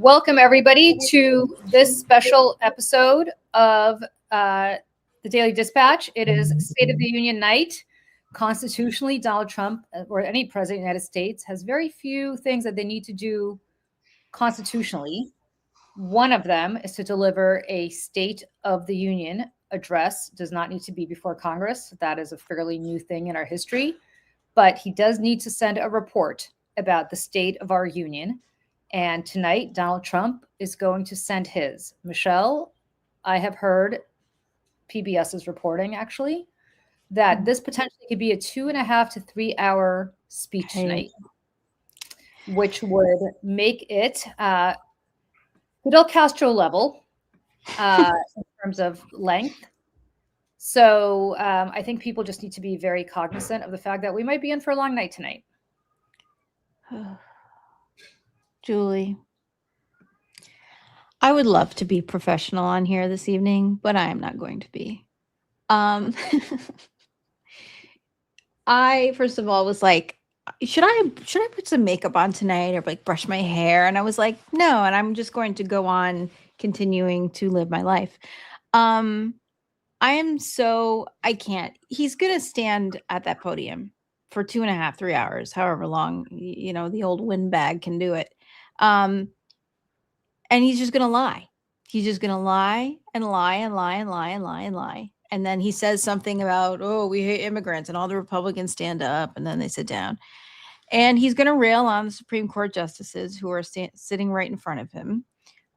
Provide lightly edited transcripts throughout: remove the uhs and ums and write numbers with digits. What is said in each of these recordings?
Welcome, everybody, to this special episode of the Daily Dispatch. It is State of the Union night. Constitutionally, Donald Trump, or any president of the United States, has very few things that they need to do constitutionally. One of them is to deliver a State of the Union address. Does not need to be before Congress. That is a fairly new thing in our history. But he does need to send a report about the state of our union. And tonight, Donald Trump is going to send his. Michelle, I have heard, PBS is reporting actually, that this potentially could be a 2.5 to 3 hour speech tonight, which would make it Fidel Castro level in terms of length. So I think people just need to be very cognizant of the fact that we might be in for a long night tonight. Julie, I would love to be professional on here this evening, but I am not going to be. I, first of all, was like, should I put some makeup on tonight or like brush my hair? And I was like, no, and I'm just going to go on continuing to live my life. I can't. He's going to stand at that podium for 2.5, 3 hours, however long, the old windbag can do it. And he's just going to lie. He's just going to lie and lie and lie and lie and lie and lie. And then he says something about, oh, we hate immigrants, and all the Republicans stand up and then they sit down. And he's going to rail on the Supreme Court justices who are sitting right in front of him.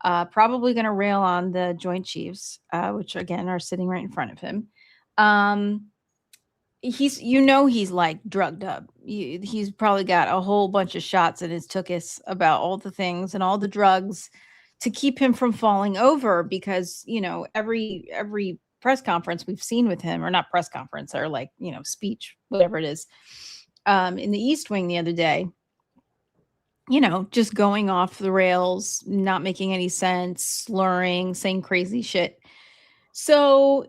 Probably going to rail on the Joint Chiefs, which again are sitting right in front of him. He's like drugged up. He's probably got a whole bunch of shots in his tuchus about all the things and all the drugs to keep him from falling over, because every press conference we've seen with him, or not press conference, or like speech, whatever it is, in the East Wing the other day, just going off the rails, not making any sense, slurring, saying crazy shit. So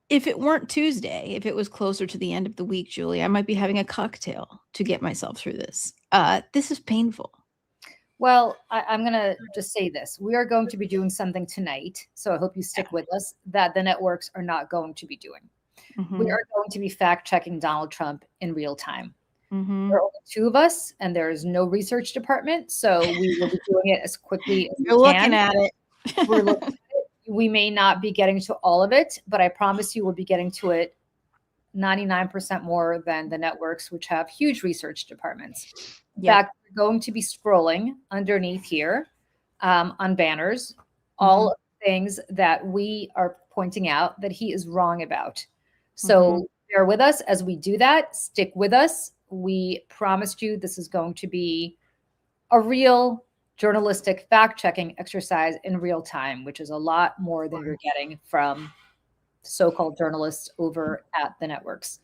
if it weren't Tuesday, if it was closer to the end of the week, Julie, I might be having a cocktail to get myself through this. This is painful. Well, I'm going to just say this. We are going to be doing something tonight, so I hope you stick with us, that the networks are not going to be doing. Mm-hmm. We are going to be fact-checking Donald Trump in real time. Mm-hmm. There are only two of us, and there is no research department, so we will be doing it as quickly as we can. Looking at it. We're looking at it. We may not be getting to all of it, but I promise you we'll be getting to it 99% more than the networks, which have huge research departments. In fact, we're going to be scrolling underneath here on banners, all of the things that we are pointing out that he is wrong about. So bear with us as we do that. Stick with us. We promised you this is going to be a real journalistic fact-checking exercise in real time, which is a lot more than you're getting from so-called journalists over at the networks.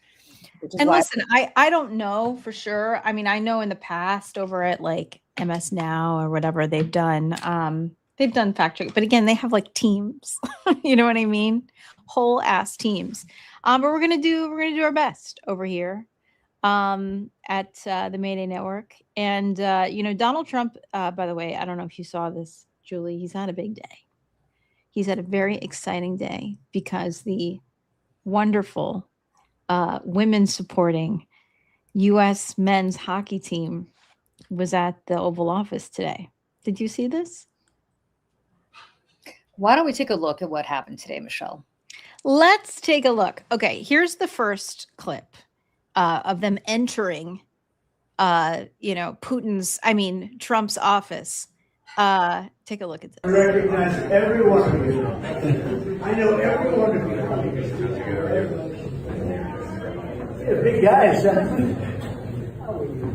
And listen, I don't know for sure. I mean, I know in the past over at like MS Now or whatever they've done fact check, but again, they have like teams. You know what I mean? Whole ass teams. But we're gonna do our best over here at the Mayday Network. And Donald Trump, by the way, I don't know if you saw this, Julie, he's had a big day. He's had a very exciting day because the wonderful women supporting U.S. men's hockey team was at the Oval Office today. Did you see this? Why don't we take a look at what happened today, Michelle? Let's take a look. Okay, here's the first clip of them entering, Trump's office. Take a look at this. I recognize every one of you. I know every one of you. You're big guys.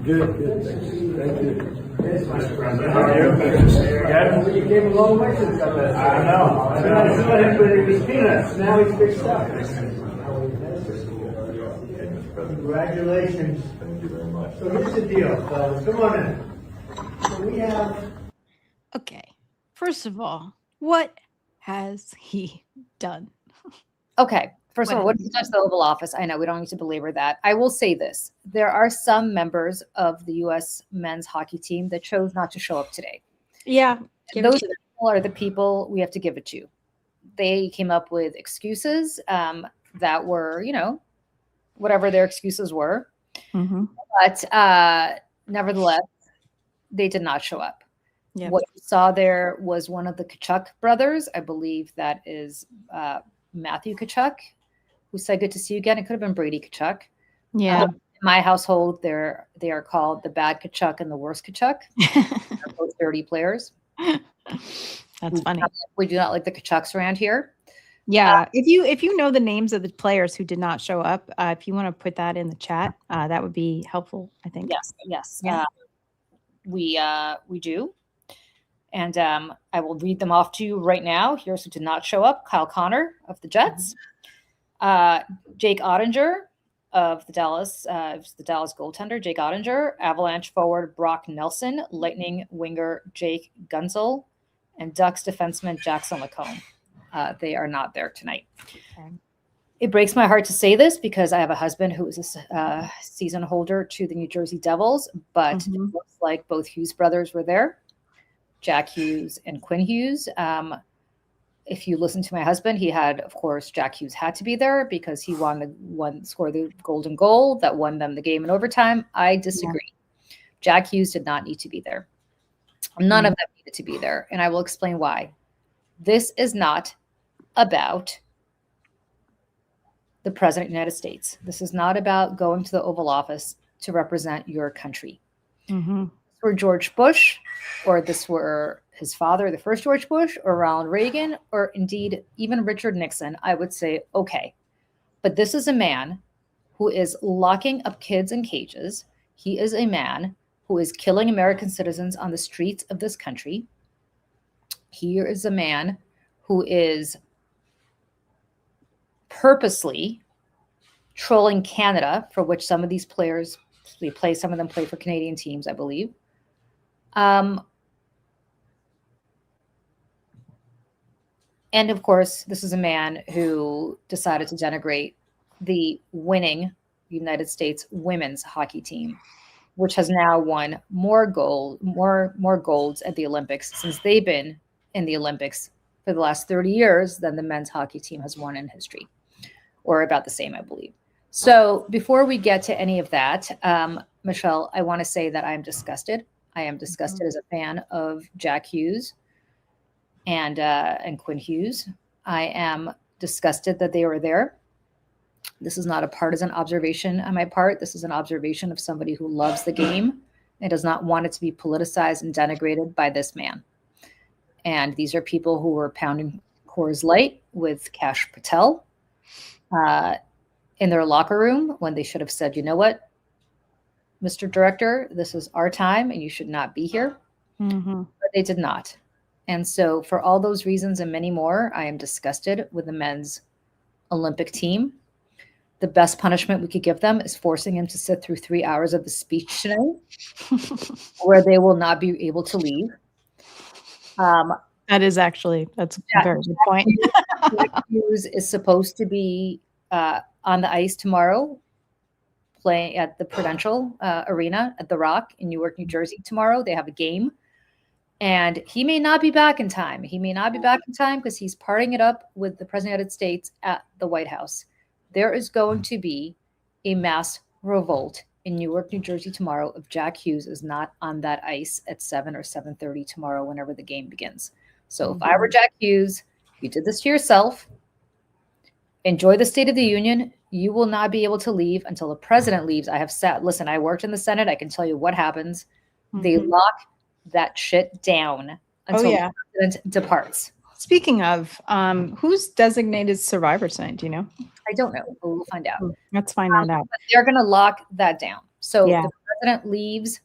Good. Thank you. Yes, my friend. How are you? Good. You came a long way since I met you. I know. I saw him when he was peanuts. Now he's big stuff. Congratulations. Thank you very much. So here's the deal, fellas. Come on in. So we have... Okay. First of all, what has he done? Okay. First of all, what has he done to the Oval Office? I know we don't need to belabor that. I will say this. There are some members of the U.S. men's hockey team that chose not to show up today. Yeah. Those people are the people we have to give it to. They came up with excuses that were, whatever their excuses were. Mm-hmm. But nevertheless, they did not show up. Yep. What you saw there was one of the Kachuk brothers. I believe that is Matthew Kachuk, who said, "Good to see you again." It could have been Brady Kachuk. Yeah. In my household, they are called the bad Kachuk and the worst Kachuk. They're both dirty players. That's funny. We do not like the Kachucks around here. Yeah. If you know the names of the players who did not show up, if you want to put that in the chat, that would be helpful, I think. Yes. Yeah. We do. And I will read them off to you right now. Here's who did not show up: Kyle Connor of the Jets, Jake Ottinger of the Dallas goaltender, Jake Ottinger, Avalanche forward Brock Nelson, Lightning winger Jake Gunzel, and Ducks defenseman Jackson Lacombe. They are not there tonight. Okay. It breaks my heart to say this because I have a husband who is a season holder to the New Jersey Devils, but it looks like both Hughes brothers were there, Jack Hughes and Quinn Hughes. If you listen to my husband, he had, of course, Jack Hughes had to be there because he scored the golden goal that won them the game in overtime. I disagree. Yeah. Jack Hughes did not need to be there. None of them needed to be there, and I will explain why. This is not about the President of the United States. This is not about going to the Oval Office to represent your country. For George Bush, or this were his father, the first George Bush, or Ronald Reagan, or indeed even Richard Nixon, I would say, okay. But this is a man who is locking up kids in cages. He is a man who is killing American citizens on the streets of this country. Here is a man who is purposely trolling Canada, for which some of these players some of them play for Canadian teams, I believe. And of course, this is a man who decided to denigrate the winning United States women's hockey team, which has now won more golds at the Olympics since they've been in the Olympics for the last 30 years than the men's hockey team has won in history, or about the same, I believe. So before we get to any of that, Michelle, I want to say that I'm disgusted. I am disgusted as a fan of Jack Hughes and Quinn Hughes. I am disgusted that they were there. This is not a partisan observation on my part. This is an observation of somebody who loves the game and does not want it to be politicized and denigrated by this man. And these are people who were pounding Coors Light with Kash Patel in their locker room when they should have said, you know what, Mr. Director, this is our time and you should not be here. But they did not. And so for all those reasons and many more, I am disgusted with the men's Olympic team. The best punishment we could give them is forcing him to sit through 3 hours of the speech tonight where they will not be able to leave. That's a very good point. Jack Hughes is supposed to be on the ice tomorrow, playing at the Prudential Arena at the Rock in Newark, New Jersey tomorrow. They have a game. And he may not be back in time. He may not be back in time because he's partying it up with the President of the United States at the White House. There is going to be a mass revolt in Newark, New Jersey tomorrow if Jack Hughes is not on that ice at 7 or 7:30 tomorrow, whenever the game begins. So if I were Jack Hughes, you did this to yourself. Enjoy the State of the Union. You will not be able to leave until the president leaves. Listen, I worked in the Senate. I can tell you what happens. They lock that shit down until the president departs. Speaking of, who's designated survivor tonight? Do you know? I don't know, but we'll find out. Let's find that out. But they're going to lock that down. So the president leaves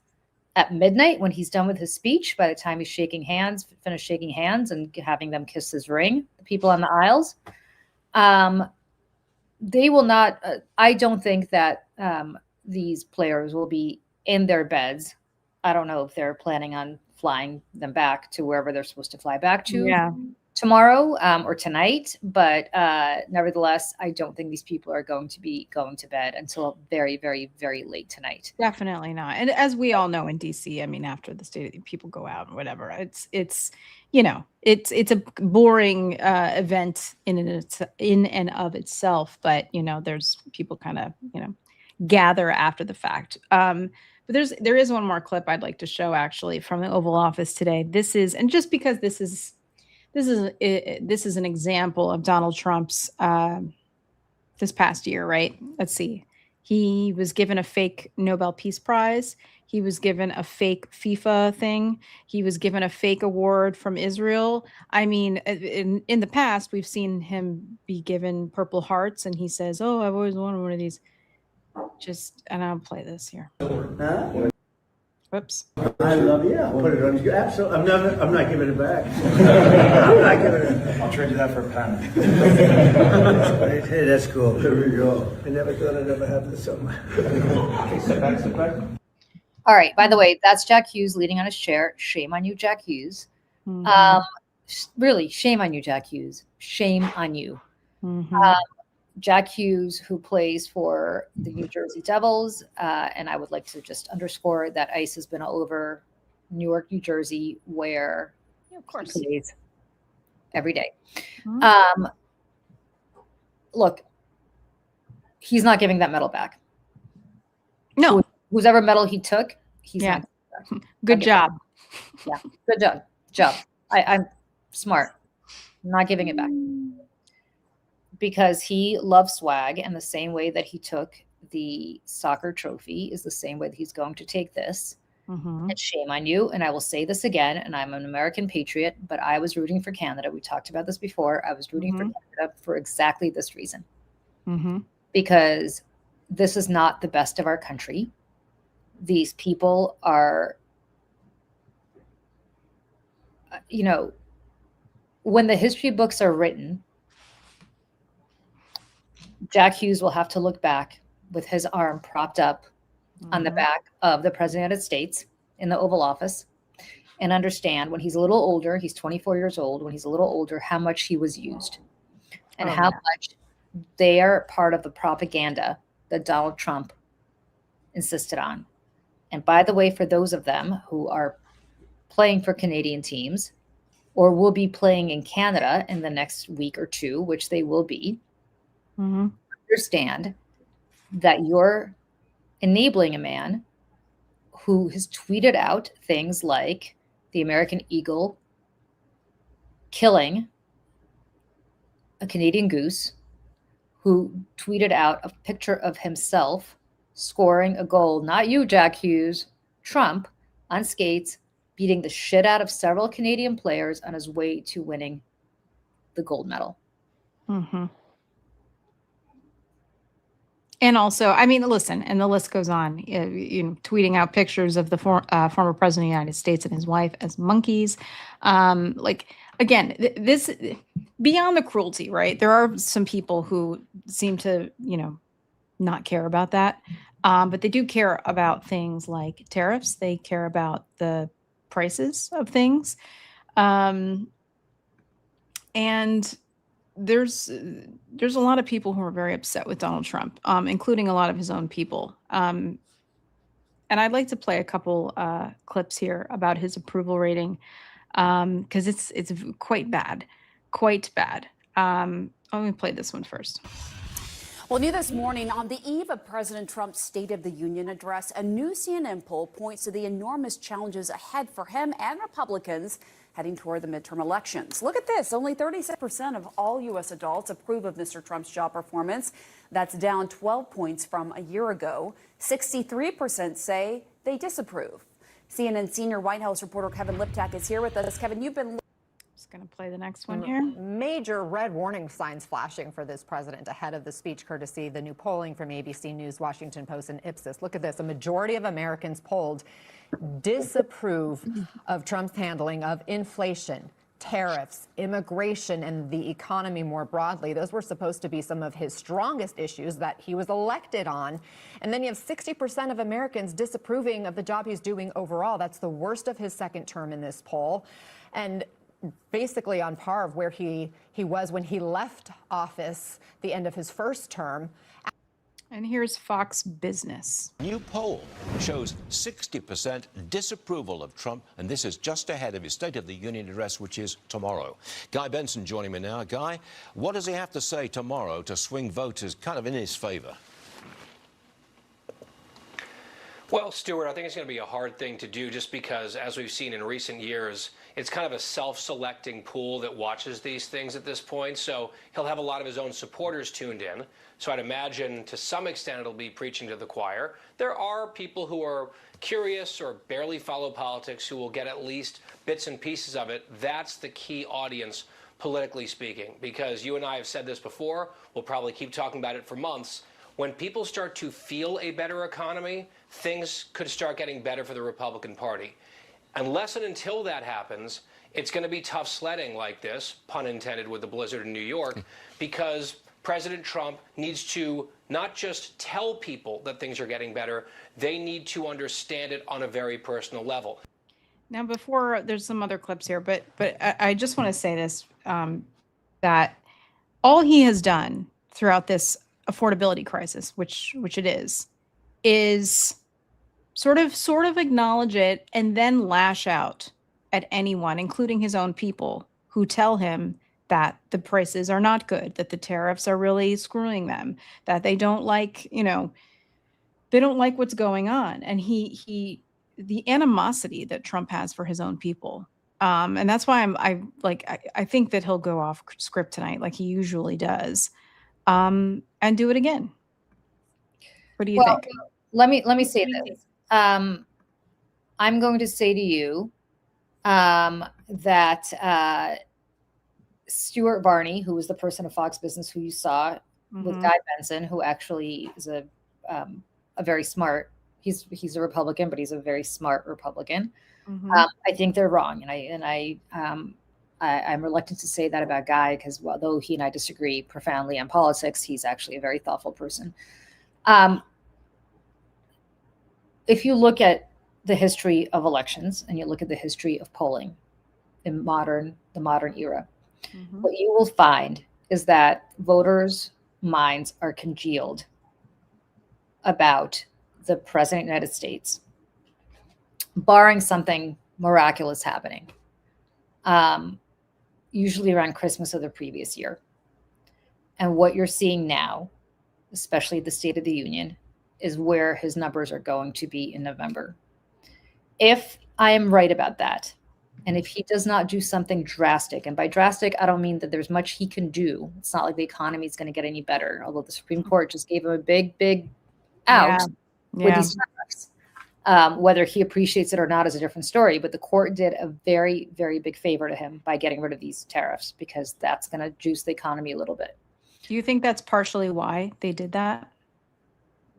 at midnight when he's done with his speech. By the time he's finished shaking hands and having them kiss his ring, the people on the aisles, they will not. I don't think that these players will be in their beds. I don't know if they're planning on flying them back to wherever they're supposed to fly back to tomorrow or tonight, but nevertheless, I don't think these people are going to be going to bed until very, very, very late tonight. Definitely not. And as we all know in DC, I mean, after the state, people go out and whatever. It's you know, it's a boring event in and of itself. But you know, there's people kind of gather after the fact. But there is one more clip I'd like to show actually from the Oval Office today. This is, and just because this is an example of Donald Trump's this past year, right? Let's see. He was given a fake Nobel Peace Prize. He was given a fake FIFA thing. He was given a fake award from Israel. I mean, in the past, we've seen him be given Purple Hearts, and he says, "Oh, I've always wanted one of these." And I'll play this here. Huh? Whoops. I love you. I'll put it on you. Absolutely. I'm not giving it back. I'm not giving it. I'll trade you that for a pen. Hey, that's cool. There we go. I never thought I'd ever have this somewhere. Okay, sit back. All right. By the way, that's Jack Hughes leaning on his chair. Shame on you, Jack Hughes. Mm-hmm. Really, shame on you, Jack Hughes. Shame on you. Mm-hmm. Jack Hughes, who plays for the New Jersey Devils, and I would like to just underscore that ICE has been all over New York, New Jersey, where Of course. he plays every day. Mhm. Look, he's not giving that medal back. No. Whoever medal he took, he's Yeah. not giving it back. Good Okay. job. Yeah, good job. I'm smart. I'm not giving it back. Because he loves swag, and the same way that he took the soccer trophy is the same way that he's going to take this. Mm-hmm. And shame on you. And I will say this again, and I'm an American patriot, but I was rooting for Canada. We talked about this before. I was rooting for Canada for exactly this reason. Mm-hmm. Because this is not the best of our country. These people are, when the history books are written, Jack Hughes will have to look back with his arm propped up on the back of the President of the United States in the Oval Office and understand when he's a little older, he's 24 years old, when he's a little older, how much he was used and how much they are part of the propaganda that Donald Trump insisted on. And by the way, for those of them who are playing for Canadian teams or will be playing in Canada in the next week or two, which they will be, understand that you're enabling a man who has tweeted out things like the American eagle killing a Canadian goose, who tweeted out a picture of himself scoring a goal, not you, Jack Hughes, Trump, on skates, beating the shit out of several Canadian players on his way to winning the gold medal. Mm-hmm. And also, I mean, listen, and the list goes on, tweeting out pictures of the former president of the United States and his wife as monkeys. Again, this beyond the cruelty, right? There are some people who seem to, not care about that. But they do care about things like tariffs. They care about the prices of things. And there's a lot of people who are very upset with Donald Trump, including a lot of his own people. And I'd like to play a couple clips here about his approval rating, because it's quite bad. Let me play this one first. Well, new this morning, on the eve of President Trump's State of the Union address, a new CNN poll points to the enormous challenges ahead for him and Republicans heading toward the midterm elections. Look at this. Only 36% of all U.S. adults approve of Mr. Trump's job performance. That's down 12 points from a year ago. 63% say they disapprove. CNN senior White House reporter Kevin Liptak is here with us. Kevin, you've been... Just going to play the next one here. Major red warning signs flashing for this president ahead of the speech, courtesy the new polling from ABC News, Washington Post, and Ipsos. Look at this. A majority of Americans polled disapprove of Trump's handling of inflation, tariffs, immigration, and the economy more broadly. Those were supposed to be some of his strongest issues that he was elected on. And then you have 60% of Americans disapproving of the job he's doing overall. That's the worst of his second term in this poll. And basically on par of where he was when he left office, the end of his first term. And here's Fox Business. New poll shows 60% disapproval of Trump, and this is just ahead of his State of the Union address, which is tomorrow. Guy Benson joining me now. Guy, what does he have to say tomorrow to swing voters kind of in his favor? Well, Stuart, I think it's going to be a hard thing to do just because, as we've seen in recent years, it's kind of a self-selecting pool that watches these things at this point. So he'll have a lot of his own supporters tuned in. So I'd imagine to some extent it'll be preaching to the choir. There are people who are curious or barely follow politics who will get at least bits and pieces of it. That's the key audience, politically speaking, because you and I have said this before. We'll probably keep talking about it for months. When people start to feel a better economy, things could start getting better for the Republican Party. Unless and until that happens, it's going to be tough sledding like this, pun intended with the blizzard in New York, because President Trump needs to not just tell people that things are getting better, they need to understand it on a very personal level. Now, before there's some other clips here, but I just want to say this, that all he has done throughout this affordability crisis, which it is sort of acknowledge it and then lash out at anyone, including his own people, who tell him that the prices are not good, that the tariffs are really screwing them, that they don't like, they don't like what's going on. And the animosity that Trump has for his own people. And that's why I think that he'll go off script tonight, like he usually does, and do it again. What do you think? Let me say this. I'm going to say to you that Stuart Varney, who was the person of Fox Business who you saw with Guy Benson, who actually is a very smart. He's a Republican, but he's a very smart Republican. I think they're wrong, and I'm reluctant to say that about Guy because although he and I disagree profoundly on politics, he's actually a very thoughtful person. If you look at the history of elections and you look at the history of polling in the modern era, what you will find is that voters' minds are congealed about the President of the United States, barring something miraculous happening, usually around Christmas of the previous year. And what you're seeing now, especially the State of the Union, is where his numbers are going to be in November. If I am right about that, and if he does not do something drastic, and by drastic, I don't mean that there's much he can do. It's not like the economy is going to get any better, although the Supreme Court just gave him a big out with these tariffs. Whether he appreciates it or not is a different story, but the court did a very, very big favor to him by getting rid of these tariffs because that's going to juice the economy a little bit. Do you think that's partially why they did that?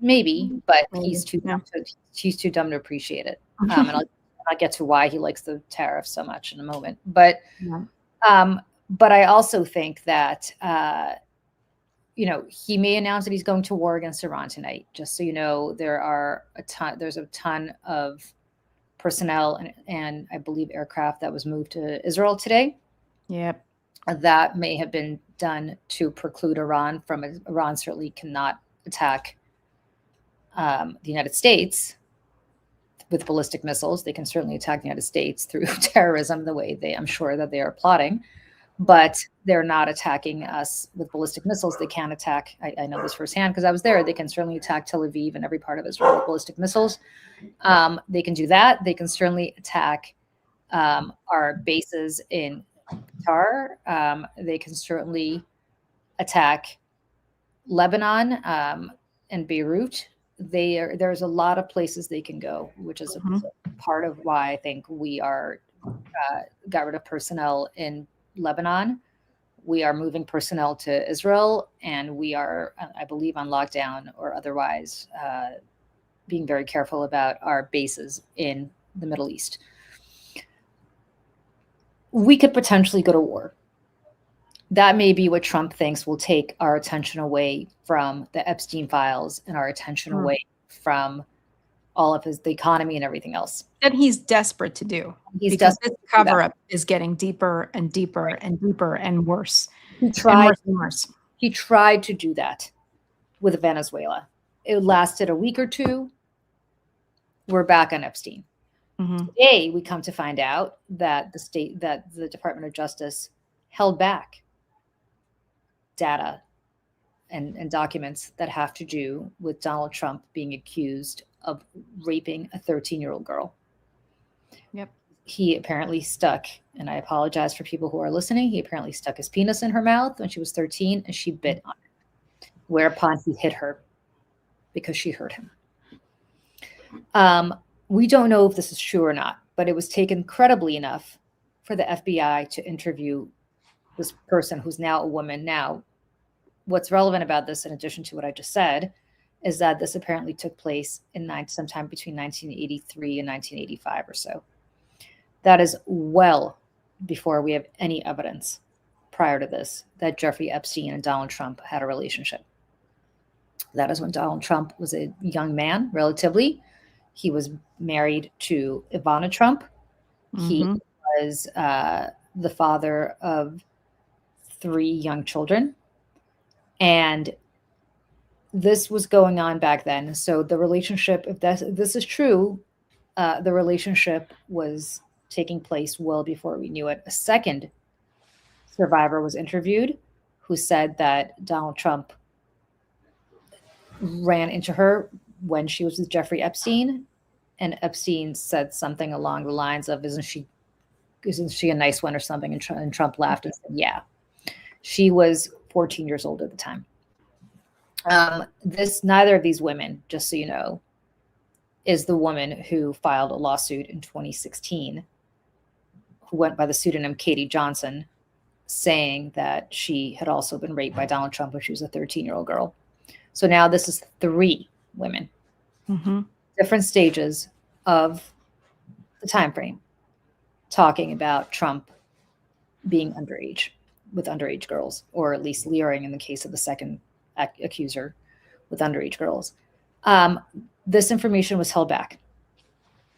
Maybe, but he's too dumb to appreciate it. And I'll get to why he likes the tariffs so much in a moment. But I also think that he may announce that he's going to war against Iran tonight. Just so you know, there's a ton of personnel and I believe aircraft that was moved to Israel today. Yep. That may have been done to preclude Iran from it. Iran certainly cannot attack the United States with ballistic missiles. They can certainly attack the United States through terrorism the way I'm sure that they are plotting, but they're not attacking us with ballistic missiles. They can attack, I know this firsthand because I was there, they can certainly attack Tel Aviv and every part of Israel with ballistic missiles. They can do that. They can certainly attack our bases in Qatar. They can certainly attack Lebanon and Beirut. There's a lot of places they can go, which is a part of why I think we got rid of personnel in Lebanon. We are moving personnel to Israel, and we are, I believe, on lockdown or otherwise being very careful about our bases in the Middle East. We could potentially go to war. That may be what Trump thinks will take our attention away from the Epstein files and our attention away from all of the economy and everything else. That he's desperate to do. He's because desperate this to do that. cover-up is getting deeper and deeper and deeper and worse. He And tried. worse and worse. He tried to do that with Venezuela. It lasted a week or two. We're back on Epstein. Mhm. Today, we come to find out that the Department of Justice held back data and documents that have to do with Donald Trump being accused of raping a 13-year-old girl. Yep. He apparently stuck, and I apologize for people who are listening, he apparently stuck his penis in her mouth when she was 13 and she bit on it, whereupon he hit her because she hurt him. We don't know if this is true or not, but it was taken credibly enough for the FBI to interview this person who's now a woman. Now, what's relevant about this, in addition to what I just said, is that this apparently took place in sometime between 1983 and 1985 or so. That is well before we have any evidence prior to this that Jeffrey Epstein and Donald Trump had a relationship. That is when Donald Trump was a young man, relatively. He was married to Ivana Trump. He was the father of 3 young children. And this was going on back then. So the relationship, if this is true, the relationship was taking place well before we knew it. A second survivor was interviewed who said that Donald Trump ran into her when she was with Jeffrey Epstein, and Epstein said something along the lines of, isn't she a nice one or something? And Trump laughed and said, yeah. She was 14 years old at the time. Neither of these women, just so you know, is the woman who filed a lawsuit in 2016, who went by the pseudonym Katie Johnson, saying that she had also been raped by Donald Trump when she was a 13-year-old girl. So now this is 3 women, different stages of the time frame, talking about Trump being underage with underage girls, or at least leering in the case of the second accuser with underage girls. This information was held back.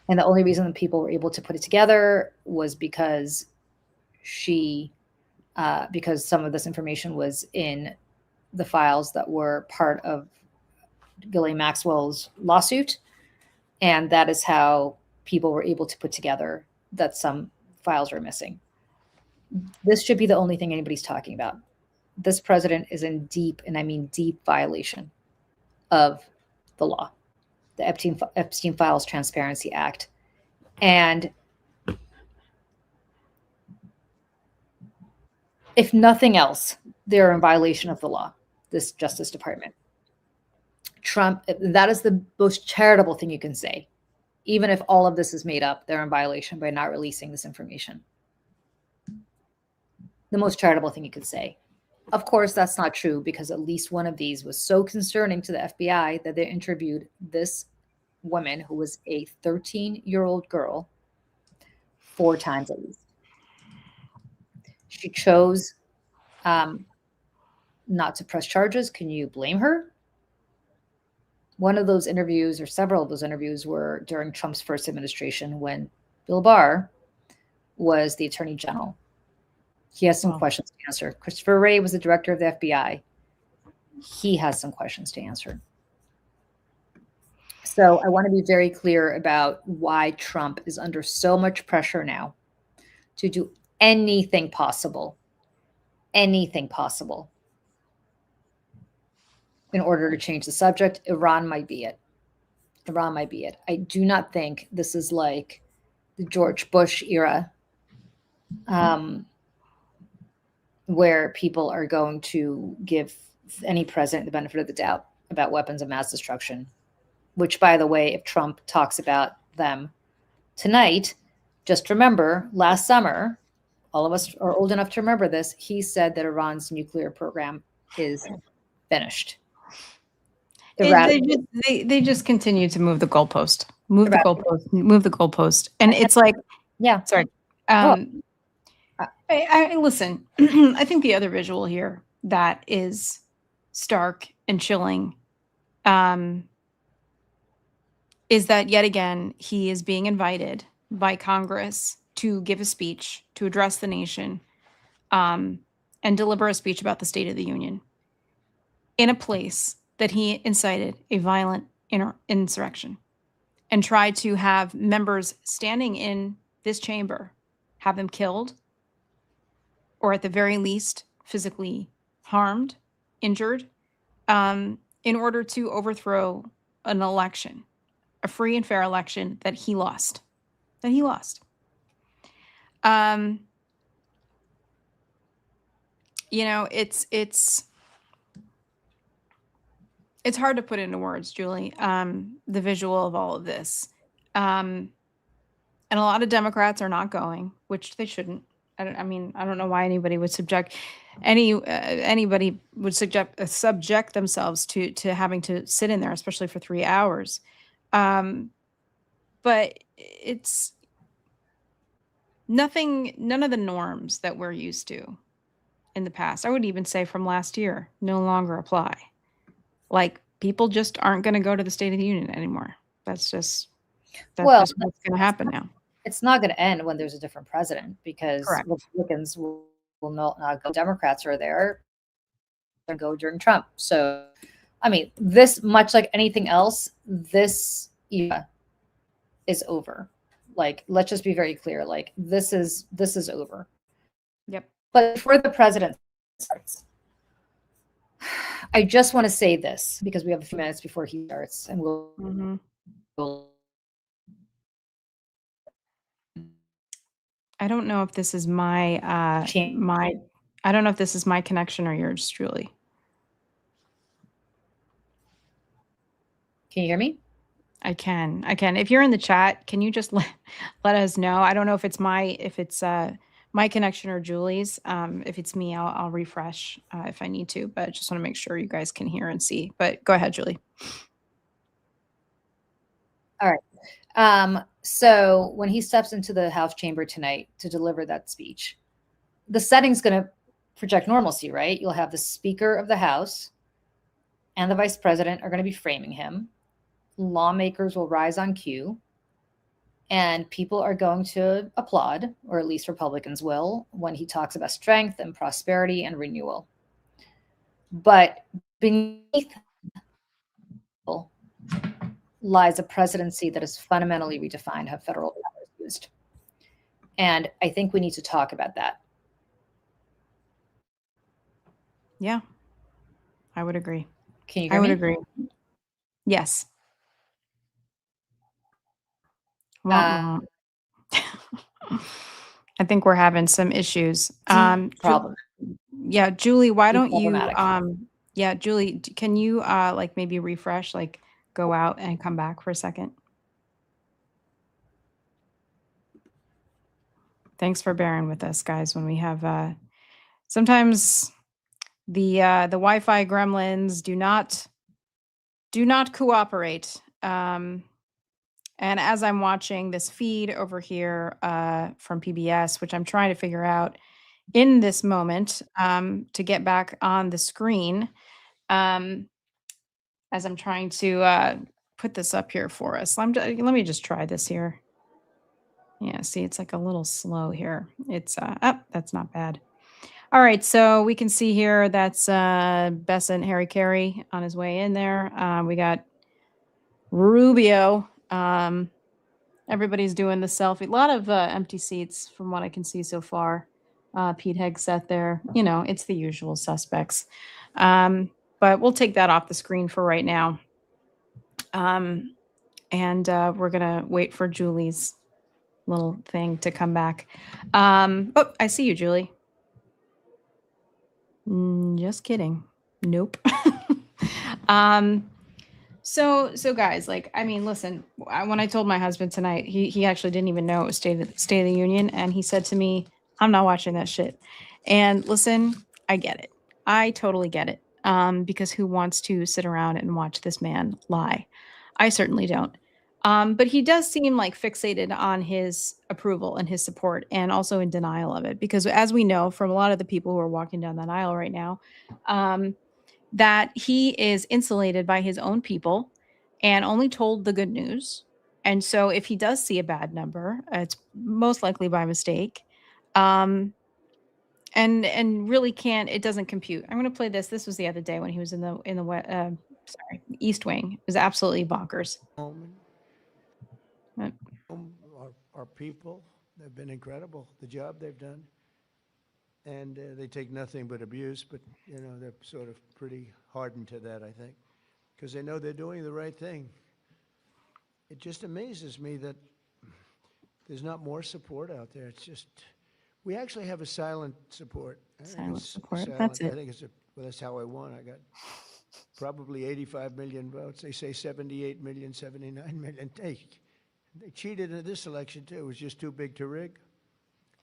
And the only reason that people were able to put it together was because because some of this information was in the files that were part of Ghislaine Maxwell's lawsuit. And that is how people were able to put together that some files were missing. This should be the only thing anybody's talking about. This president is in deep, and I mean deep, violation of the law, the Epstein Files Transparency Act. And if nothing else, they're in violation of the law, this Justice Department. Trump, that is the most charitable thing you can say. Even if all of this is made up, they're in violation by not releasing this information. The most charitable thing you could say. Of course, that's not true, because at least one of these was so concerning to the FBI that they interviewed this woman, who was a 13-year-old girl, 4 times at least. She chose not to press charges. Can you blame her? One of those interviews, or several of those interviews, were during Trump's first administration when Bill Barr was the Attorney General. He has some questions to answer. Christopher Wray was the director of the FBI. He has some questions to answer. So I want to be very clear about why Trump is under so much pressure now to do anything possible in order to change the subject. Iran might be it. I do not think this is like the George Bush era, where people are going to give any president the benefit of the doubt about weapons of mass destruction, which, by the way, if Trump talks about them tonight, just remember last summer, all of us are old enough to remember this, he said that Iran's nuclear program is finished. They just continue to move the goalpost, move the goalpost. And it's like, yeah, sorry. I listen, I think the other visual here that is stark and chilling is that yet again, he is being invited by Congress to give a speech, to address the nation, and deliver a speech about the State of the Union in a place that he incited a violent insurrection and tried to have members standing in this chamber have them killed, or at the very least physically harmed, injured, in order to overthrow an election, a free and fair election that he lost. You know, it's hard to put into words, Julie, the visual of all of this. And a lot of Democrats are not going, which they shouldn't. I don't know why anybody would anybody would subject themselves to having to sit in there, especially for 3 hours. But it's none of the norms that we're used to in the past, I would even say from last year, no longer apply. Like, people just aren't going to go to the State of the Union anymore. That's just what's going to happen now. It's not going to end when there's a different president, because Correct. Republicans will not go. Democrats are there and go during Trump. So, I mean, this, much like anything else, this era is over. Like, let's just be very clear. Like, this is over. Yep. But before the president starts, I just want to say this, because we have a few minutes before he starts, and we'll I don't know if this is my I don't know if this is my connection or yours, Julie. Can you hear me? I can. If you're in the chat, can you just let us know? I don't know if it's my connection or Julie's. If it's me, I'll refresh if I need to, but just want to make sure you guys can hear and see. But go ahead, Julie. All right. So when he steps into the House chamber tonight to deliver that speech, the setting's going to project normalcy, right? You'll have the Speaker of the House and the Vice President are going to be framing him. Lawmakers will rise on cue, and people are going to applaud, or at least Republicans will, when he talks about strength and prosperity and renewal. But beneath lies a presidency that has fundamentally redefined how federal power is used. And I think we need to talk about that. Yeah, I would agree. Can you hear me? I would agree. Yes. I think we're having some issues. Problem. Yeah, Julie, why don't you problematic. Julie, can you like maybe refresh, like go out and come back for a second? Thanks for bearing with us, guys, when we have sometimes the Wi-Fi gremlins do not cooperate. And as I'm watching this feed over here from PBS, which I'm trying to figure out in this moment to get back on the screen, as I'm trying to put this up here for us. Let me just try this here. Yeah, see, it's like a little slow here. It's that's not bad. All right, so we can see here that's Besant Harry Carey on his way in there. We got Rubio. Everybody's doing the selfie. A lot of empty seats from what I can see so far. Pete Hegseth there. You know, it's the usual suspects. But we'll take that off the screen for right now. And we're going to wait for Julie's little thing to come back. Oh, I see you, Julie. Just kidding. Nope. So guys, like, I mean, listen, when I told my husband tonight, he actually didn't even know it was State of the Union. And he said to me, I'm not watching that shit. And listen, I get it. I totally get it. Because who wants to sit around and watch this man lie? I certainly don't. But he does seem like fixated on his approval and his support, and also in denial of it. Because as we know from a lot of the people who are walking down that aisle right now, that he is insulated by his own people, and only told the good news. And so if he does see a bad number, it's most likely by mistake. Um, and really can't, it doesn't compute. I'm going to play this. This was the other day when he was in the East Wing. It was absolutely bonkers. But Our people, they've been incredible, the job they've done. And they take nothing but abuse, but, you know, they're sort of pretty hardened to that, I think, because they know they're doing the right thing. It just amazes me that there's not more support out there. It's just, we actually have a silent support. Silent support, that's it. I think well, that's how I won. I got probably 85 million votes. They say 78 million, 79 million. They cheated in this election, too. It was just too big to rig.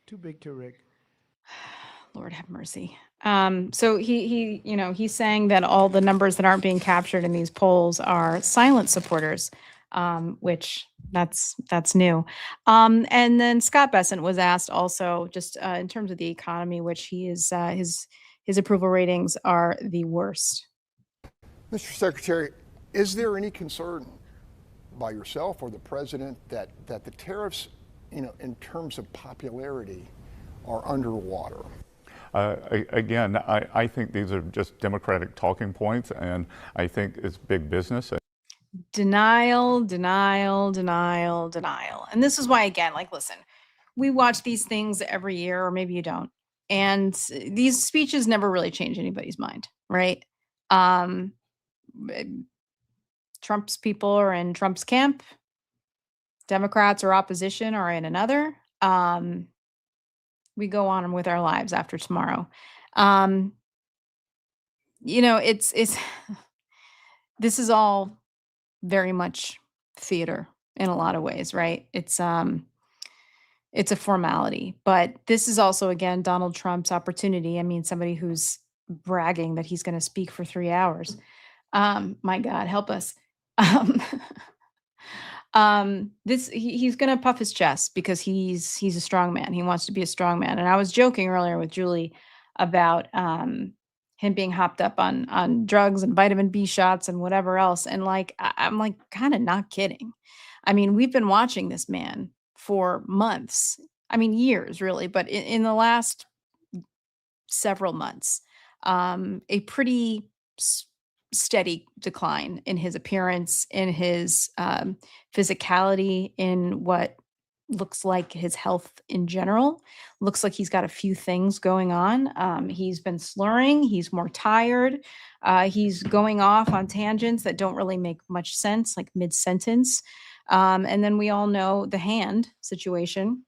Too big to rig. Lord have mercy. So he's saying that all the numbers that aren't being captured in these polls are silent supporters, which that's new. And then Scott Bessent was asked also just in terms of the economy, which he is his approval ratings are the worst. Mr. Secretary, is there any concern by yourself or the president that the tariffs, in terms of popularity, are underwater? Again, I think these are just Democratic talking points, and I think it's big business. Denial, denial, denial, denial. And this is why, again, like, listen, we watch these things every year, or maybe you don't. And these speeches never really change anybody's mind, right? Trump's people are in Trump's camp. Democrats or opposition are in another. We go on with our lives after tomorrow. It's this is all very much theater in a lot of ways, right? It's a formality, but this is also, again, Donald Trump's opportunity. I mean, somebody who's bragging that he's going to speak for 3 hours. My God, help us. He's going to puff his chest because he's a strong man. He wants to be a strong man. And I was joking earlier with Julie about him being hopped up on drugs and vitamin B shots and whatever else. And I'm like kind of not kidding. I mean, we've been watching this man for months. I mean, years really, but in the last several months, a pretty steady decline in his appearance, in his physicality, in what looks like his health in general. Looks like he's got a few things going on. He's been slurring. He's more tired. He's going off on tangents that don't really make much sense, like mid-sentence. And then we all know the hand situation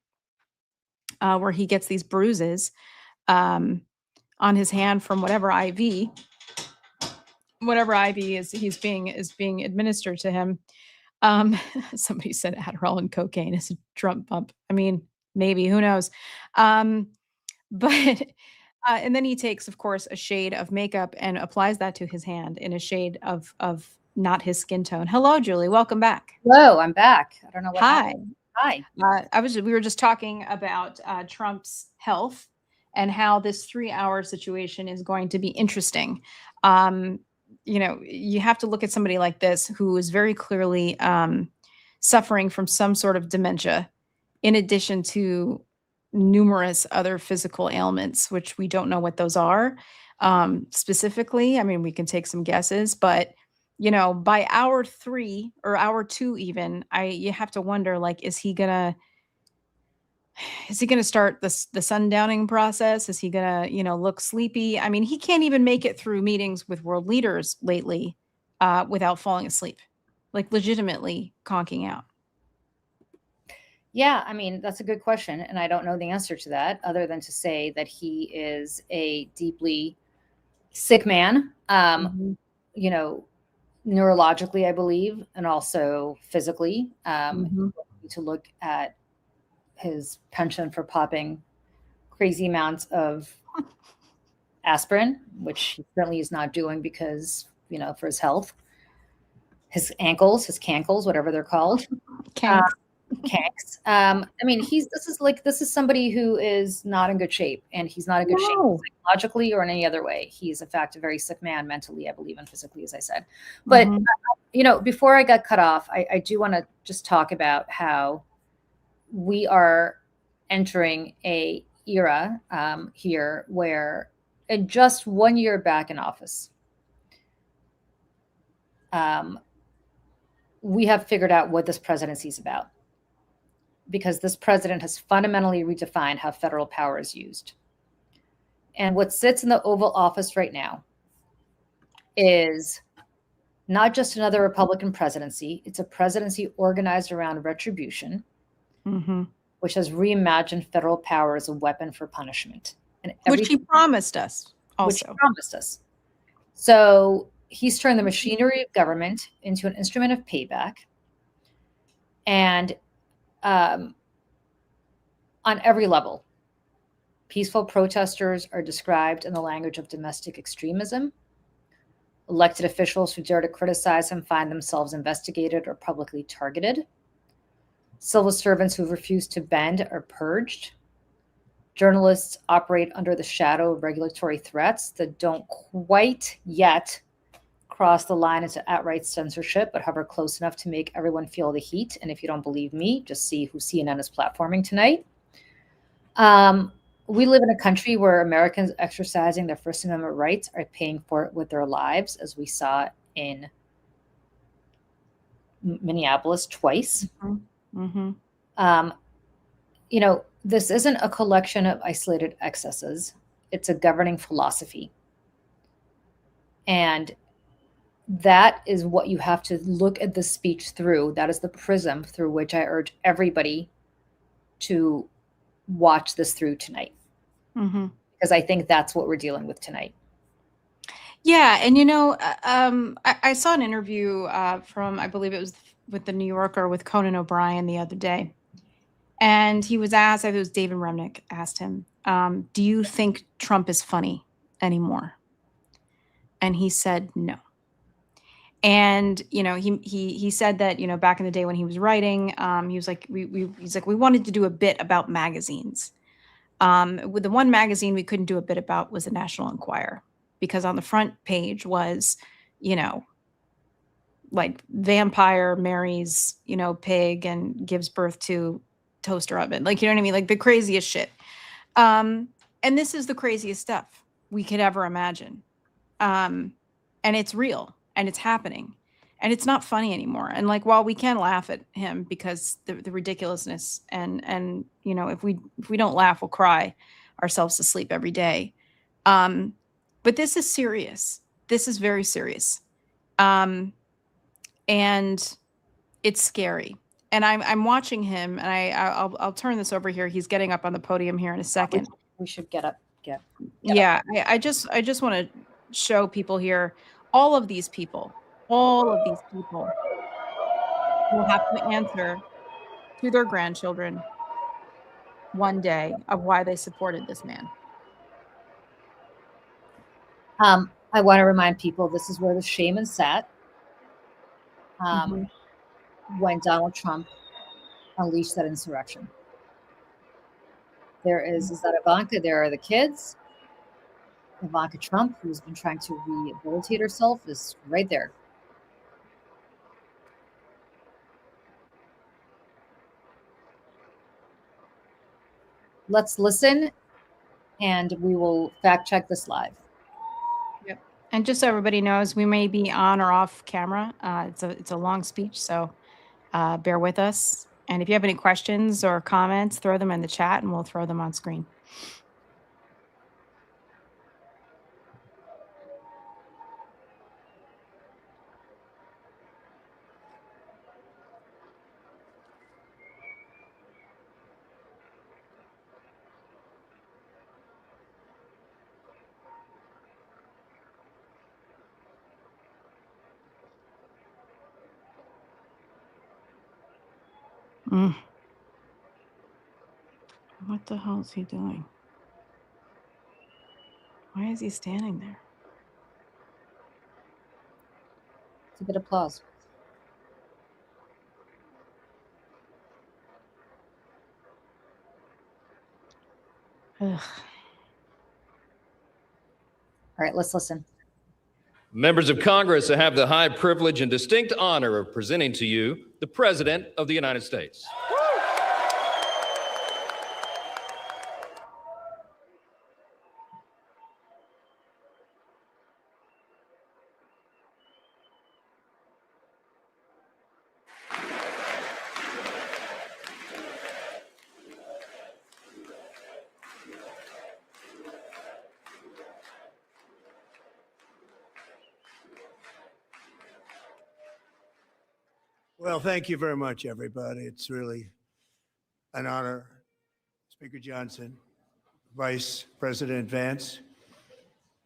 where he gets these bruises on his hand from whatever IV is being administered to him. Somebody said Adderall and cocaine is a Trump bump. I mean, maybe, who knows? But and then he takes, of course, a shade of makeup and applies that to his hand in a shade of not his skin tone. Hello, Julie. Welcome back. Hello, I'm back. I don't know what happened. Hi. We were just talking about Trump's health and how this 3-hour situation is going to be interesting. You have to look at somebody like this who is very clearly suffering from some sort of dementia, in addition to numerous other physical ailments, which we don't know what those are specifically. I mean, we can take some guesses, but by hour 3 or hour 2, even, you have to wonder, like, is he gonna start the sundowning process? Is he gonna, look sleepy? I mean, he can't even make it through meetings with world leaders lately without falling asleep, like legitimately conking out. Yeah, I mean, that's a good question. And I don't know the answer to that other than to say that he is a deeply sick man, neurologically, I believe, and also physically. To look at his penchant for popping crazy amounts of aspirin, which he certainly is not doing because, for his health. His ankles, his cankles, whatever they're called. Canks. I mean, this is somebody who is not in good shape, and he's not in good shape psychologically or in any other way. He's in fact a very sick man mentally, I believe, and physically, as I said. But before I got cut off, I do want to just talk about how we are entering a era here where in just 1 year back in office, we have figured out what this presidency is about, because this president has fundamentally redefined how federal power is used. And what sits in the Oval Office right now is not just another Republican presidency. It's a presidency organized around retribution, which has reimagined federal power as a weapon for punishment. And which he promised us also. Which he promised us. So he's turned the machinery of government into an instrument of payback. And on every level, peaceful protesters are described in the language of domestic extremism. Elected officials who dare to criticize him find themselves investigated or publicly targeted. Civil servants who refuse to bend are purged. Journalists operate under the shadow of regulatory threats that don't quite yet cross the line into outright censorship, but hover close enough to make everyone feel the heat. And if you don't believe me, just see who CNN is platforming tonight. We live in a country where Americans exercising their First Amendment rights are paying for it with their lives, as we saw in Minneapolis twice. This isn't a collection of isolated excesses. It's a governing philosophy. And that is what you have to look at this speech through. That is the prism through which I urge everybody to watch this through tonight. Because I think that's what we're dealing with tonight. Yeah. And, I saw an interview from, I believe it was with the New Yorker with Conan O'Brien the other day. And he was asked, I think it was David Remnick asked him, do you think Trump is funny anymore? And he said no. And, he said that, back in the day when he was writing, he was like, we wanted to do a bit about magazines. With the one magazine we couldn't do a bit about was the National Enquirer, because on the front page was, like vampire marries, pig and gives birth to toaster oven. Like, you know what I mean? Like the craziest shit. And this is the craziest stuff we could ever imagine. And it's real and it's happening and it's not funny anymore. And like, while we can laugh at him because the ridiculousness and, if we don't laugh, we'll cry ourselves to sleep every day. But this is serious. This is very serious. And it's scary. And I'm watching him, and I'll turn this over here. He's getting up on the podium here in a second. We should get up. Yeah, I just want to show people here, all of these people will have to answer to their grandchildren one day of why they supported this man. I want to remind people this is where the shaman sat when Donald Trump unleashed that insurrection. Is that Ivanka? There are the kids. Ivanka Trump, who's been trying to rehabilitate herself, is right there. Let's listen, and we will fact check this live. Yep. And just so everybody knows, we may be on or off camera. It's a long speech, so bear with us. And if you have any questions or comments, throw them in the chat and we'll throw them on screen. What the hell is he doing? Why is he standing there? It's a good applause. Ugh. All right, let's listen. Members of Congress, I have the high privilege and distinct honor of presenting to you the President of the United States. Well, thank you very much, everybody. It's really an honor. Speaker Johnson, Vice President Vance,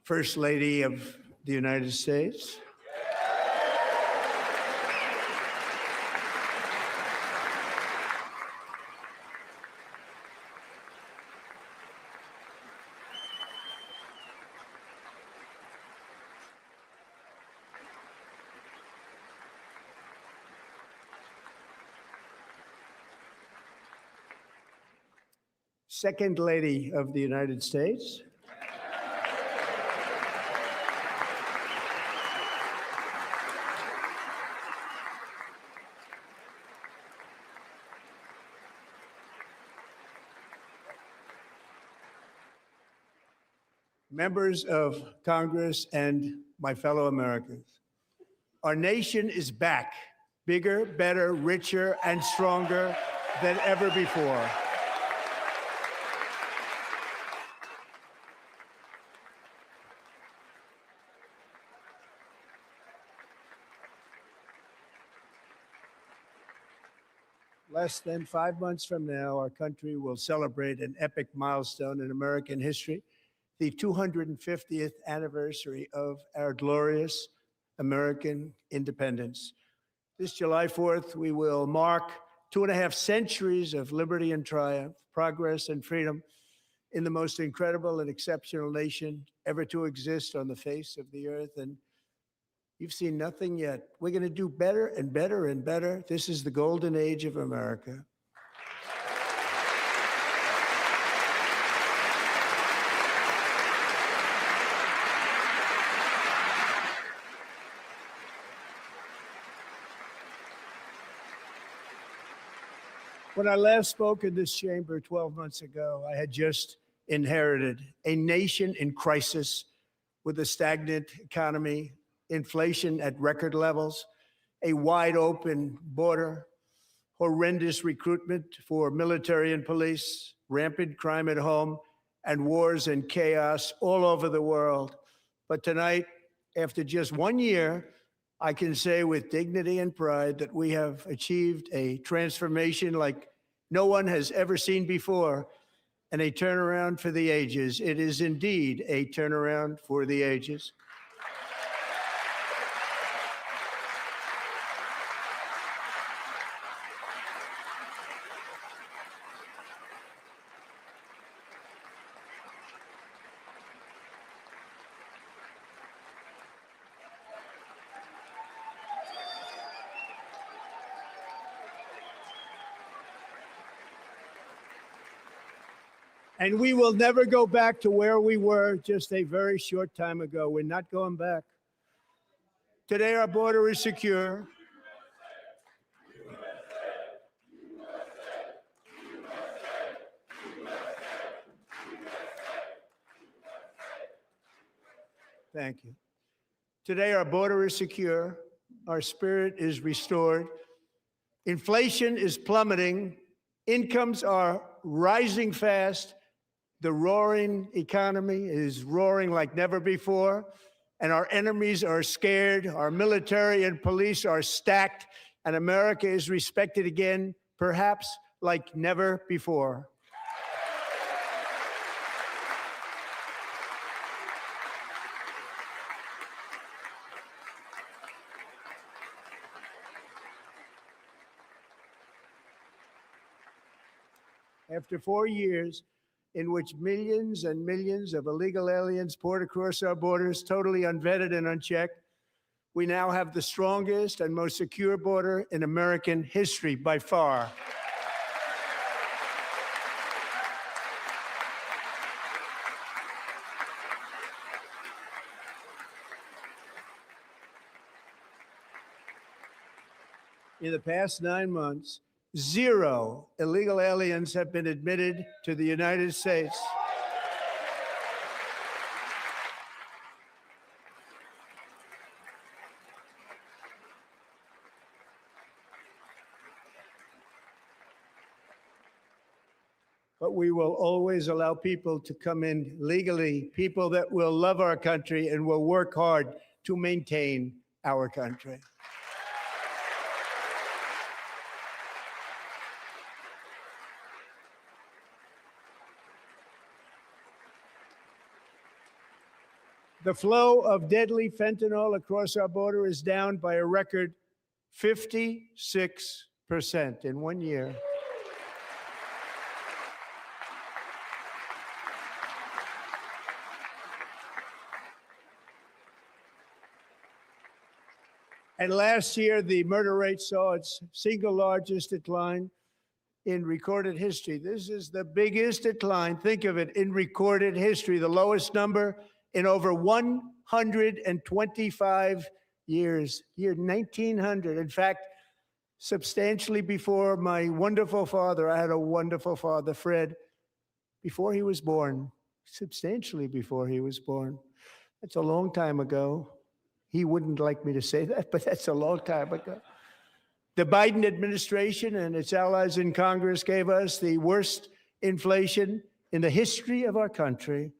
First Lady of the United States. Second Lady of the United States. Members of Congress and my fellow Americans, our nation is back, bigger, better, richer, and stronger than ever before. Less than 5 months from now, our country will celebrate an epic milestone in American history, the 250th anniversary of our glorious American independence. This July 4th, we will mark 2.5 centuries of liberty and triumph, progress and freedom in the most incredible and exceptional nation ever to exist on the face of the earth. And you've seen nothing yet. We're going to do better and better and better. This is the golden age of America. When I last spoke in this chamber 12 months ago, I had just inherited a nation in crisis with a stagnant economy, inflation at record levels, a wide open border, horrendous recruitment for military and police, rampant crime at home, and wars and chaos all over the world. But tonight, after just 1 year, I can say with dignity and pride that we have achieved a transformation like no one has ever seen before, and a turnaround for the ages. It is indeed a turnaround for the ages. And we will never go back to where we were just a very short time ago. We're not going back. Today, our border is secure. Thank you. Today, our border is secure. Our spirit is restored. Inflation is plummeting. Incomes are rising fast. The roaring economy is roaring like never before, and our enemies are scared. Our military and police are stacked, and America is respected again, perhaps like never before. After 4 years in which millions and millions of illegal aliens poured across our borders, totally unvetted and unchecked, we now have the strongest and most secure border in American history by far. In the past 9 months, 0 illegal aliens have been admitted to the United States. But we will always allow people to come in legally, people that will love our country and will work hard to maintain our country. The flow of deadly fentanyl across our border is down by a record 56% in 1 year. And last year, the murder rate saw its single largest decline in recorded history. This is the biggest decline, think of it, in recorded history, the lowest number in over 125 years, year 1900. In fact, substantially before my wonderful father, I had a wonderful father, Fred, before he was born, substantially before he was born. That's a long time ago. He wouldn't like me to say that, but that's a long time ago. The Biden administration and its allies in Congress gave us the worst inflation in the history of our country.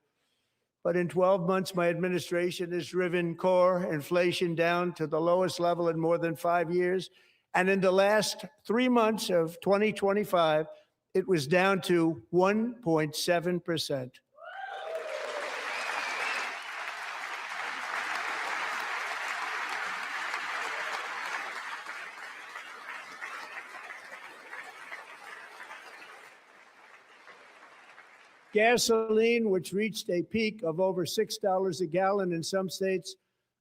But in 12 months, my administration has driven core inflation down to the lowest level in more than 5 years. And in the last 3 months of 2025, it was down to 1.7%. Gasoline, which reached a peak of over $6 a gallon in some states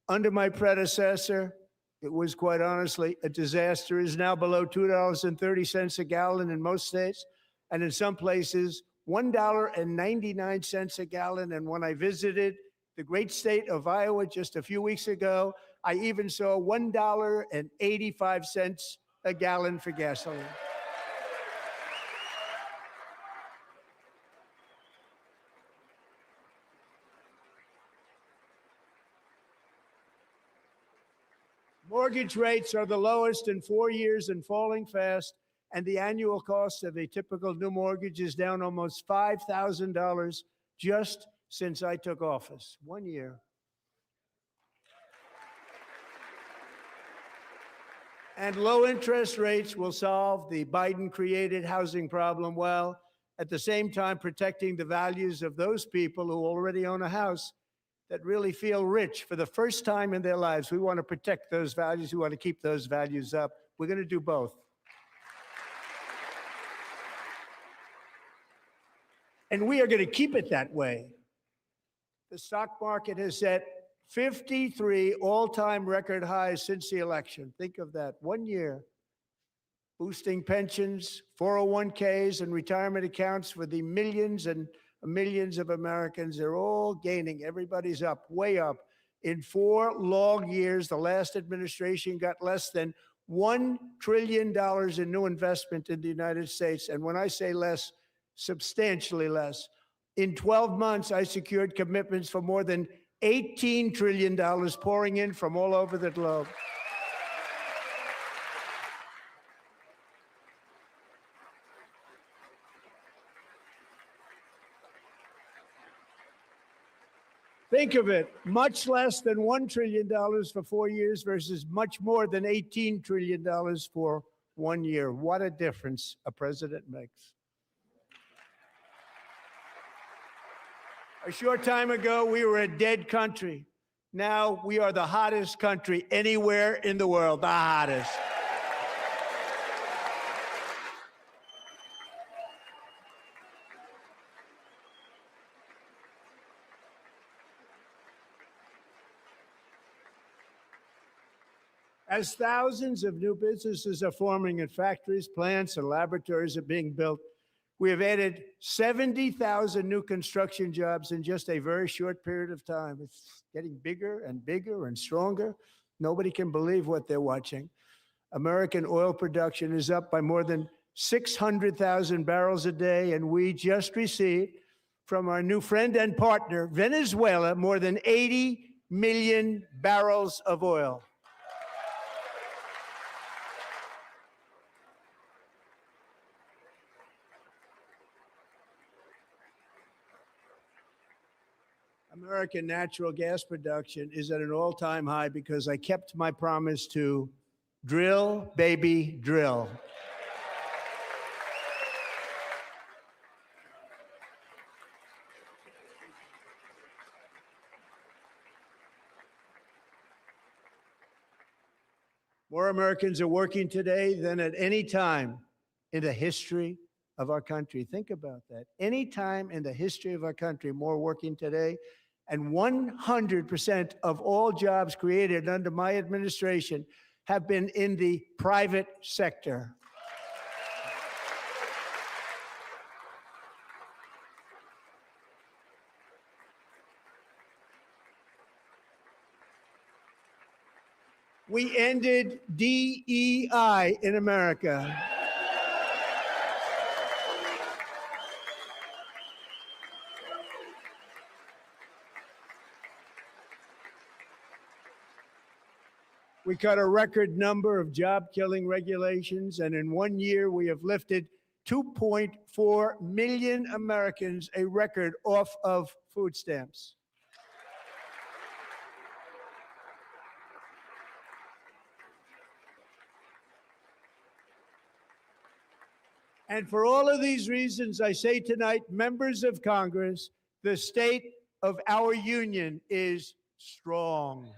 under my predecessor, it was quite honestly a disaster, is now below $2.30 a gallon in most states, and in some places, $1.99 a gallon. And when I visited the great state of Iowa just a few weeks ago, I even saw $1.85 a gallon for gasoline. Mortgage rates are the lowest in 4 years and falling fast, and the annual cost of a typical new mortgage is down almost $5,000 just since I took office. 1 year. And low interest rates will solve the Biden-created housing problem while at the same time protecting the values of those people who already own a house that really feel rich for the first time in their lives. We want to protect those values. We want to keep those values up. We're going to do both. And we are going to keep it that way. The stock market has set 53 all-time record highs since the election. Think of that, 1 year. Boosting pensions, 401ks, and retirement accounts for the millions and millions of Americans. They're all gaining. Everybody's up, way up. In 4 long years, the last administration got less than $1 trillion in new investment in the United States. And when I say less, substantially less. In 12 months, I secured commitments for more than $18 trillion pouring in from all over the globe. Think of it, much less than $1 trillion for 4 years versus much more than $18 trillion for 1 year. What a difference a president makes. A short time ago, we were a dead country. Now we are the hottest country anywhere in the world, the hottest. As thousands of new businesses are forming in factories, plants, and laboratories are being built, we have added 70,000 new construction jobs in just a very short period of time. It's getting bigger and bigger and stronger. Nobody can believe what they're watching. American oil production is up by more than 600,000 barrels a day, and we just received from our new friend and partner, Venezuela, more than 80 million barrels of oil. American natural gas production is at an all-time high because I kept my promise to drill, baby, drill. More Americans are working today than at any time in the history of our country. Think about that. Any time in the history of our country, more working today. And 100% of all jobs created under my administration have been in the private sector. We ended DEI in America. We cut a record number of job-killing regulations, and in 1 year, we have lifted 2.4 million Americans, a record, off of food stamps. And for all of these reasons, I say tonight, members of Congress, the state of our union is strong.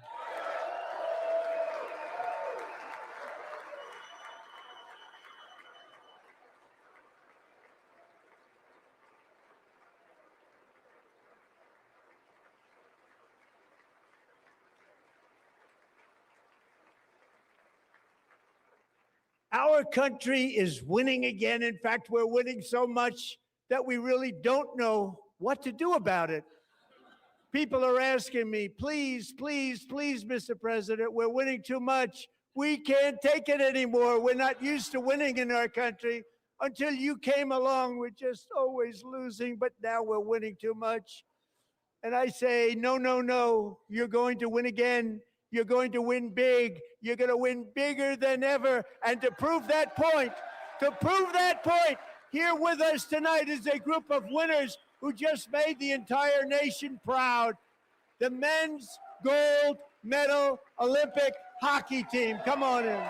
Our country is winning again. In fact, we're winning so much that we really don't know what to do about it. People are asking me, please, please, please, Mr. President, we're winning too much. We can't take it anymore. We're not used to winning in our country. Until you came along, we're just always losing, but now we're winning too much. And I say, no, no, no, you're going to win again. You're going to win big. You're going to win bigger than ever. And to prove that point, here with us tonight is a group of winners who just made the entire nation proud. The men's gold medal Olympic hockey team. Come on in.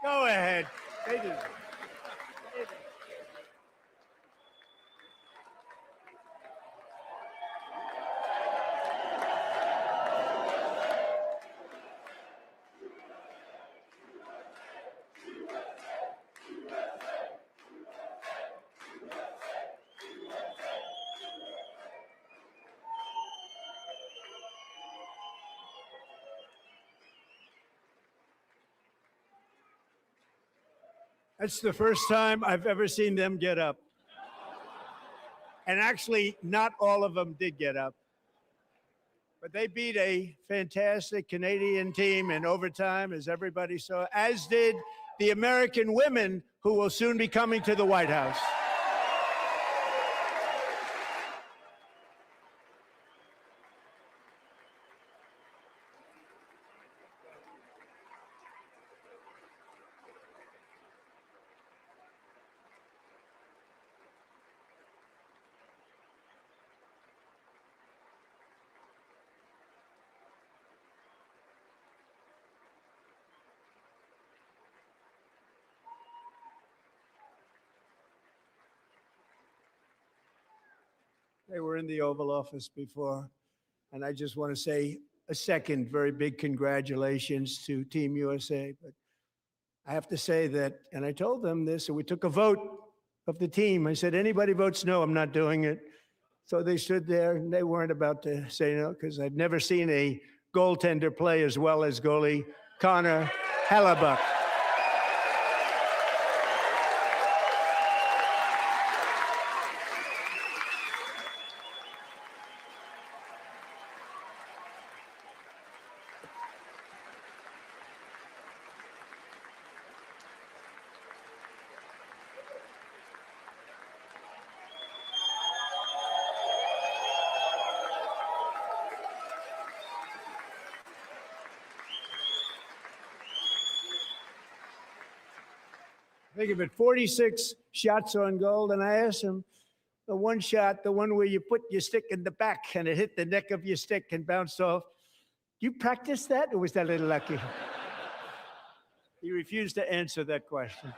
Go ahead. That's the first time I've ever seen them get up. And actually, not all of them did get up. But they beat a fantastic Canadian team in overtime, as everybody saw, as did the American women who will soon be coming to the White House. They were in the Oval Office before. And I just want to say a second very big congratulations to Team USA. But I have to say that, and I told them this, and we took a vote of the team. I said, anybody votes no, I'm not doing it. So they stood there and they weren't about to say no, because I've never seen a goaltender play as well as goalie Connor Hellebuck. Think of it, 46 shots on goal, and I asked him, the one shot, the one where you put your stick in the back and it hit the neck of your stick and bounced off, you practice that, or was that a little lucky? He refused to answer that question.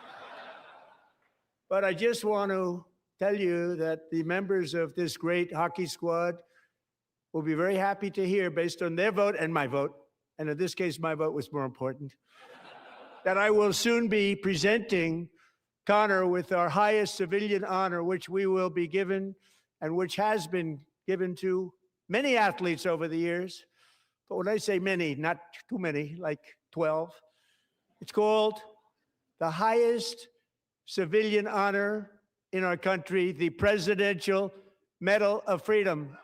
But I just want to tell you that the members of this great hockey squad will be very happy to hear, based on their vote and my vote, and in this case, my vote was more important, that I will soon be presenting Connor with our highest civilian honor, which we will be given and which has been given to many athletes over the years. But when I say many, not too many, like 12, it's called the highest civilian honor in our country, the Presidential Medal of Freedom.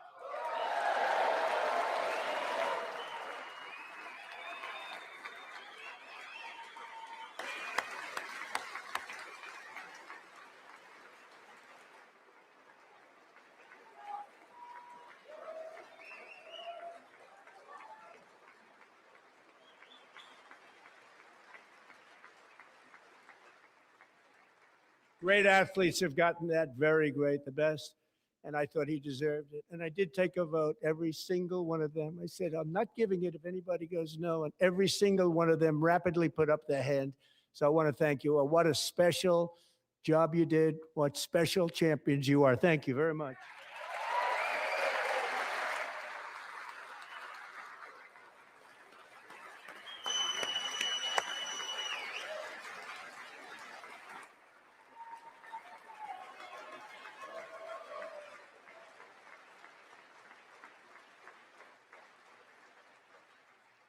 Great athletes have gotten that, very great, the best, and I thought he deserved it. And I did take a vote, every single one of them. I said, I'm not giving it if anybody goes no, and every single one of them rapidly put up their hand. So I want to thank you. What a special job you did. What special champions you are. Thank you very much.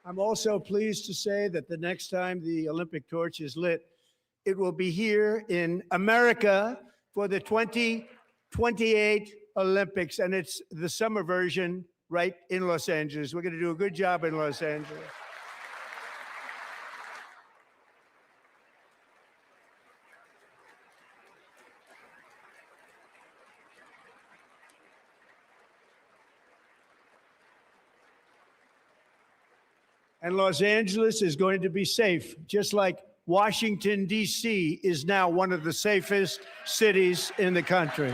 I'm also pleased to say that the next time the Olympic torch is lit, it will be here in America for the 2028 Olympics, and it's the summer version right in Los Angeles. We're going to do a good job in Los Angeles. And Los Angeles is going to be safe, just like Washington, D.C. is now one of the safest cities in the country.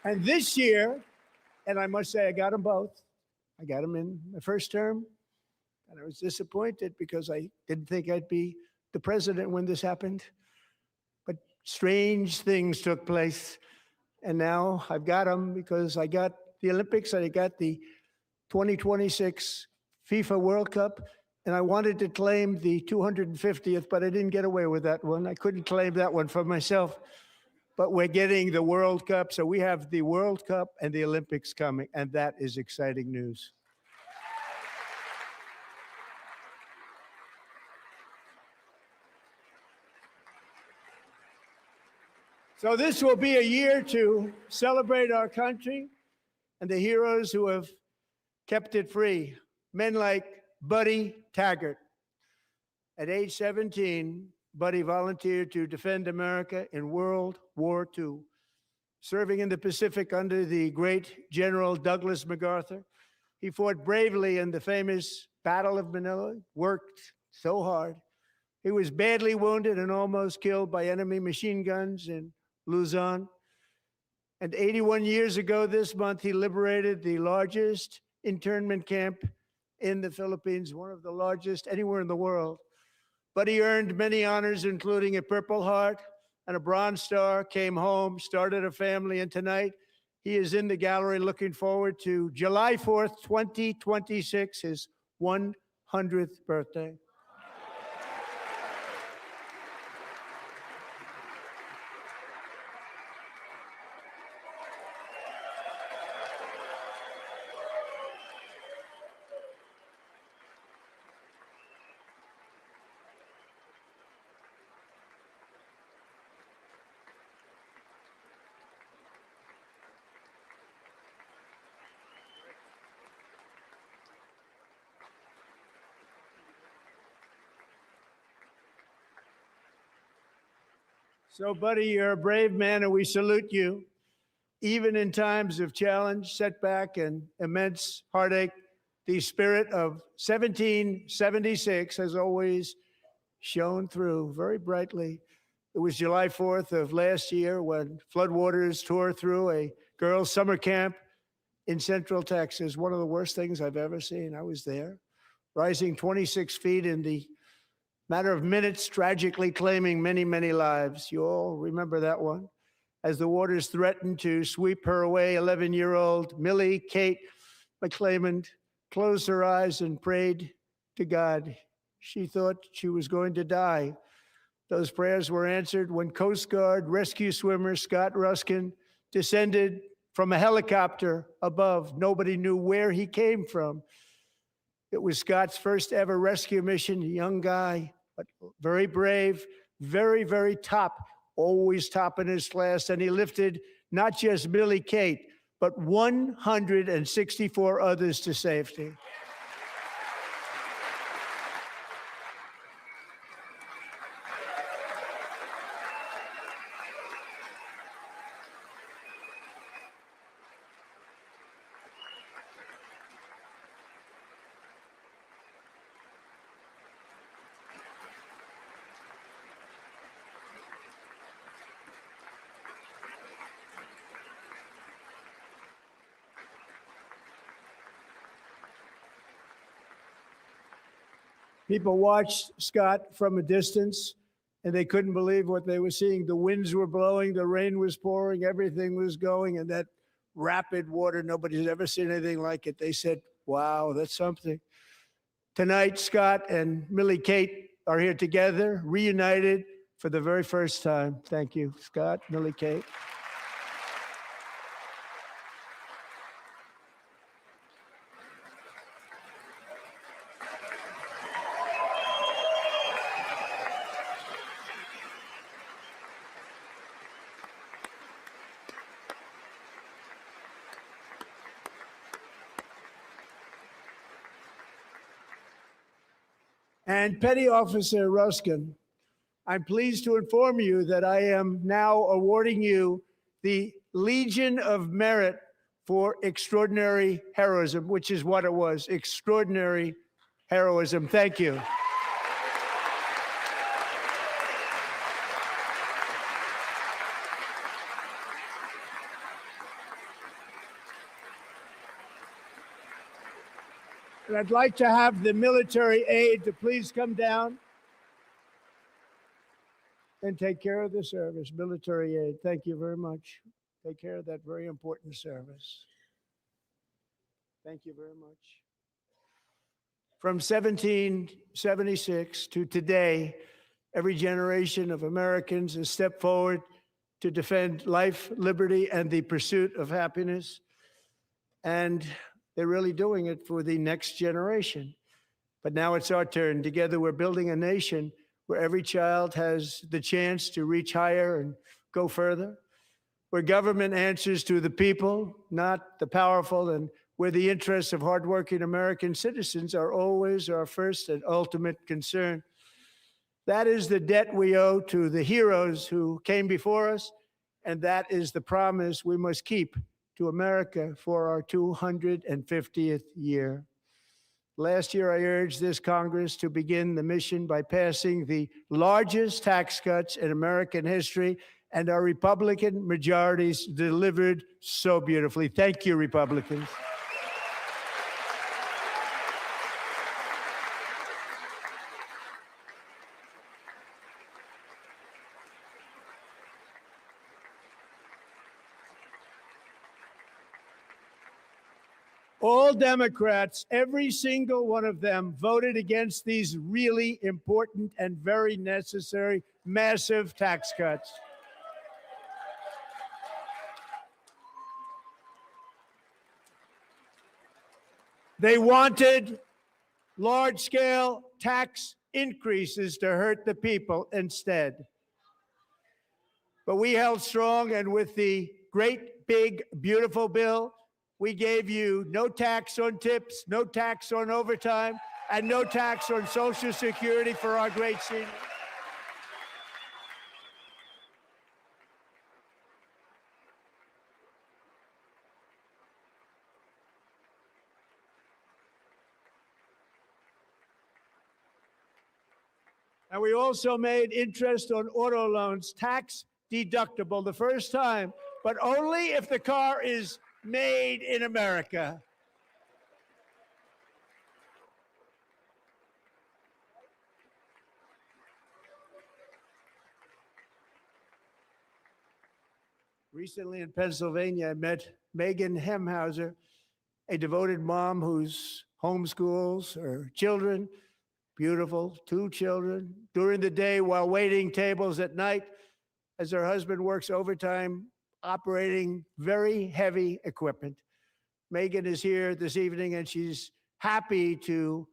And this year, and I must say I got them both. I got them in my first term, and I was disappointed because I didn't think I'd be the president when this happened. But strange things took place. And now I've got them because I got the Olympics and I got the 2026 FIFA World Cup. And I wanted to claim the 250th, but I didn't get away with that one. I couldn't claim that one for myself. But we're getting the World Cup. So we have the World Cup and the Olympics coming. And that is exciting news. So this will be a year to celebrate our country and the heroes who have kept it free. Men like Buddy Taggart. At age 17, Buddy volunteered to defend America in World War II, serving in the Pacific under the great General Douglas MacArthur. He fought bravely in the famous Battle of Manila, worked so hard. He was badly wounded and almost killed by enemy machine guns in Luzon. And 81 years ago this month, he liberated the largest internment camp in the Philippines, one of the largest anywhere in the world. but he earned many honors, including a Purple Heart and a Bronze Star, came home, started a family, and tonight he is in the gallery looking forward to July 4th, 2026, his 100th birthday. So, buddy, you're a brave man, and we salute you. Even in times of challenge, setback, and immense heartache, the spirit of 1776 has always shone through very brightly. It was July 4th of last year when floodwaters tore through a girls' summer camp in Central Texas. One of the worst things I've ever seen. I was there, rising 26 feet in the matter of minutes, tragically claiming many, many lives. You all remember that one. As the waters threatened to sweep her away, 11-year-old Millie Kate McClelland closed her eyes and prayed to God. She thought she was going to die. Those prayers were answered when Coast Guard rescue swimmer Scott Ruskin descended from a helicopter above. Nobody knew where he came from. It was Scott's first ever rescue mission, a young guy, but very brave, very, very top, always top in his class. And he lifted not just Millie Kate, but 164 others to safety. People watched Scott from a distance, and they couldn't believe what they were seeing. The winds were blowing, the rain was pouring, everything was going, and that rapid water, nobody's ever seen anything like it. They said, wow, that's something. Tonight, Scott and Millie Kate are here together, reunited for the very first time. Thank you, Scott, Millie Kate. And Petty Officer Ruskin, I'm pleased to inform you that I am now awarding you the Legion of Merit for extraordinary heroism, which is what it was, extraordinary heroism. Thank you. And I'd like to have the military aide to please come down and take care of the service. Military aide, thank you very much. Take care of that very important service. Thank you very much. From 1776 to today, every generation of Americans has stepped forward to defend life, liberty, and the pursuit of happiness. And they're really doing it for the next generation. But now it's our turn. Together, we're building a nation where every child has the chance to reach higher and go further, where government answers to the people, not the powerful, and where the interests of hardworking American citizens are always our first and ultimate concern. That is the debt we owe to the heroes who came before us, and that is the promise we must keep to America for our 250th year. Last year, I urged this Congress to begin the mission by passing the largest tax cuts in American history, and our Republican majorities delivered so beautifully. Thank you, Republicans. All Democrats, every single one of them, voted against these really important and very necessary massive tax cuts. They wanted large-scale tax increases to hurt the people instead. But we held strong, and with the great, big, beautiful bill, we gave you no tax on tips, no tax on overtime, and no tax on Social Security for our great seniors. And we also made interest on auto loans tax deductible the first time, but only if the car is made in America. Recently in Pennsylvania, I met Megan Hemhauser, a devoted mom who's homeschools her children, beautiful, 2 children, during the day while waiting tables at night as her husband works overtime operating very heavy equipment. Megan is here this evening, and she's happy to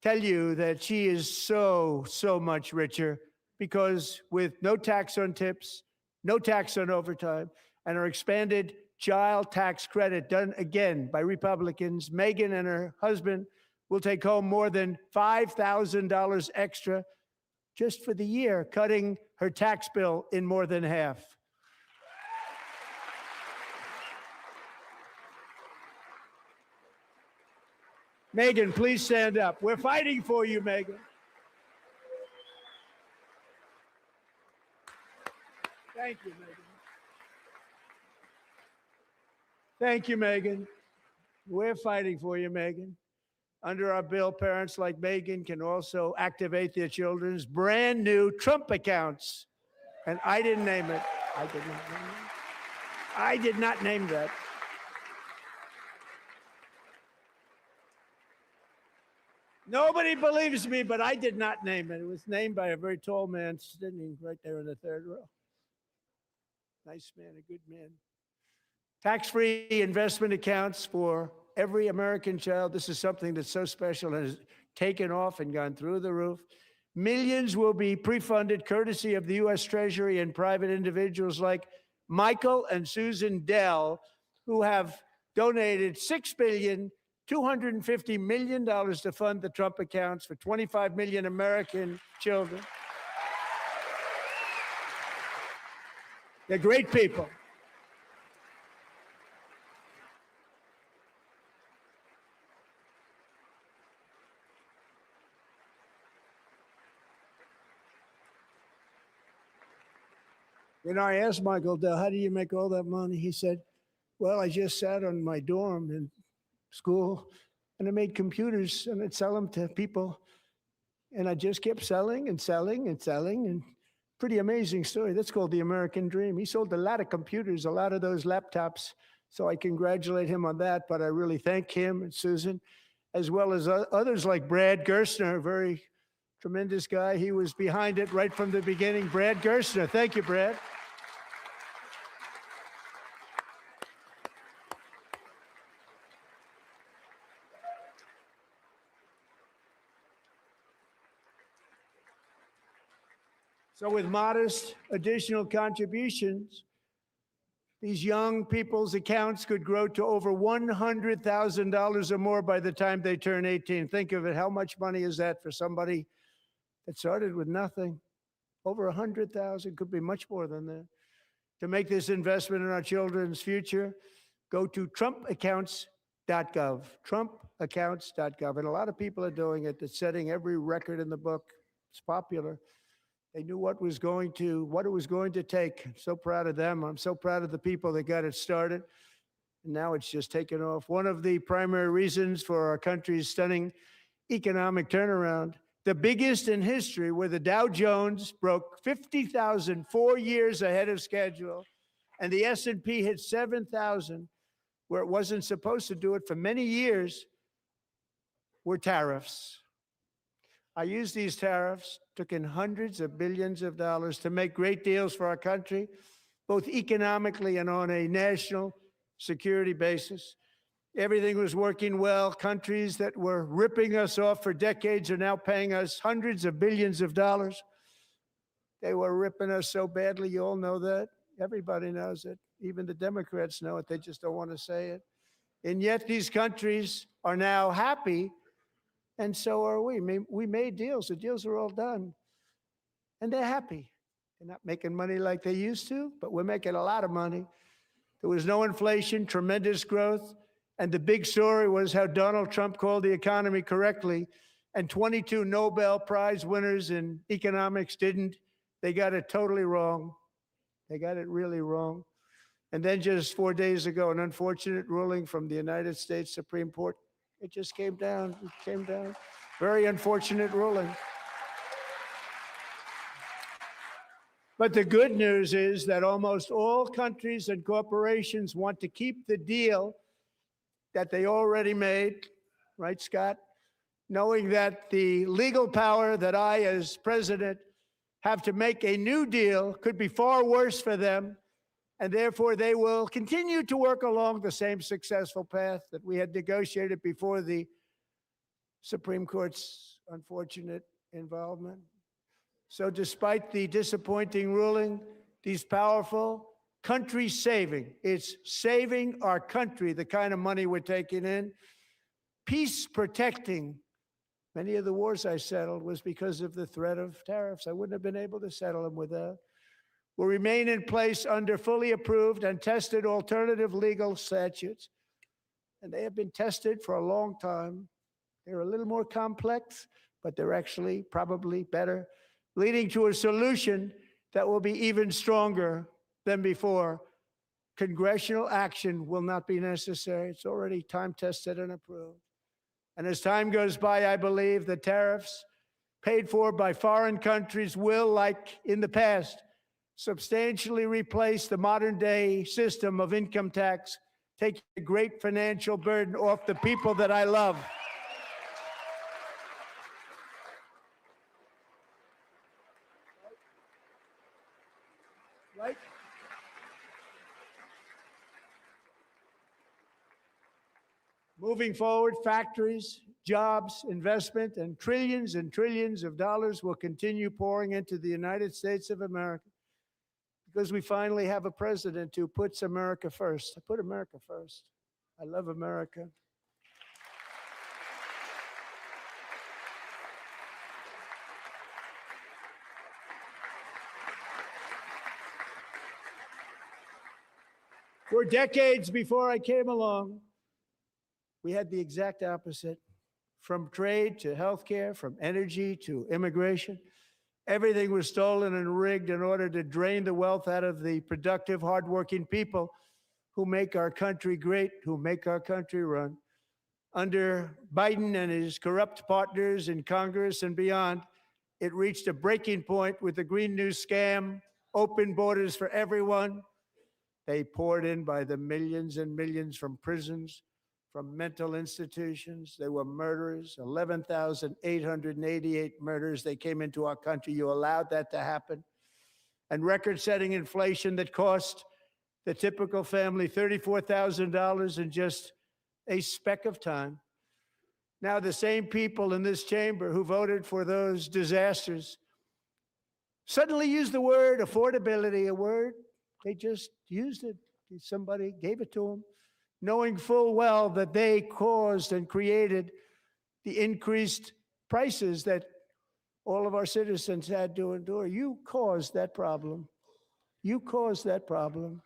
tell you that she is so much richer because with no tax on tips, no tax on overtime, and our expanded child tax credit done again by Republicans, Megan and her husband will take home more than $5,000 extra just for the year, cutting her tax bill in more than half. Megan, please stand up. We're fighting for you, Megan. Thank you, Megan. Thank you, Megan. We're fighting for you, Megan. Under our bill, parents like Megan can also activate their children's brand new Trump accounts. And I didn't name it. I did not name it. I did not name that. Nobody believes me, but I did not name it. It was named by a very tall man sitting right there in the third row. Nice man, a good man. Tax-free investment accounts for every American child. This is something that's so special and has taken off and gone through the roof. Millions will be pre-funded courtesy of the U.S. Treasury and private individuals like Michael and Susan Dell, who have donated $6.25 billion to fund the Trump accounts for 25 million American children. They're great people. You know, I asked Michael Dell, how do you make all that money? He said, well, I just sat on my dorm in school and I made computers and I'd sell them to people. And I just kept selling and selling and selling. And pretty amazing story. That's called the American dream. He sold a lot of computers, a lot of those laptops. So I congratulate him on that. But I really thank him and Susan, as well as others like Brad Gerstner, a very tremendous guy. He was behind it right from the beginning. Brad Gerstner. Thank you, Brad. So with modest additional contributions, these young people's accounts could grow to over $100,000 or more by the time they turn 18. Think of it. How much money is that for somebody that started with nothing? Over 100,000, could be much more than that. To make this investment in our children's future, go to trumpaccounts.gov, trumpaccounts.gov. And a lot of people are doing it. It's setting every record in the book. It's popular. They knew what it was going to take. I'm so proud of them. I'm so proud of the people that got it started. And now it's just taken off. One of the primary reasons for our country's stunning economic turnaround, the biggest in history, where the Dow Jones broke 50,000 4 years ahead of schedule, and the S&P hit 7,000, where it wasn't supposed to do it for many years, were tariffs. I used these tariffs, took in hundreds of billions of dollars to make great deals for our country, both economically and on a national security basis. Everything was working well. Countries that were ripping us off for decades are now paying us hundreds of billions of dollars. They were ripping us so badly, you all know that. Everybody knows it. Even the Democrats know it. They just don't want to say it. And yet these countries are now happy, and so are we. We made deals. The deals are all done. And they're happy. They're not making money like they used to, but we're making a lot of money. There was no inflation, tremendous growth. And the big story was how Donald Trump called the economy correctly, and 22 Nobel Prize winners in economics didn't. They got it totally wrong. They got it really wrong. And then just 4 days ago, an unfortunate ruling from the United States Supreme Court. It just came down. It came down. Very unfortunate ruling. But the good news is that almost all countries and corporations want to keep the deal that they already made, right, Scott? Knowing that the legal power that I, as president, have to make a new deal could be far worse for them, and therefore they will continue to work along the same successful path that we had negotiated before the Supreme Court's unfortunate involvement. So despite the disappointing ruling, these powerful country-saving, it's saving our country, the kind of money we're taking in, peace-protecting. Many of the wars I settled was because of the threat of tariffs. I wouldn't have been able to settle them without. Will remain in place under fully approved and tested alternative legal statutes. And they have been tested for a long time. They're a little more complex, but they're actually probably better, leading to a solution that will be even stronger than before. Congressional action will not be necessary. It's already time tested and approved. And as time goes by, I believe the tariffs paid for by foreign countries will, like in the past, substantially replace the modern day system of income tax, taking a great financial burden off the people that I love. Right? Moving forward, factories, jobs, investment, and trillions of dollars will continue pouring into the United States of America because we finally have a president who puts America first. I put America first. I love America. For decades before I came along, we had the exact opposite. From trade to healthcare, from energy to immigration, everything was stolen and rigged in order to drain the wealth out of the productive, hardworking people who make our country great, who make our country run. Under Biden and his corrupt partners in Congress and beyond, it reached a breaking point with the Green New scam, open borders for everyone. They poured in by the millions and millions from prisons, from mental institutions. They were murderers, 11,888 murders. They came into our country. You allowed that to happen. And record-setting inflation that cost the typical family $34,000 in just a speck of time. Now the same people in this chamber who voted for those disasters suddenly used the word affordability, a word. They just used it. Somebody gave it to them, knowing full well that they caused and created the increased prices that all of our citizens had to endure. You caused that problem. You caused that problem.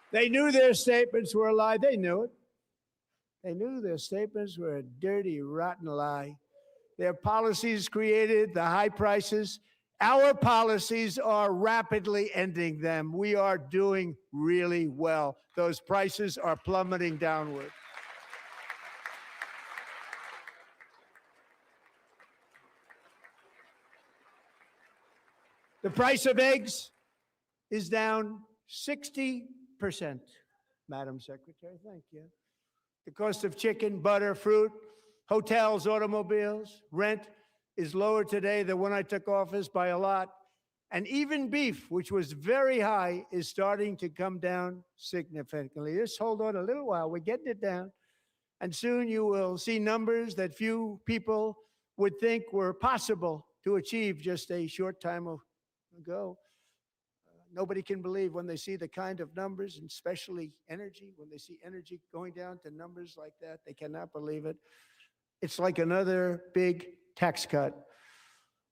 They knew their statements were a lie. They knew it. They knew their statements were a dirty, rotten lie. Their policies created the high prices Our policies are rapidly ending them. We are doing really well. Those prices are plummeting downward. The price of eggs is down 60%, Madam Secretary. Thank you. The cost of chicken, butter, fruit, hotels, automobiles, rent is lower today than when I took office by a lot. And even beef, which was very high, is starting to come down significantly. Just hold on a little while. We're getting it down. And soon you will see numbers that few people would think were possible to achieve just a short time ago. Nobody can believe when they see the kind of numbers, and especially energy, when they see energy going down to numbers like that, they cannot believe it. It's like another big tax cut.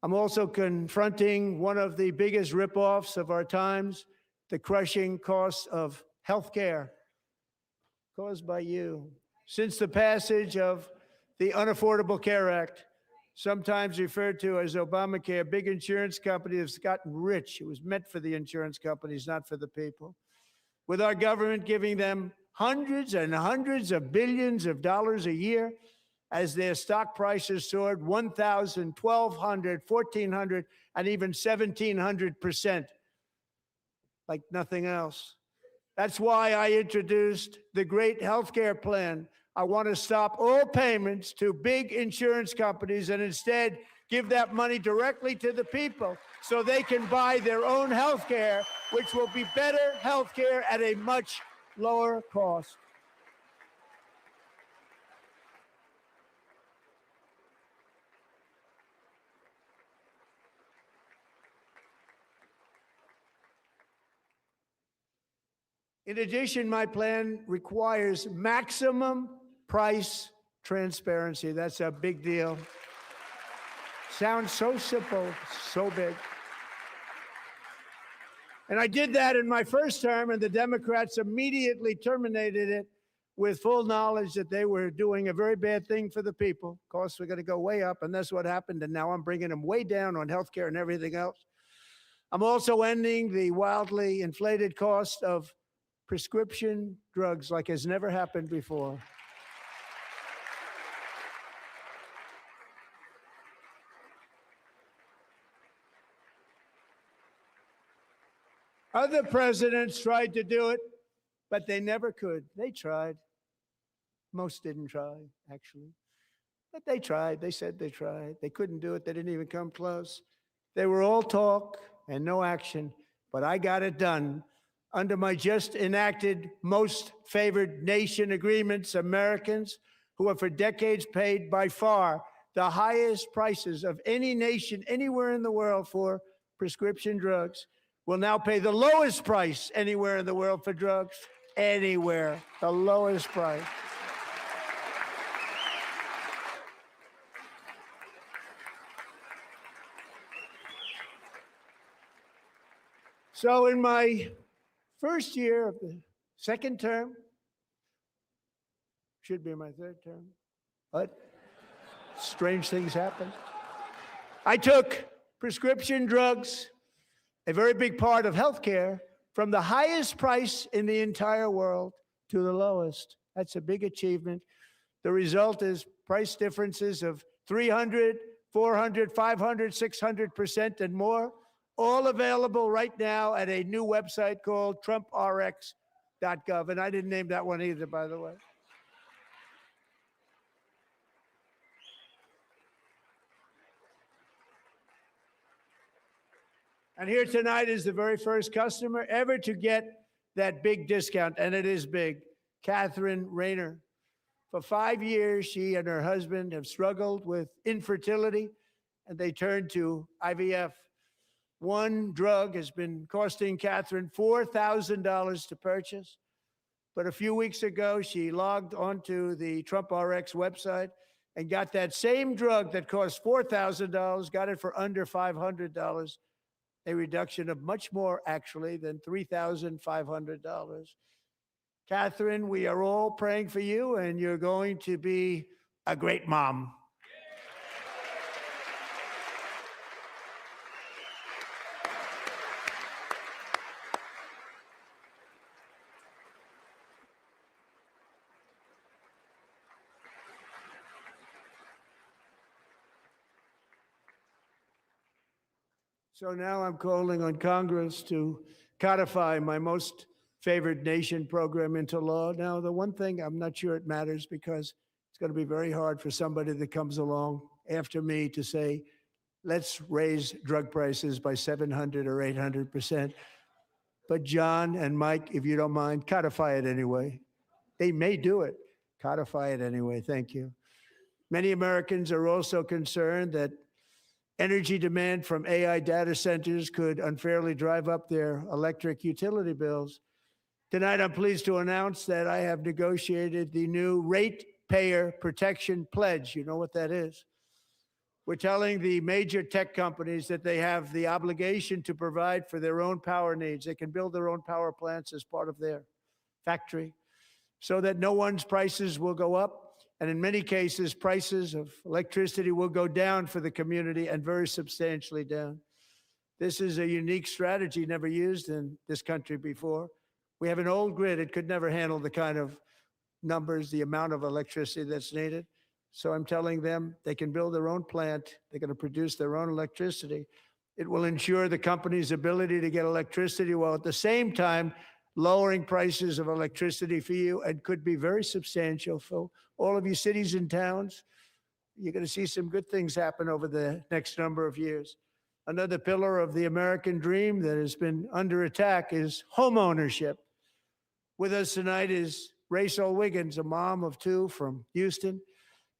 I'm also confronting one of the biggest ripoffs of our times, the crushing costs of health care caused by you. Since the passage of the Unaffordable Care Act, sometimes referred to as Obamacare, big insurance companies have gotten rich. It was meant for the insurance companies, not for the people. With our government giving them hundreds and hundreds of billions of dollars a year as their stock prices soared 1,000, 1,200, 1,400, and even 1,700%, like nothing else. That's why I introduced the great healthcare plan. I want to stop all payments to big insurance companies and instead give that money directly to the people so they can buy their own health care, which will be better health care at a much lower cost. In addition, my plan requires maximum price transparency. That's a big deal. Sounds so simple, so big. And I did that in my first term, and the Democrats immediately terminated it with full knowledge that they were doing a very bad thing for the people. Costs were going to go way up, and that's what happened. And now I'm bringing them way down on health care and everything else. I'm also ending the wildly inflated cost of prescription drugs like has never happened before. Other presidents tried to do it, but they never could. They tried. Most didn't try, actually. But they tried. They said they tried. They couldn't do it. They didn't even come close. They were all talk and no action, but I got it done. Under my just enacted most favored nation agreements, Americans who have for decades paid by far the highest prices of any nation anywhere in the world for prescription drugs will now pay the lowest price anywhere in the world for drugs. Anywhere, the lowest price. So in my first year of the second term, should be my third term, but strange things happen. I took prescription drugs, a very big part of healthcare, from the highest price in the entire world to the lowest. That's a big achievement. The result is price differences of 300, 400, 500, 600% and more, all available right now at a new website called TrumpRx.gov. And I didn't name that one either, by the way. And here tonight is the very first customer ever to get that big discount, and it is big, Catherine Rayner. For 5 years, she and her husband have struggled with infertility, and they turned to IVF. One drug has been costing Catherine $4,000 to purchase, but a few weeks ago, she logged onto the TrumpRx website and got that same drug that cost $4,000, got it for under $500. A reduction of much more, actually, than $3,500. Catherine, we are all praying for you, and you're going to be a great mom. So now I'm calling on Congress to codify my most favored nation program into law. Now, the one thing I'm not sure it matters because it's going to be very hard for somebody that comes along after me to say, let's raise drug prices by 700 or 800%. But John and Mike, if you don't mind, codify it anyway. They may do it. Codify it anyway. Thank you. Many Americans are also concerned that energy demand from AI data centers could unfairly drive up their electric utility bills. Tonight, I'm pleased to announce that I have negotiated the new Ratepayer Protection Pledge. You know what that is? We're telling the major tech companies that they have the obligation to provide for their own power needs. They can build their own power plants as part of their factory so that no one's prices will go up. And in many cases, prices of electricity will go down for the community and very substantially down. This is a unique strategy never used in this country before. We have an old grid. It could never handle the kind of numbers, the amount of electricity that's needed. So I'm telling them they can build their own plant. They're going to produce their own electricity. It will ensure the company's ability to get electricity while at the same time lowering prices of electricity for you and could be very substantial for all of you cities and towns. You're going to see some good things happen over the next number of years. Another pillar of the American dream that has been under attack is home ownership. With us tonight is Rachel Wiggins, a mom of two from Houston.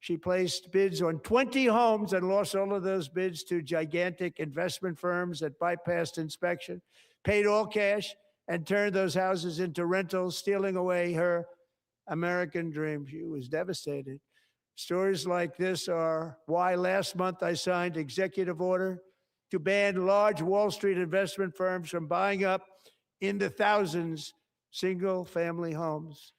She placed bids on 20 homes and lost all of those bids to gigantic investment firms that bypassed inspection, paid all cash, and turned those houses into rentals, stealing away her American dream. She was devastated. Stories like this are why last month I signed executive order to ban large Wall Street investment firms from buying up in the thousands single-family homes.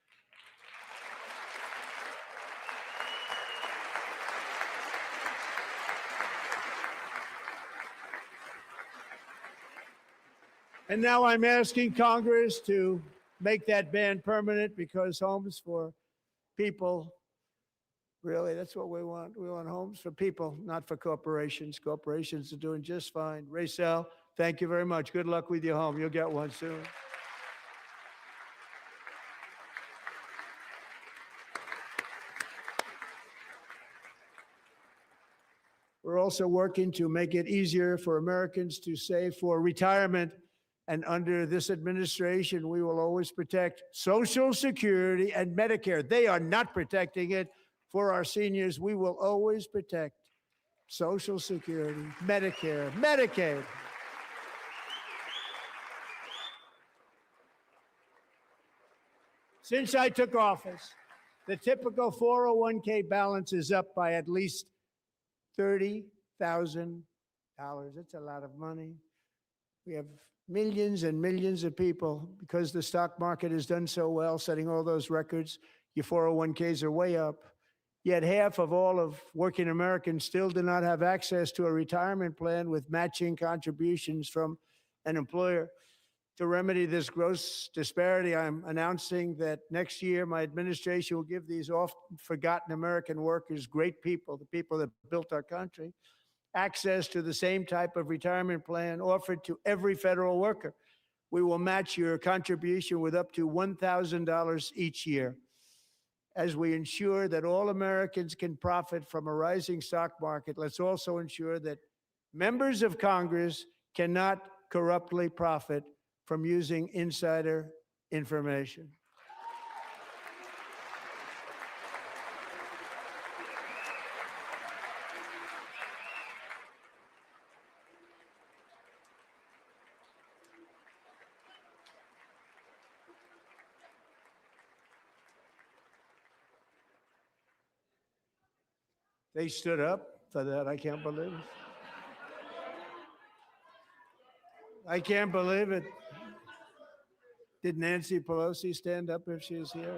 And now I'm asking Congress to make that ban permanent because homes for people, really, that's what we want. We want homes for people, not for corporations. Corporations are doing just fine. Rachel, thank you very much. Good luck with your home. You'll get one soon. We're also working to make it easier for Americans to save for retirement. And under this administration, we will always protect Social Security and Medicare. They are not protecting it for our seniors. We will always protect Social Security, Medicare, Medicaid. Since I took office, the typical 401k balance is up by at least $30,000. That's a lot of money. We have millions and millions of people, because the stock market has done so well, setting all those records. Your 401ks are way up. Yet half of all of working Americans still do not have access to a retirement plan with matching contributions from an employer. To remedy this gross disparity, I'm announcing that next year my administration will give these often forgotten American workers, great people, the people that built our country, access to the same type of retirement plan offered to every federal worker. We will match your contribution with up to $1,000 each year. As we ensure that all Americans can profit from a rising stock market, let's also ensure that members of Congress cannot corruptly profit from using insider information. They stood up for that. I can't believe it. I can't believe it. Did Nancy Pelosi stand up if she was here?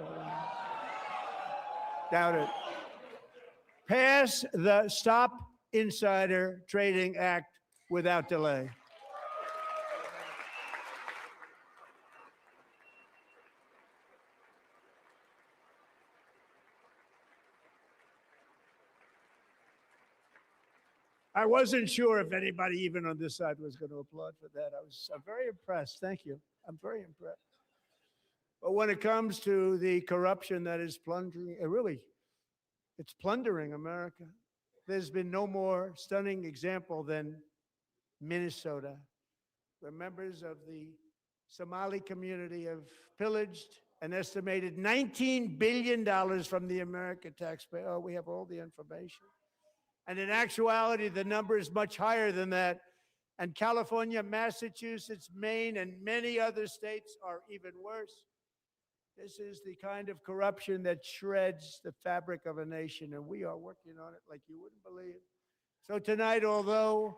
Doubt it. Pass the Stop Insider Trading Act without delay. I wasn't sure if anybody, even on this side, was going to applaud for that. I'm very impressed. Thank you. I'm very impressed. But when it comes to the corruption that is plundering, it's plundering America. There's been no more stunning example than Minnesota, where members of the Somali community have pillaged an estimated $19 billion from the American taxpayer. Oh, we have all the information. And in actuality, the number is much higher than that. And California, Massachusetts, Maine, and many other states are even worse. This is the kind of corruption that shreds the fabric of a nation, and we are working on it like you wouldn't believe. So tonight, although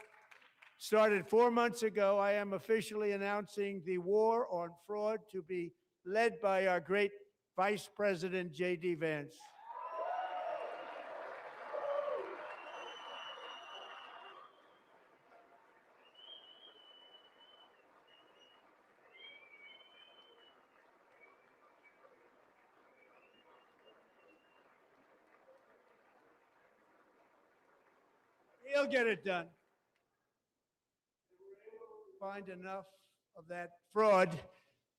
started 4 months ago, I am officially announcing the war on fraud to be led by our great Vice President, J.D. Vance. He'll get it done. Find enough of that fraud,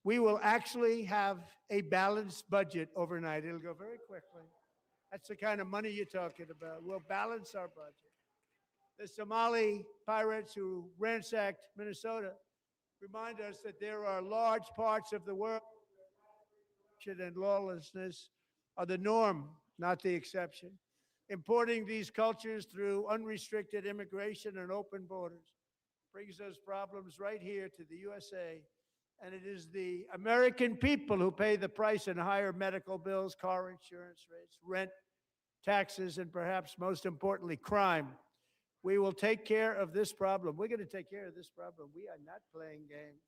we will actually have a balanced budget overnight. It'll go very quickly. That's the kind of money you're talking about. We'll balance our budget. The Somali pirates who ransacked Minnesota remind us that there are large parts of the world where corruption and lawlessness are the norm, not the exception. Importing these cultures through unrestricted immigration and open borders brings those problems right here to the USA. And it is the American people who pay the price in higher medical bills, car insurance rates, rent, taxes, and perhaps most importantly, crime. We will take care of this problem. We're going to take care of this problem. We are not playing games.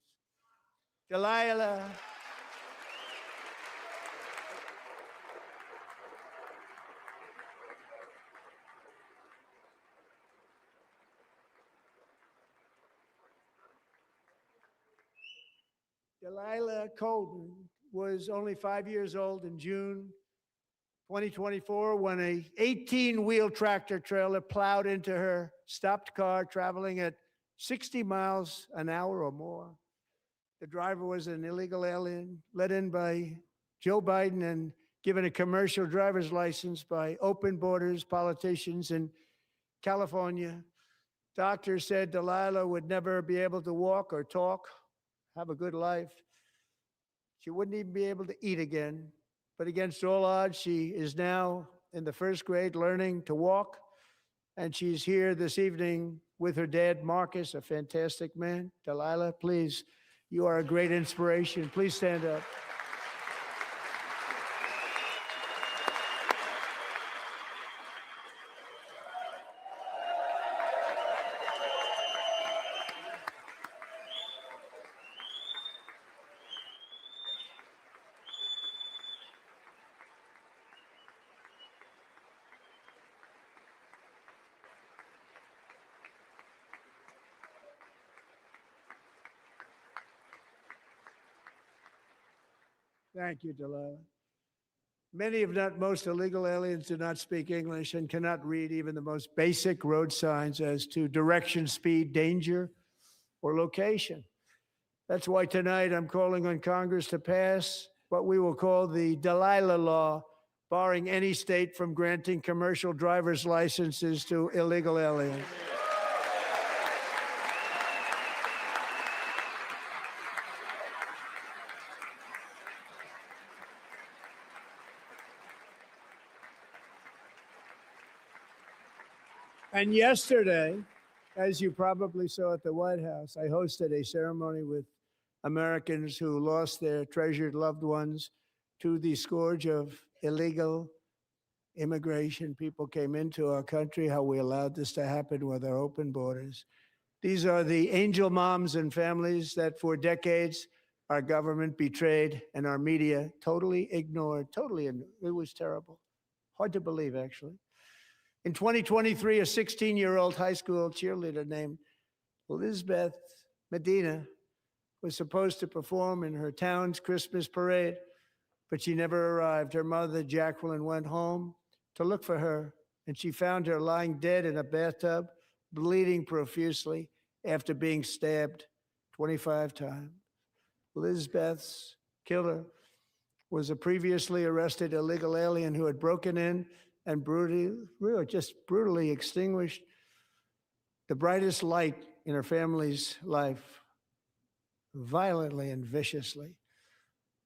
Delilah. Delilah Colden was only 5 years old in June 2024 when a 18-wheel tractor trailer plowed into her stopped car traveling at 60 miles an hour or more. The driver was an illegal alien let in by Joe Biden and given a commercial driver's license by open borders politicians in California. Doctors said Delilah would never be able to walk or talk, have a good life. She wouldn't even be able to eat again. But against all odds, she is now in the first grade learning to walk. And she's here this evening with her dad, Marcus, a fantastic man. Delilah, please, you are a great inspiration. Please stand up. Thank you, Delilah. Many, if not most, illegal aliens do not speak English and cannot read even the most basic road signs as to direction, speed, danger, or location. That's why tonight I'm calling on Congress to pass what we will call the Delilah Law, barring any state from granting commercial driver's licenses to illegal aliens. And yesterday, as you probably saw at the White House, I hosted a ceremony with Americans who lost their treasured loved ones to the scourge of illegal immigration. People came into our country, how we allowed this to happen with our open borders. These are the angel moms and families that for decades our government betrayed and our media totally ignored. It was terrible. Hard to believe, actually. In 2023, a 16-year-old high school cheerleader named Elizabeth Medina was supposed to perform in her town's Christmas parade, but she never arrived. Her mother, Jacqueline, went home to look for her, and she found her lying dead in a bathtub bleeding profusely after being stabbed 25 times. Lizbeth's killer was a previously arrested illegal alien who had broken in and brutally extinguished the brightest light in her family's life, violently and viciously.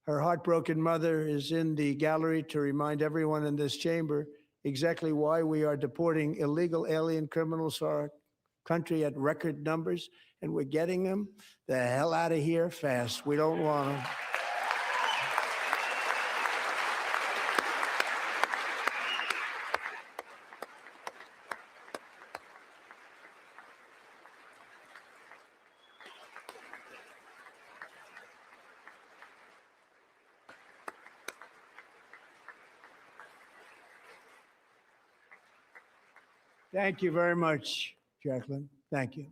Her heartbroken mother is in the gallery to remind everyone in this chamber exactly why we are deporting illegal alien criminals to our country at record numbers, and we're getting them the hell out of here fast. We don't want them. Thank you very much, Jacqueline. Thank you.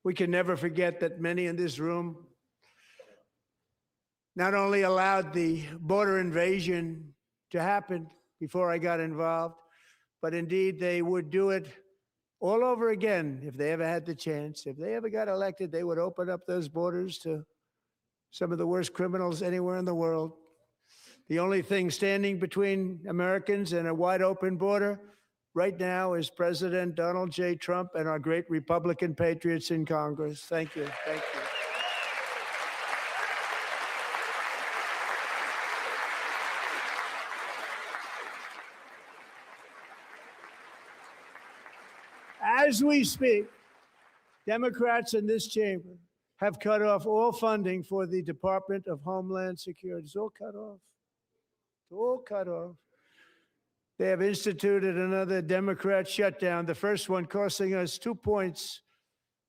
We can never forget that many in this room not only allowed the border invasion to happen before I got involved, but indeed they would do it all over again if they ever had the chance. If they ever got elected, they would open up those borders to some of the worst criminals anywhere in the world. The only thing standing between Americans and a wide open border right now is President Donald J. Trump and our great Republican patriots in Congress. Thank you. Thank you. As we speak, Democrats in this chamber have cut off all funding for the Department of Homeland Security. It's all cut off. It's all cut off. They have instituted another Democrat shutdown, the first one costing us 2 points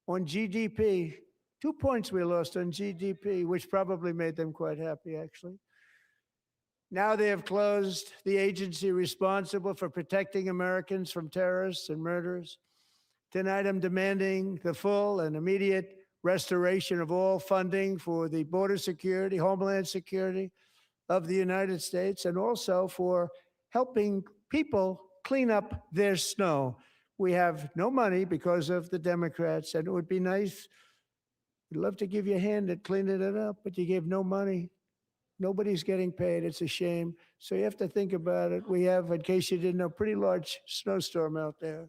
on GDP. 2 points we lost on GDP, which probably made them quite happy, actually. Now they have closed the agency responsible for protecting Americans from terrorists and murderers. Tonight, I'm demanding the full and immediate restoration of all funding for the border security, homeland security of the United States, and also for helping people clean up their snow. We have no money because of the Democrats, and it would be nice. We'd love to give you a hand at cleaning it up, but you gave no money. Nobody's getting paid. It's a shame. So you have to think about it. We have, in case you didn't know, a pretty large snowstorm out there.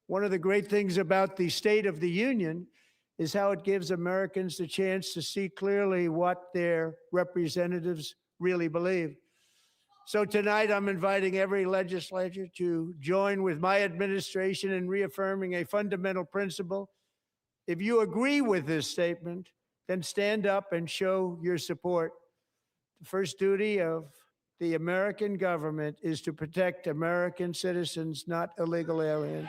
One of the great things about the State of the Union is how it gives Americans the chance to see clearly what their representatives really believe. So tonight, I'm inviting every legislator to join with my administration in reaffirming a fundamental principle. If you agree with this statement, then stand up and show your support. The first duty of the American government is to protect American citizens, not illegal aliens.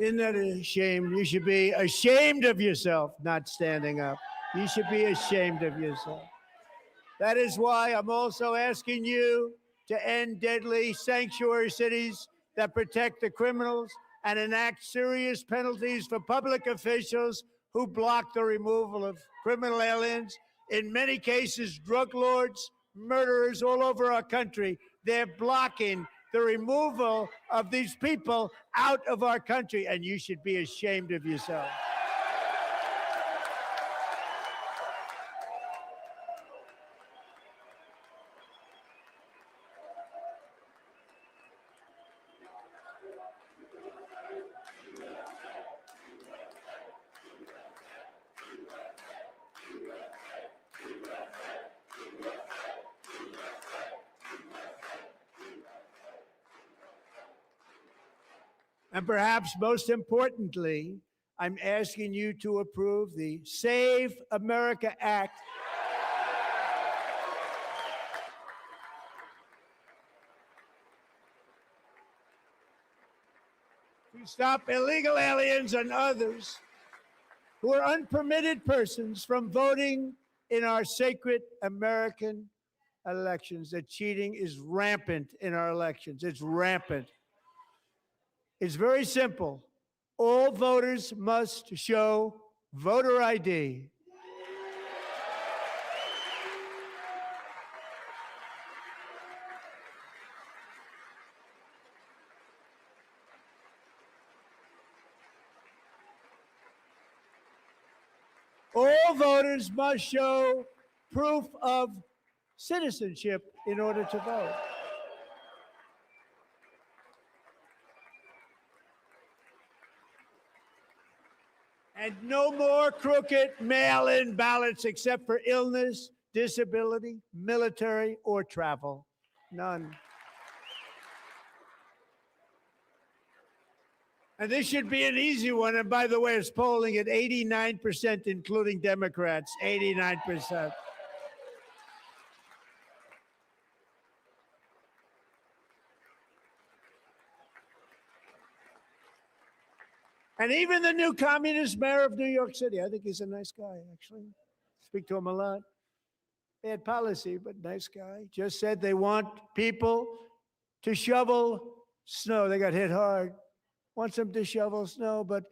Isn't that a shame? You should be ashamed of yourself not standing up. You should be ashamed of yourself. That is why I'm also asking you to end deadly sanctuary cities that protect the criminals and enact serious penalties for public officials who block the removal of criminal aliens. In many cases, drug lords, murderers all over our country, they're blocking the removal of these people out of our country, and you should be ashamed of yourself. And perhaps most importantly, I'm asking you to approve the Save America Act. To stop illegal aliens and others who are unpermitted persons from voting in our sacred American elections. That cheating is rampant in our elections. It's rampant. It's very simple. All voters must show voter ID. All voters must show proof of citizenship in order to vote. And no more crooked mail-in ballots except for illness, disability, military, or travel. None. And this should be an easy one. And by the way, it's polling at 89%, including Democrats, 89%. And even the new communist mayor of New York City, I think he's a nice guy, actually. Speak to him a lot. Bad policy, but nice guy. Just said they want people to shovel snow. They got hit hard. Wants them to shovel snow, but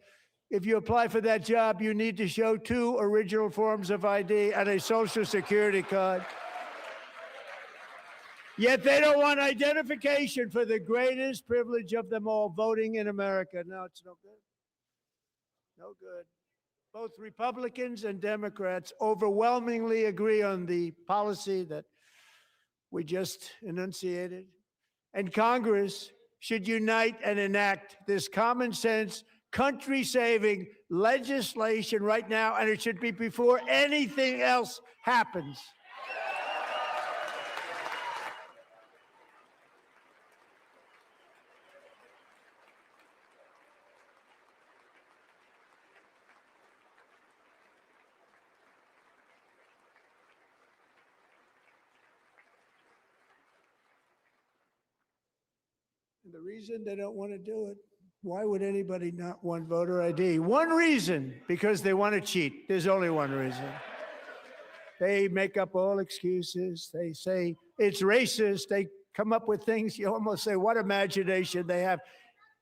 if you apply for that job, you need to show 2 original forms of ID and a Social Security card. Yet they don't want identification for the greatest privilege of them all, voting in America. No, it's no good. No good. Both Republicans and Democrats overwhelmingly agree on the policy that we just enunciated. And Congress should unite and enact this common sense, country-saving legislation right now, and it should be before anything else happens. And the reason they don't want to do it, why would anybody not want voter ID? One reason, because they want to cheat. There's only one reason. They make up all excuses. They say it's racist. They come up with things you almost say, what imagination they have.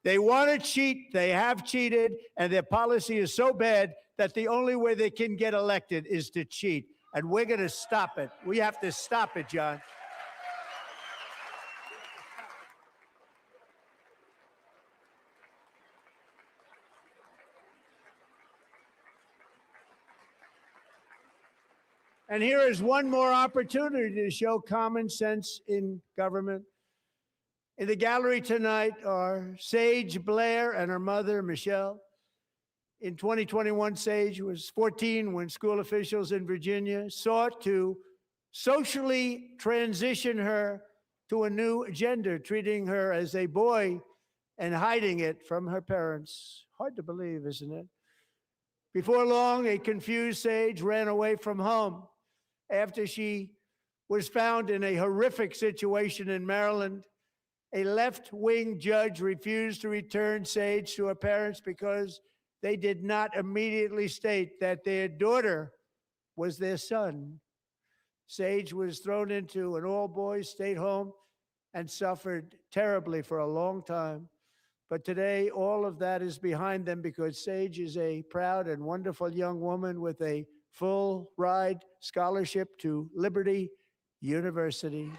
They want to cheat. They have cheated. And their policy is so bad that the only way they can get elected is to cheat. And we're going to stop it. We have to stop it, John. And here is one more opportunity to show common sense in government. In the gallery tonight are Sage Blair and her mother, Michelle. In 2021, Sage was 14 when school officials in Virginia sought to socially transition her to a new gender, treating her as a boy and hiding it from her parents. Hard to believe, isn't it? Before long, a confused Sage ran away from home after she was found in a horrific situation in Maryland A left-wing judge refused to return Sage to her parents because they did not immediately state that their daughter was their son. Sage was thrown into an all-boys state home and suffered terribly for a long time. But today, all of that is behind them because Sage is a proud and wonderful young woman with a full-ride scholarship to Liberty University.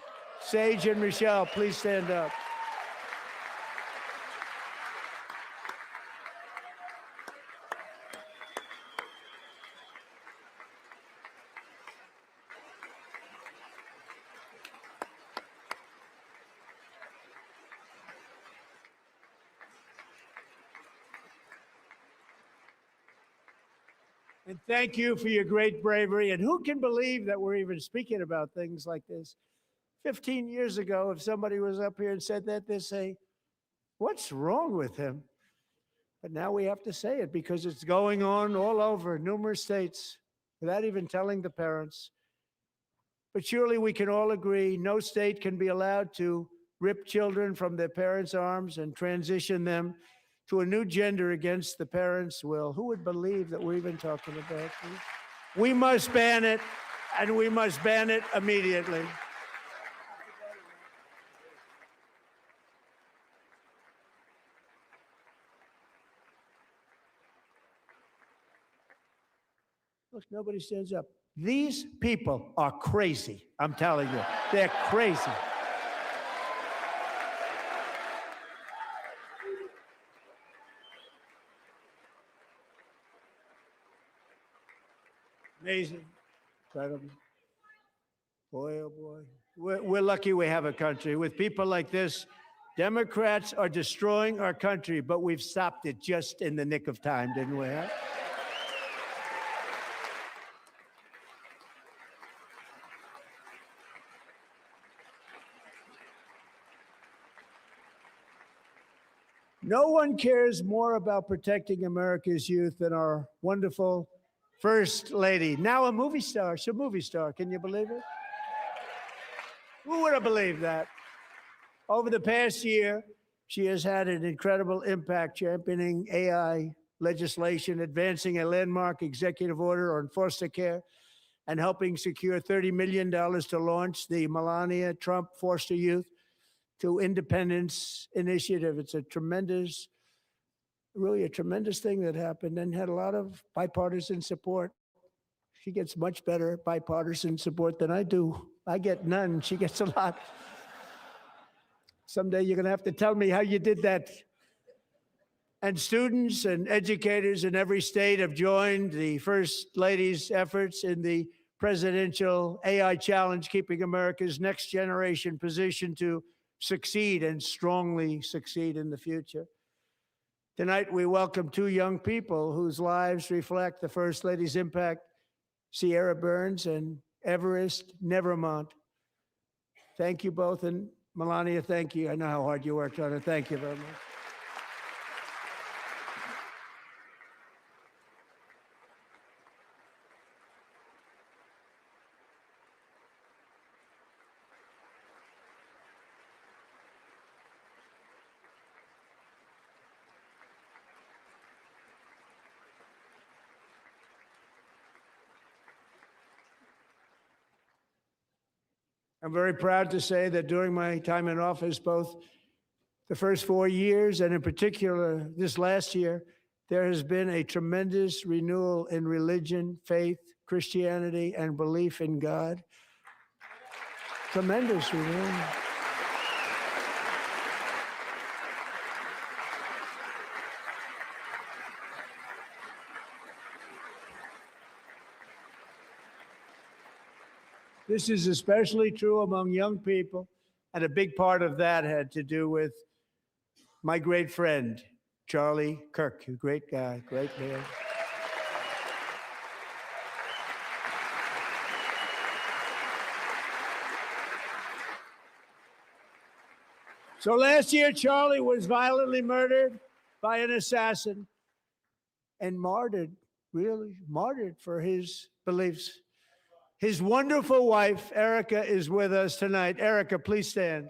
Sage and Michelle, please stand up. And thank you for your great bravery. And who can believe that we're even speaking about things like this? 15 years ago, if somebody was up here and said that, they'd say, what's wrong with him? But now we have to say it because it's going on all over numerous states without even telling the parents. But surely we can all agree no state can be allowed to rip children from their parents' arms and transition them to a new gender against the parents' will. Who would believe that we're even talking about this? We must ban it, and we must ban it immediately. Look, nobody stands up. These people are crazy. I'm telling you, they're crazy. Amazing. Incredible. Boy, oh boy. We're lucky we have a country. With people like this, Democrats are destroying our country, but we've stopped it just in the nick of time, didn't we? Huh? No one cares more about protecting America's youth than our wonderful First Lady, now a movie star. She's a movie star. Can you believe it? Who would have believed that? Over the past year, she has had an incredible impact championing AI legislation, advancing a landmark executive order on foster care, and helping secure $30 million to launch the Melania Trump Foster Youth to Independence Initiative. It's a tremendous, really a tremendous thing that happened and had a lot of bipartisan support. She gets much better bipartisan support than I do. I get none. She gets a lot. Someday you're going to have to tell me how you did that. And students and educators in every state have joined the First Lady's efforts in the presidential AI challenge, keeping America's next generation positioned to succeed and strongly succeed in the future. Tonight, we welcome two young people whose lives reflect the First Lady's impact, Sierra Burns and Everest Nevermont. Thank you both, and Melania, thank you. I know how hard you worked on it. Thank you very much. I'm very proud to say that during my time in office, both the first 4 years and in particular this last year, there has been a tremendous renewal in religion, faith, Christianity, and belief in God. Tremendous renewal. This is especially true among young people, and a big part of that had to do with my great friend, Charlie Kirk, a great guy, great man. So last year, Charlie was violently murdered by an assassin and martyred, really martyred for his beliefs. His wonderful wife, Erica, is with us tonight. Erica, please stand.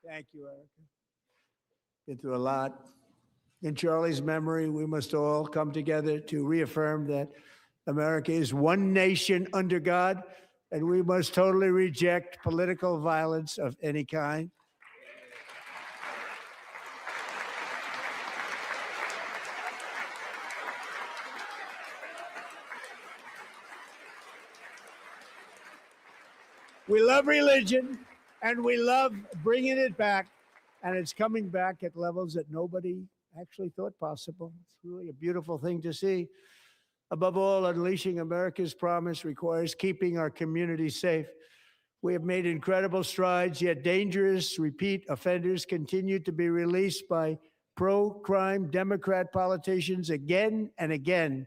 Thank you, Erica. Been through a lot. In Charlie's memory, we must all come together to reaffirm that America is one nation under God, and we must totally reject political violence of any kind. We love religion, and we love bringing it back, and it's coming back at levels that nobody actually thought possible. It's really a beautiful thing to see. Above all, unleashing America's promise requires keeping our communities safe. We have made incredible strides, yet dangerous repeat offenders continue to be released by pro-crime Democrat politicians again and again.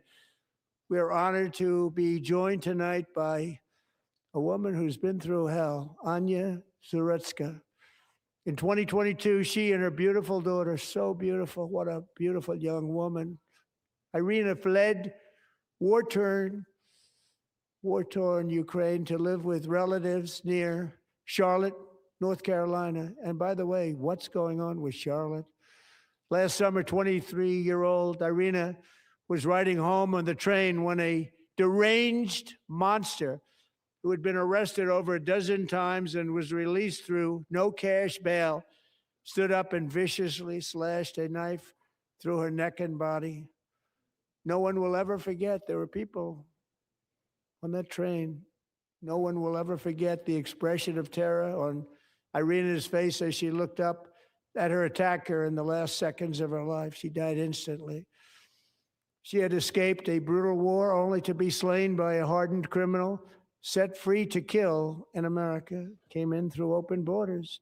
We are honored to be joined tonight by a woman who's been through hell, Anya Zuretska. In 2022, she and her beautiful daughter, so beautiful, what a beautiful young woman, Irina, fled war-torn Ukraine to live with relatives near Charlotte, North Carolina. And by the way, what's going on with Charlotte? Last summer, 23-year-old Irina was riding home on the train when a deranged monster who had been arrested over a dozen times and was released through no cash bail, stood up and viciously slashed a knife through her neck and body. No one will ever forget there were people on that train. No one will ever forget the expression of terror on Irina's face as she looked up at her attacker in the last seconds of her life. She died instantly. She had escaped a brutal war only to be slain by a hardened criminal set free to kill in America, came in through open borders.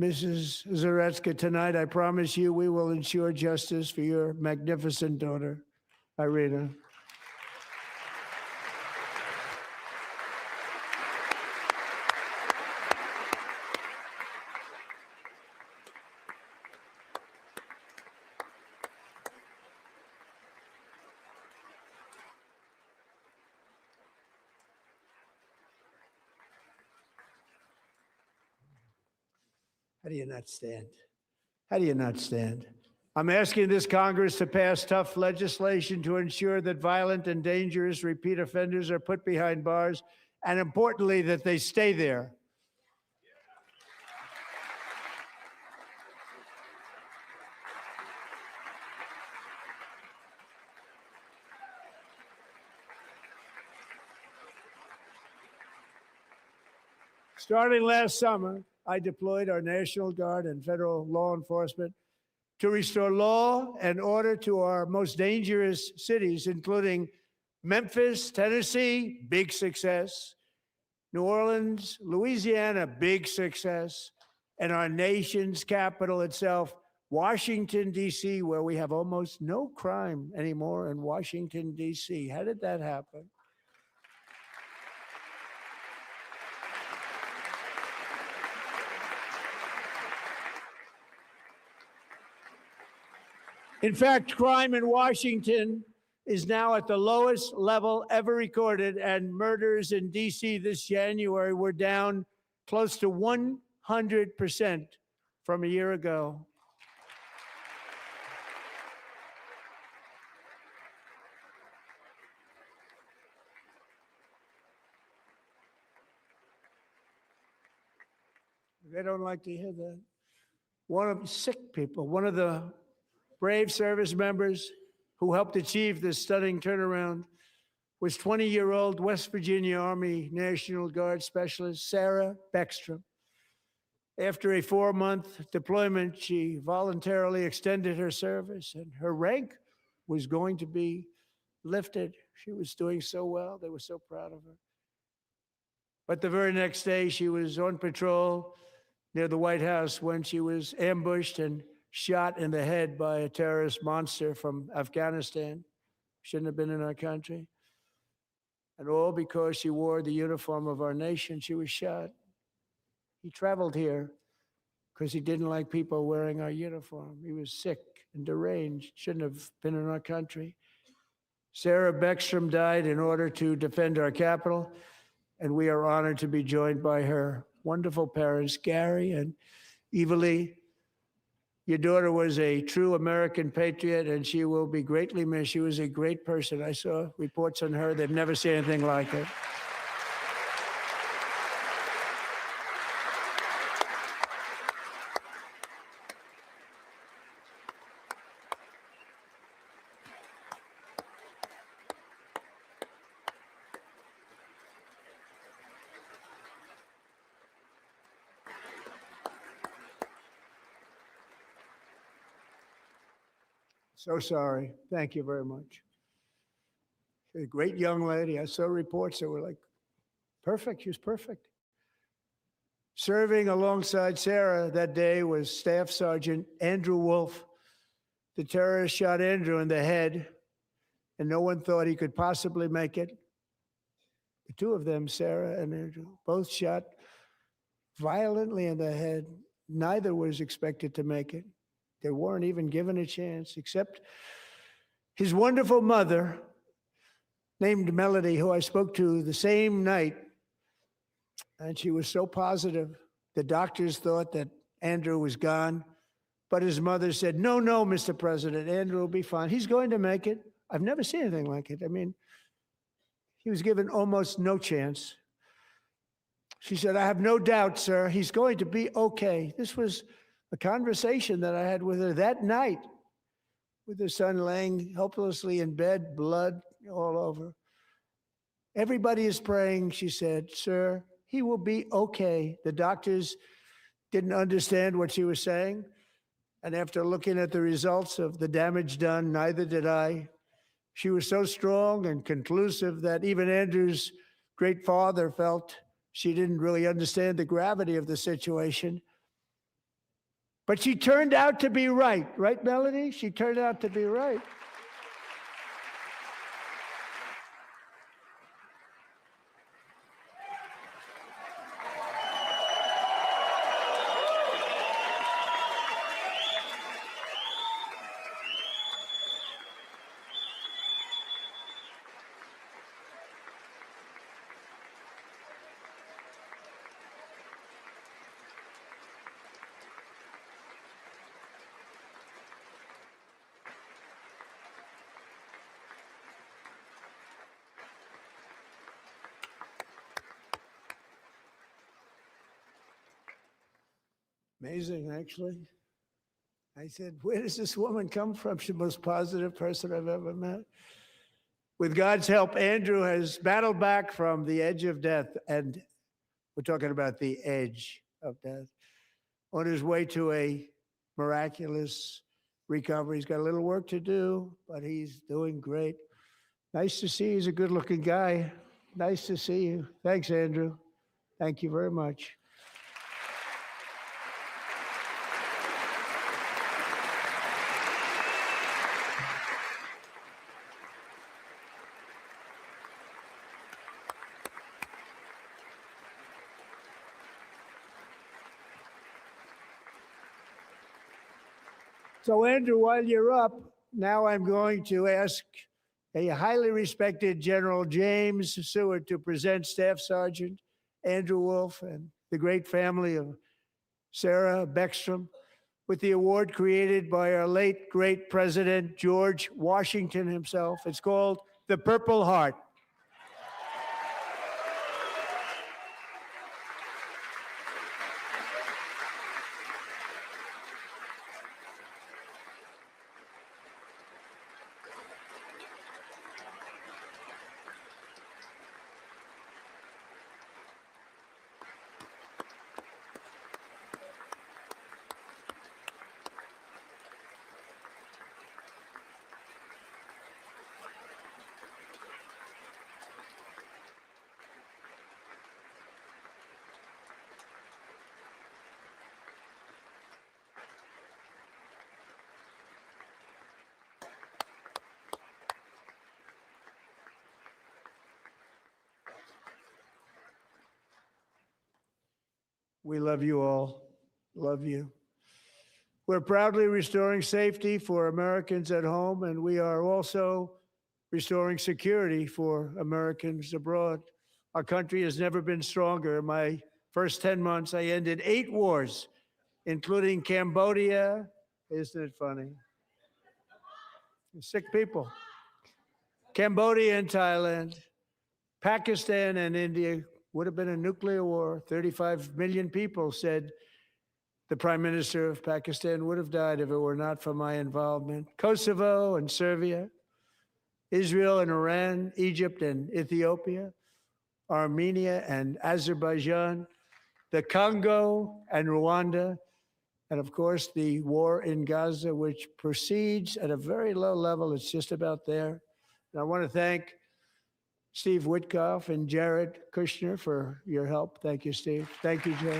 Mrs. Zuretska, tonight I promise you we will ensure justice for your magnificent daughter, Irina. How do you not stand? How do you not stand? I'm asking this Congress to pass tough legislation to ensure that violent and dangerous repeat offenders are put behind bars, and importantly, that they stay there. Starting last summer, I deployed our National Guard and federal law enforcement to restore law and order to our most dangerous cities, including Memphis, Tennessee, big success, New Orleans, Louisiana, big success, and our nation's capital itself, Washington, D.C., where we have almost no crime anymore in Washington, D.C. How did that happen? In fact, crime in Washington is now at the lowest level ever recorded, and murders in D.C. this January were down close to 100% from a year ago. They don't like to hear that. One of the brave service members who helped achieve this stunning turnaround was 20-year-old West Virginia Army National Guard Specialist Sarah Beckstrom. After a 4-month deployment, she voluntarily extended her service, and her rank was going to be lifted. She was doing so well. They were so proud of her. But the very next day, she was on patrol near the White House when she was ambushed and shot in the head by a terrorist monster from Afghanistan. Shouldn't have been in our country. And all because she wore the uniform of our nation. She was shot. He traveled here because he didn't like people wearing our uniform. He was sick and deranged. Shouldn't have been in our country. Sarah Beckstrom died in order to defend our capital, and we are honored to be joined by her wonderful parents, Gary and Eva Lee. Your daughter was a true American patriot, and she will be greatly missed. She was a great person. I saw reports on her. They've never seen anything like it. So sorry. Thank you very much. She's a great young lady. I saw reports that were like, perfect. She was perfect. Serving alongside Sarah that day was Staff Sergeant Andrew Wolf. The terrorist shot Andrew in the head, and no one thought he could possibly make it. The two of them, Sarah and Andrew, both shot violently in the head. Neither was expected to make it. They weren't even given a chance, except his wonderful mother, named Melody, who I spoke to the same night. And she was so positive. The doctors thought that Andrew was gone, but his mother said, no, Mr. President, Andrew will be fine. He's going to make it. I've never seen anything like it. I mean, he was given almost no chance. She said, I have no doubt, sir, he's going to be okay. This was a conversation that I had with her that night, with her son laying helplessly in bed, blood all over. Everybody is praying, she said, sir, he will be okay. The doctors didn't understand what she was saying. And after looking at the results of the damage done, neither did I. She was so strong and conclusive that even Andrew's great father felt she didn't really understand the gravity of the situation. But she turned out to be right. Right, Melody? She turned out to be right. Amazing, actually. I said, where does this woman come from? She's the most positive person I've ever met. With God's help, Andrew has battled back from the edge of death, and we're talking about the edge of death, on his way to a miraculous recovery. He's got a little work to do, but he's doing great. Nice to see you. He's a good-looking guy. Nice to see you. Thanks, Andrew. Thank you very much. So, Andrew, while you're up, now I'm going to ask a highly respected General James Seward to present Staff Sergeant Andrew Wolf and the great family of Sarah Beckstrom with the award created by our late, great President George Washington himself. It's called the Purple Heart. We love you all. Love you. We're proudly restoring safety for Americans at home, and we are also restoring security for Americans abroad. Our country has never been stronger. My first 10 months, I ended 8 wars, including Cambodia. Isn't it funny? Sick people. Cambodia and Thailand, Pakistan and India would have been a nuclear war. 35 million people said the prime minister of Pakistan would have died if it were not for my involvement. Kosovo and Serbia, Israel and Iran, Egypt and Ethiopia, Armenia and Azerbaijan, the Congo and Rwanda, and of course the war in Gaza, which proceeds at a very low level. It's just about there. And I want to thank Steve Witkoff and Jared Kushner for your help. Thank you, Steve. Thank you, Jared.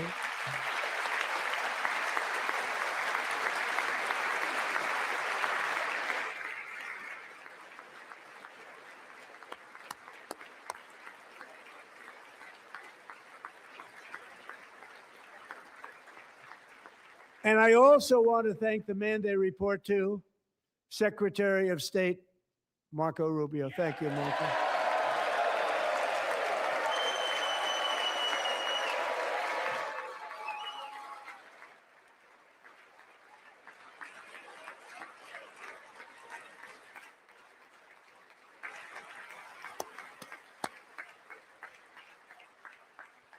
And I also want to thank the man they report to, Secretary of State Marco Rubio. Thank you, Marco.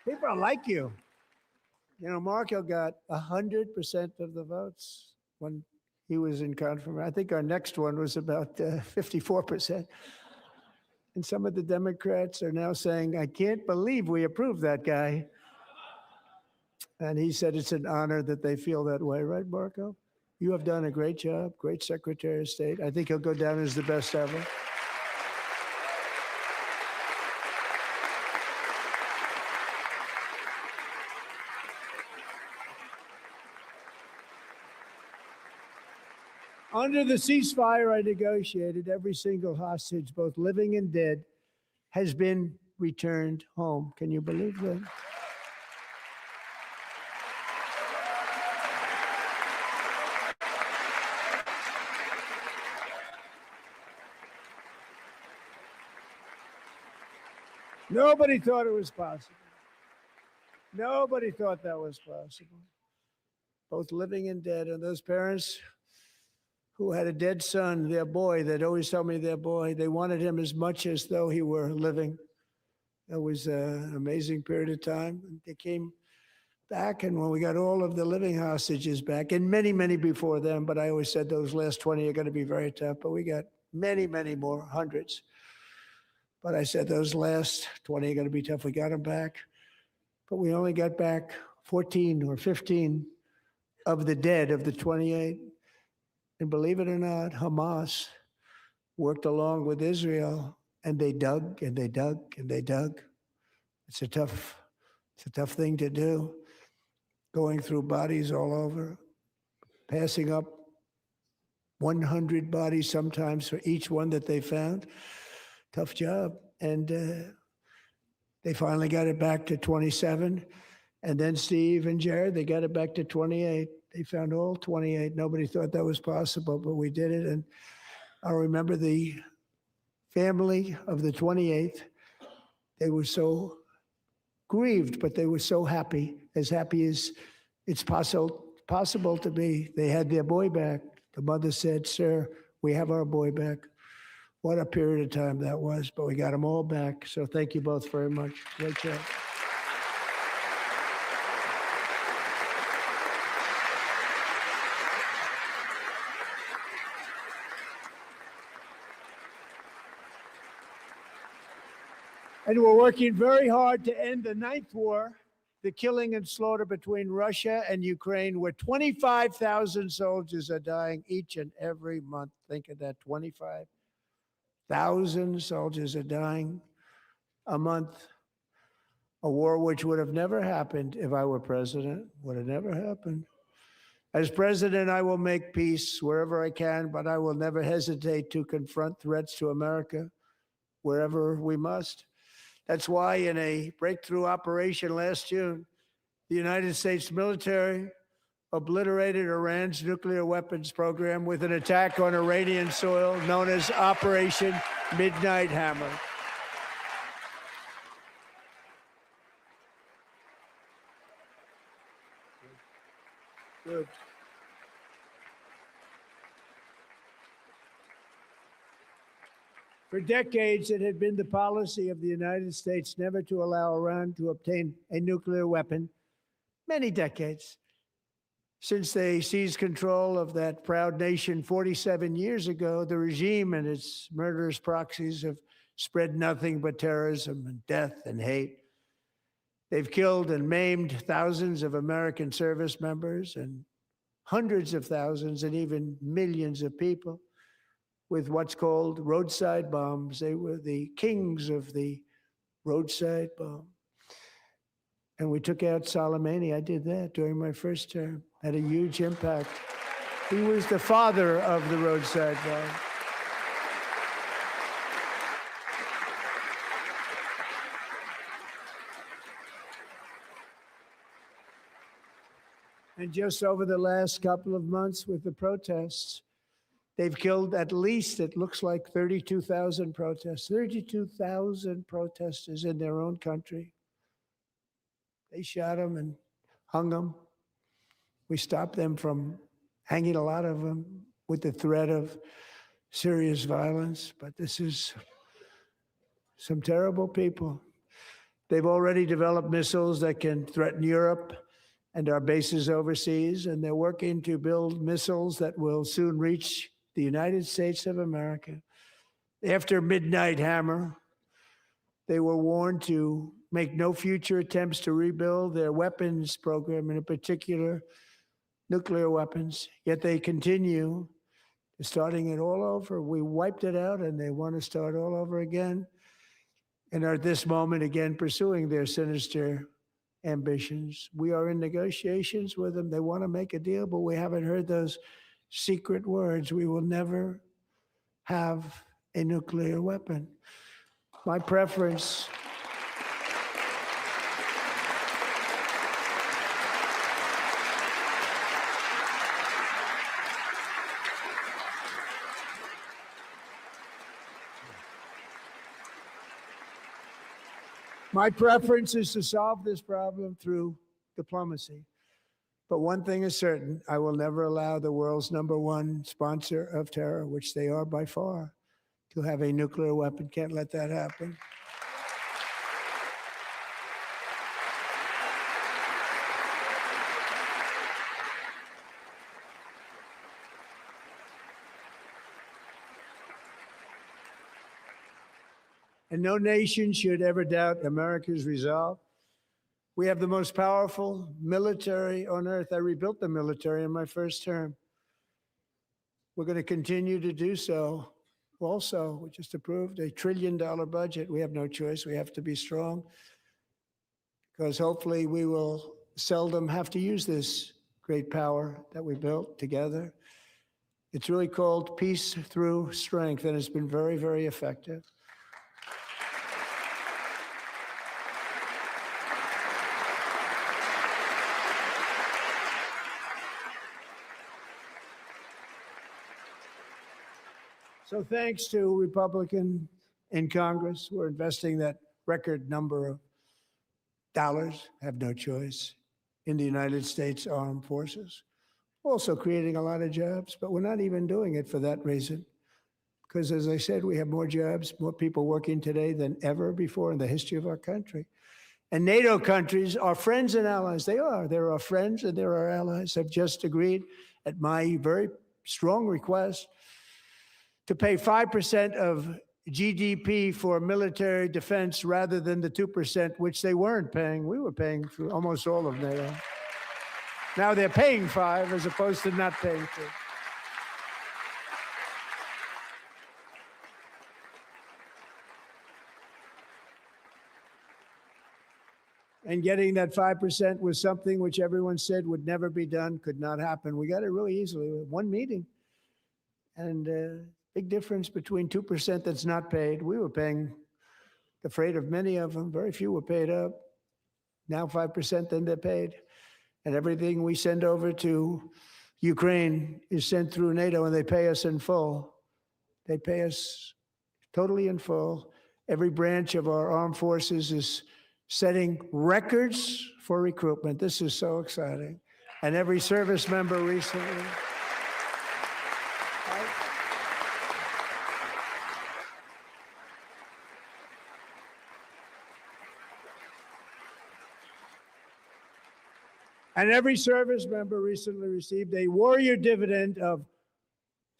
People like you. You know, Marco got 100% of the votes when he was in confirmation. I think our next one was about 54%. And some of the Democrats are now saying, I can't believe we approved that guy. And he said it's an honor that they feel that way, right, Marco? You have done a great job, great Secretary of State. I think he'll go down as the best ever. Under the ceasefire I negotiated, every single hostage, both living and dead, has been returned home. Can you believe that? Nobody thought it was possible. Nobody thought that was possible. Both living and dead. And those parents who had a dead son, their boy, they'd always tell me their boy, they wanted him as much as though he were living. That was an amazing period of time. They came back, and when we got all of the living hostages back, and many, many before them, but I always said those last 20 are going to be very tough, but we got many, many more, hundreds. But I said those last 20 are going to be tough. We got them back, but we only got back 14 or 15 of the dead of the 28. And believe it or not, Hamas worked along with Israel, and they dug and they dug and they dug. It's a tough thing to do, going through bodies all over, passing up 100 bodies sometimes for each one that they found. Tough job. And they finally got it back to 27. And then Steve and Jared, they got it back to 28. They found all 28. Nobody thought that was possible, but we did it. And I remember the family of the 28th. They were so grieved, but they were so happy as it's possible to be. They had their boy back. The mother said, "Sir, we have our boy back." What a period of time that was, but we got them all back. So thank you both very much. Great job. And we're working very hard to end the 9th war, the killing and slaughter between Russia and Ukraine, where 25,000 soldiers are dying each and every month. Think of that, 25,000 soldiers are dying a month. A war which would have never happened if I were president, would have never happened. As president, I will make peace wherever I can, but I will never hesitate to confront threats to America wherever we must. That's why in a breakthrough operation last June, the United States military obliterated Iran's nuclear weapons program with an attack on Iranian soil known as Operation Midnight Hammer. Good. For decades, it had been the policy of the United States never to allow Iran to obtain a nuclear weapon. Many decades. Since they seized control of that proud nation 47 years ago, the regime and its murderous proxies have spread nothing but terrorism and death and hate. They've killed and maimed thousands of American service members and hundreds of thousands and even millions of people with what's called roadside bombs. They were the kings of the roadside bomb. And we took out Soleimani. I did that during my first term. Had a huge impact. He was the father of the roadside bomb. And just over the last couple of months with the protests, they've killed at least, it looks like 32,000 protests, 32,000 protesters in their own country. They shot them and hung them. We stopped them from hanging a lot of them with the threat of serious violence. But this is some terrible people. They've already developed missiles that can threaten Europe and our bases overseas, and they're working to build missiles that will soon reach the United States of America. After Midnight Hammer, they were warned to make no future attempts to rebuild their weapons program, and in particular, nuclear weapons. Yet they continue starting it all over. We wiped it out, and they want to start all over again, and are at this moment again pursuing their sinister ambitions. We are in negotiations with them. They want to make a deal, but we haven't heard those secret words. We will never have a nuclear weapon. My preference is to solve this problem through diplomacy. But one thing is certain, I will never allow the world's #1 sponsor of terror, which they are by far, to have a nuclear weapon. Can't let that happen. And no nation should ever doubt America's resolve. We have the most powerful military on earth. I rebuilt the military in my first term. We're going to continue to do so. Also, we just approved a $1 trillion budget. We have no choice. We have to be strong because hopefully we will seldom have to use this great power that we built together. It's really called peace through strength, and it's been very, very effective. So thanks to Republicans in Congress who are investing that record number of dollars, have no choice, in the United States Armed Forces. Also creating a lot of jobs, but we're not even doing it for that reason. Because as I said, we have more jobs, more people working today than ever before in the history of our country. And NATO countries are friends and allies. They are. They're our friends and they're our allies. Have just agreed at my very strong request to pay 5% of GDP for military defense rather than the 2%, which they weren't paying. We were paying for almost all of NATO. Now they're paying 5 as opposed to not paying 2. And getting that 5% was something which everyone said would never be done, could not happen. We got it really easily with one meeting. And big difference between 2% that's not paid. We were paying the freight of many of them. Very few were paid up. Now 5%, then they're paid. And everything we send over to Ukraine is sent through NATO, and they pay us in full. They pay us totally in full. Every branch of our armed forces is setting records for recruitment. This is so exciting. and every service member recently. And every service member recently received a warrior dividend of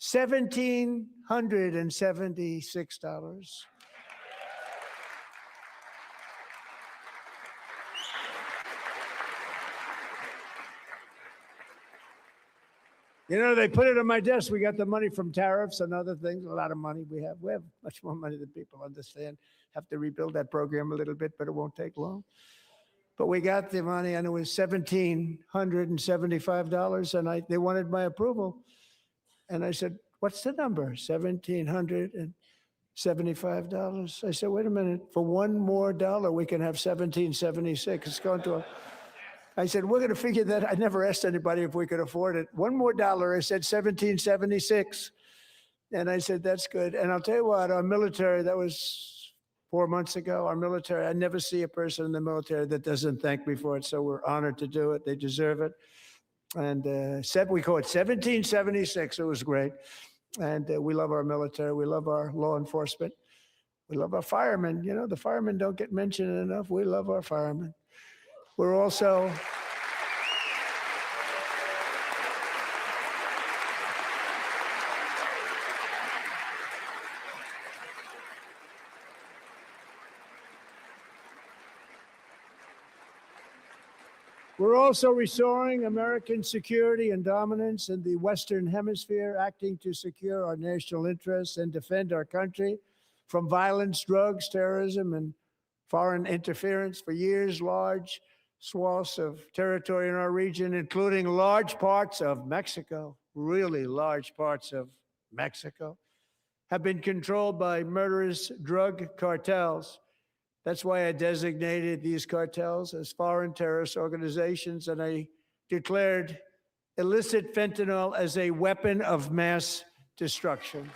$1,776. You know, they put it on my desk. We got the money from tariffs and other things, a lot of money we have. We have much more money than people understand. Have to rebuild that program a little bit, but it won't take long. But we got the money, and it was $1,775, and they wanted my approval. And I said, what's the number? $1,775. I said, wait a minute, for one more dollar, we can have $1,776. It's going to I said, we're going to figure that. I never asked anybody if we could afford it. One more dollar, I said $1,776. And I said, that's good. And I'll tell you what, our military, that was 4 months ago, our military, I never see a person in the military that doesn't thank me for it. So we're honored to do it. They deserve it. And we call it 1776. It was great. And we love our military. We love our law enforcement. We love our firemen. You know, the firemen don't get mentioned enough. We love our firemen. We're also restoring American security and dominance in the Western Hemisphere, acting to secure our national interests and defend our country from violence, drugs, terrorism, and foreign interference. For years, large swaths of territory in our region, including large parts of Mexico, really large parts of Mexico, have been controlled by murderous drug cartels. That's why I designated these cartels as foreign terrorist organizations, and I declared illicit fentanyl as a weapon of mass destruction.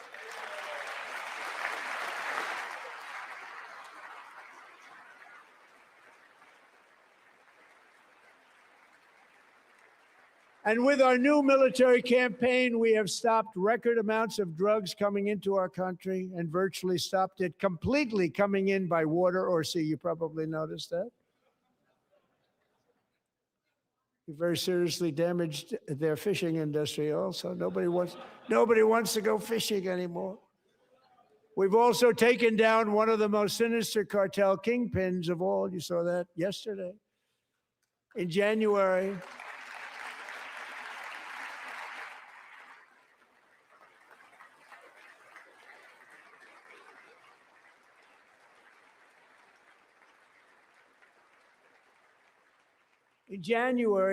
And with our new military campaign, we have stopped record amounts of drugs coming into our country and virtually stopped it completely coming in by water or sea. You probably noticed that. We very seriously damaged their fishing industry also. Nobody wants to go fishing anymore. We've also taken down one of the most sinister cartel kingpins of all. You saw that yesterday. In January,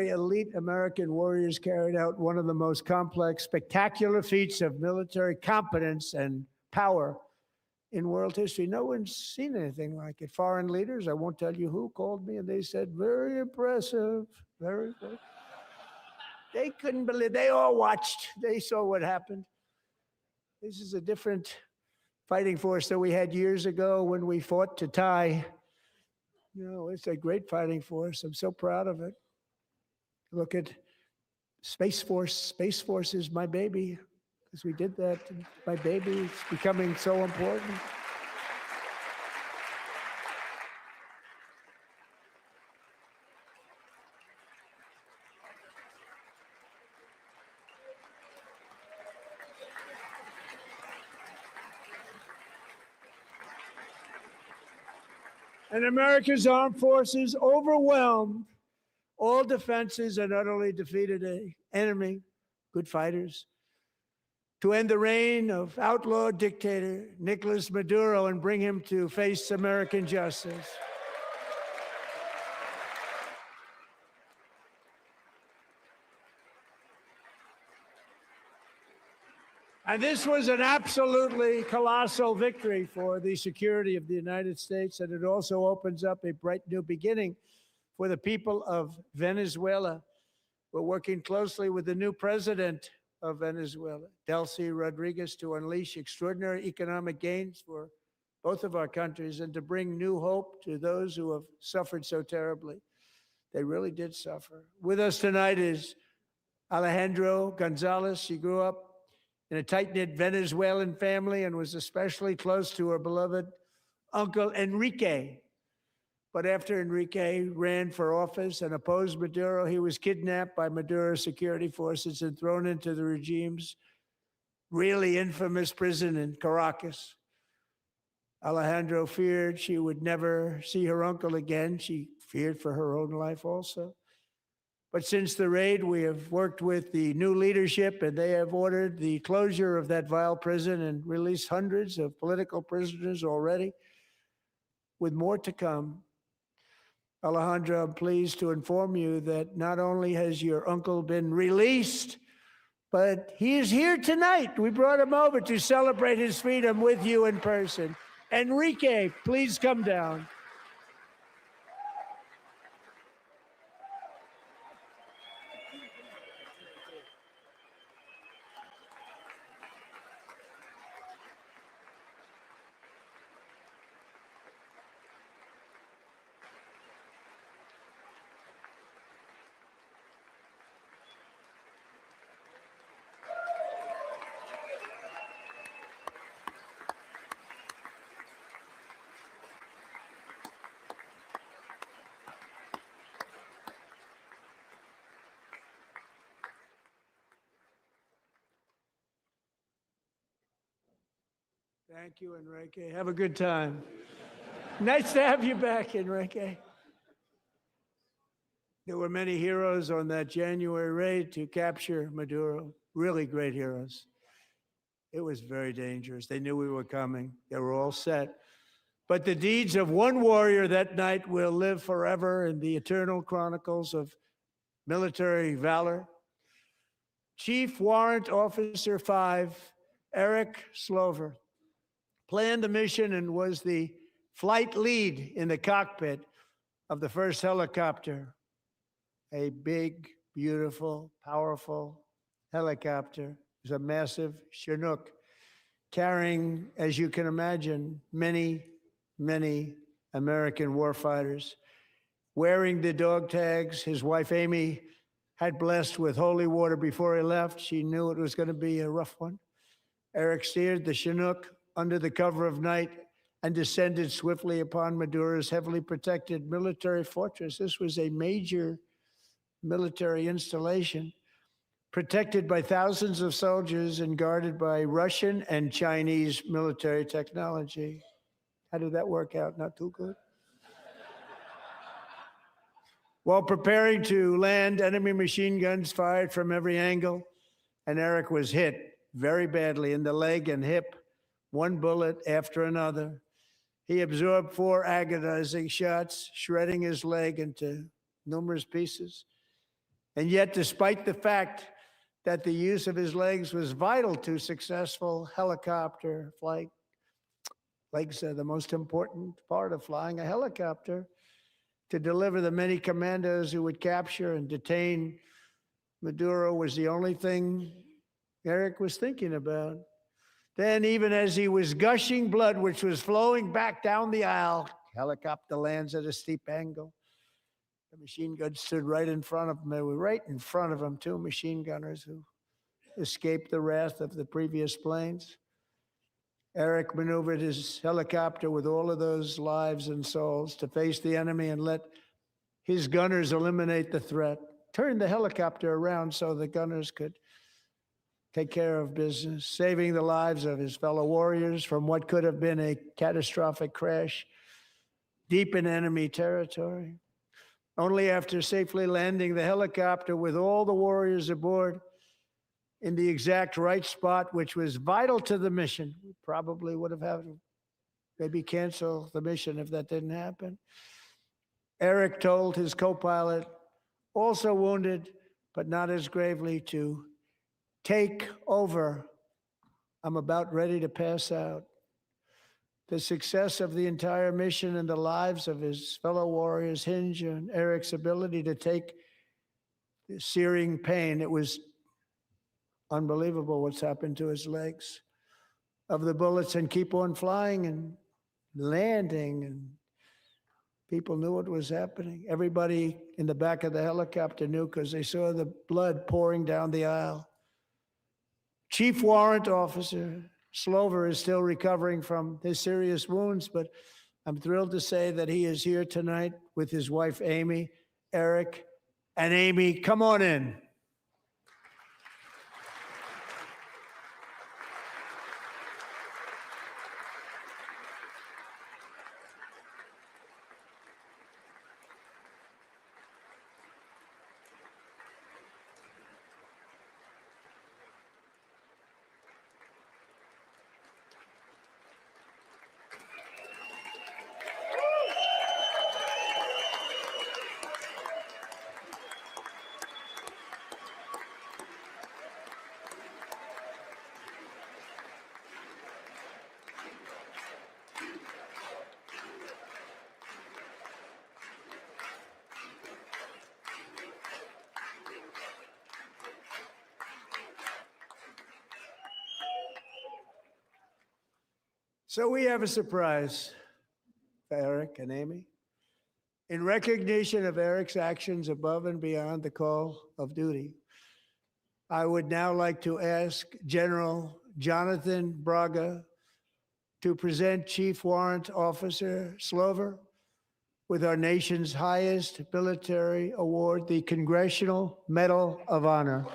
elite American warriors carried out one of the most complex, spectacular feats of military competence and power in world history. No one's seen anything like it. Foreign leaders, I won't tell you who, called me and they said, very impressive, very good. They couldn't believe, they all watched, they saw what happened. This is a different fighting force that we had years ago when we fought to tie. You know, it's a great fighting force. I'm so proud of it. Look at Space Force. Space Force is my baby because we did that. My baby is becoming so important. And America's armed forces overwhelmed all defenses and utterly defeated an enemy, good fighters, to end the reign of outlaw dictator Nicolas Maduro and bring him to face American justice. And this was an absolutely colossal victory for the security of the United States, and it also opens up a bright new beginning for the people of Venezuela. We're working closely with the new president of Venezuela, Delcy Rodriguez, to unleash extraordinary economic gains for both of our countries and to bring new hope to those who have suffered so terribly. They really did suffer. With us tonight is Alejandro Gonzalez. She grew up in a tight-knit Venezuelan family and was especially close to her beloved uncle Enrique. But after Enrique ran for office and opposed Maduro, he was kidnapped by Maduro's security forces and thrown into the regime's really infamous prison in Caracas. Alejandro feared she would never see her uncle again. She feared for her own life also. But since the raid, we have worked with the new leadership, and they have ordered the closure of that vile prison and released hundreds of political prisoners already, with more to come. Alejandro, I'm pleased to inform you that not only has your uncle been released, but he is here tonight. We brought him over to celebrate his freedom with you in person. Enrique, please come down. Thank you, Enrique. Have a good time. Nice to have you back, Enrique. There were many heroes on that January raid to capture Maduro, really great heroes. It was very dangerous. They knew we were coming. They were all set. But the deeds of one warrior that night will live forever in the eternal chronicles of military valor. Chief Warrant Officer 5, Eric Slover, planned the mission and was the flight lead in the cockpit of the first helicopter, a big, beautiful, powerful helicopter. It was a massive Chinook carrying, as you can imagine, many, many American warfighters. Wearing the dog tags, his wife Amy had blessed with holy water before he left. She knew it was going to be a rough one. Eric steered the Chinook under the cover of night and descended swiftly upon Maduro's heavily protected military fortress. This was a major military installation, protected by thousands of soldiers and guarded by Russian and Chinese military technology. How did that work out? Not too good. While preparing to land, enemy machine guns fired from every angle, and Eric was hit very badly in the leg and hip, one bullet after another. He absorbed 4 agonizing shots, shredding his leg into numerous pieces. And yet, despite the fact that the use of his legs was vital to successful helicopter flight, legs are the most important part of flying a helicopter, to deliver the many commandos who would capture and detain Maduro was the only thing Eric was thinking about. Then, even as he was gushing blood, which was flowing back down the aisle, helicopter lands at a steep angle. The machine guns stood right in front of him. They were right in front of him, 2 machine gunners who escaped the wrath of the previous planes. Eric maneuvered his helicopter with all of those lives and souls to face the enemy and let his gunners eliminate the threat. Turned the helicopter around so the gunners could take care of business, saving the lives of his fellow warriors from what could have been a catastrophic crash deep in enemy territory. Only after safely landing the helicopter with all the warriors aboard in the exact right spot, which was vital to the mission. We probably would have had to maybe cancel the mission if that didn't happen. Eric told his co-pilot, also wounded, but not as gravely, to take over. I'm about ready to pass out. The success of the entire mission and the lives of his fellow warriors hinge on Eric's ability to take the searing pain. It was unbelievable what's happened to his legs of the bullets and keep on flying and landing and People knew what was happening. Everybody in the back of the helicopter knew because they saw the blood pouring down the aisle. Chief Warrant Officer Slover is still recovering from his serious wounds, but I'm thrilled to say that he is here tonight with his wife, Amy, Eric, and Amy. Come on in. So we have a surprise for Eric and Amy. In recognition of Eric's actions above and beyond the call of duty, I would now like to ask General Jonathan Braga to present Chief Warrant Officer Slover with our nation's highest military award, the Congressional Medal of Honor.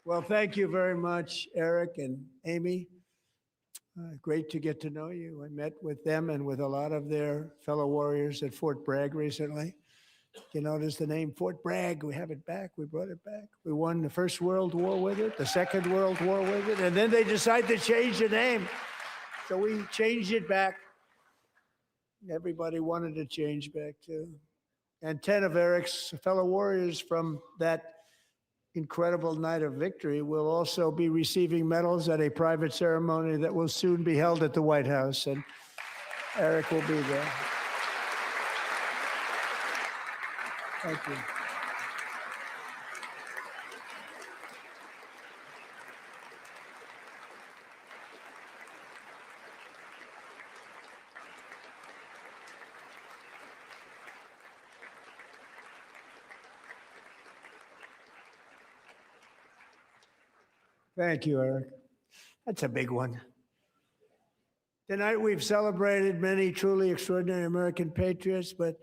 Well, thank you very much, Eric and Amy. Great to get to know you. I met with them and with a lot of their fellow warriors at Fort Bragg recently. You notice the name Fort Bragg, we have it back, we brought it back. We won the First World War with it, the Second World War with it, and then they decided to change the name. So we changed it back. Everybody wanted to change back too. And 10 of Eric's fellow warriors from that incredible night of victory will also be receiving medals at a private ceremony that will soon be held at the White House, and Eric will be there. Thank you. Thank you, Eric. That's a big one. Tonight we've celebrated many truly extraordinary American patriots, but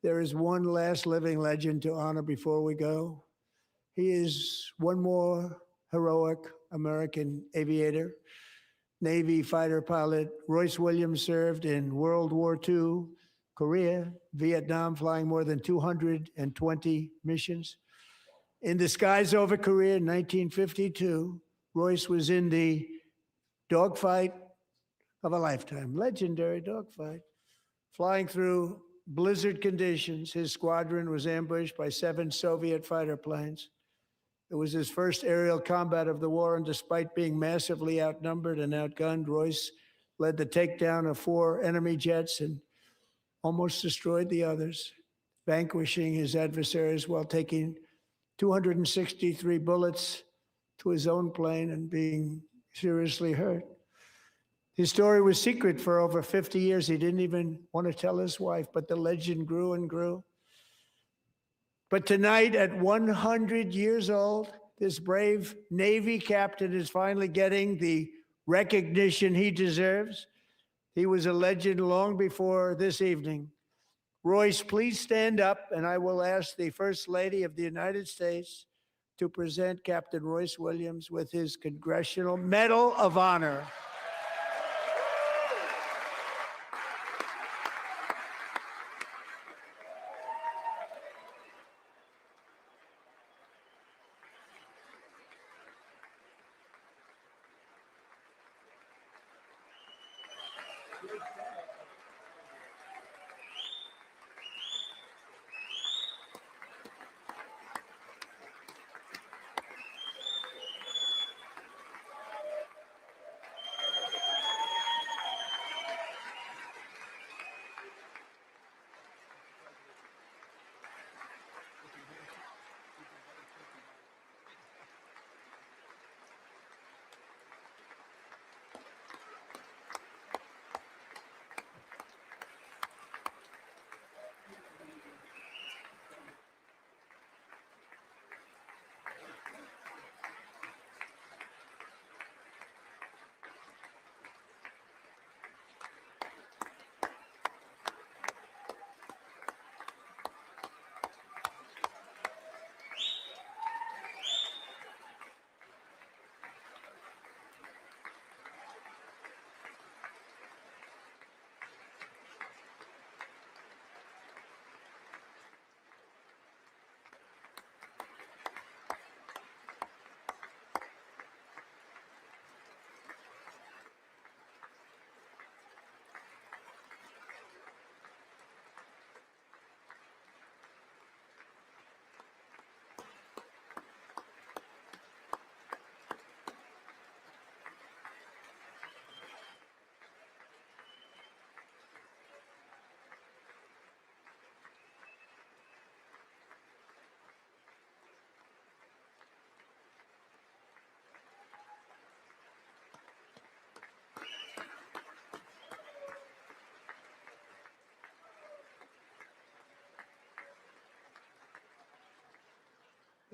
there is one last living legend to honor before we go. He is one more heroic American aviator, Navy fighter pilot. Royce Williams served in World War II, Korea, Vietnam, flying more than 220 missions. In the skies over Korea in 1952, Royce was in the dogfight of a lifetime, legendary dogfight. Flying through blizzard conditions, his squadron was ambushed by 7 Soviet fighter planes. It was his first aerial combat of the war, and despite being massively outnumbered and outgunned, Royce led the takedown of 4 enemy jets and almost destroyed the others, vanquishing his adversaries while taking 263 bullets to his own plane and being seriously hurt. His story was secret for over 50 years. He didn't even want to tell his wife, but the legend grew and grew. But tonight, at 100 years old, this brave Navy captain is finally getting the recognition he deserves. He was a legend long before this evening. Royce, please stand up, and I will ask the First Lady of the United States to present Captain Royce Williams with his Congressional Medal of Honor.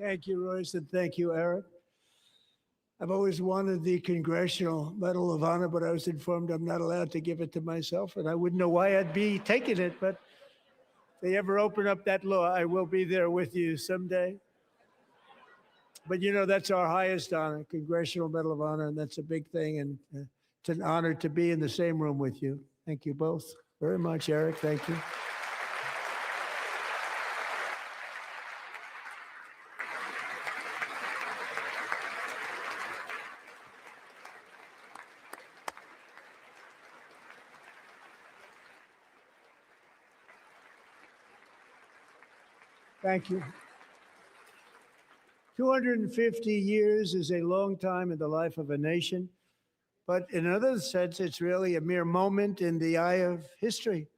Thank you, Royce, and thank you, Eric. I've always wanted the Congressional Medal of Honor, but I was informed I'm not allowed to give it to myself, and I wouldn't know why I'd be taking it, but if they ever open up that law, I will be there with you someday. But you know, that's our highest honor, Congressional Medal of Honor, and that's a big thing, and it's an honor to be in the same room with you. Thank you both very much, Eric. Thank you. Thank you. 250 years is a long time in the life of a nation, but in another sense, it's really a mere moment in the eye of history.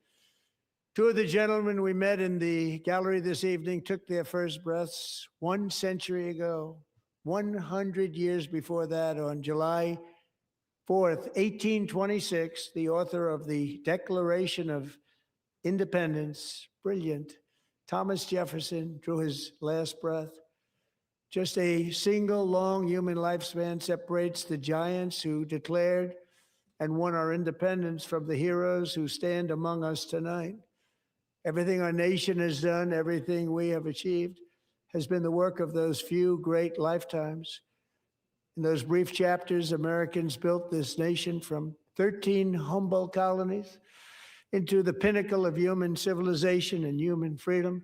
Two of the gentlemen we met in the gallery this evening took their first breaths 1 century ago, 100 years before that, on July 4th, 1826, the author of the Declaration of Independence, brilliant, Thomas Jefferson, drew his last breath. Just a single long human lifespan separates the giants who declared and won our independence from the heroes who stand among us tonight. Everything our nation has done, everything we have achieved, has been the work of those few great lifetimes. In those brief chapters, Americans built this nation from 13 humble colonies into the pinnacle of human civilization and human freedom,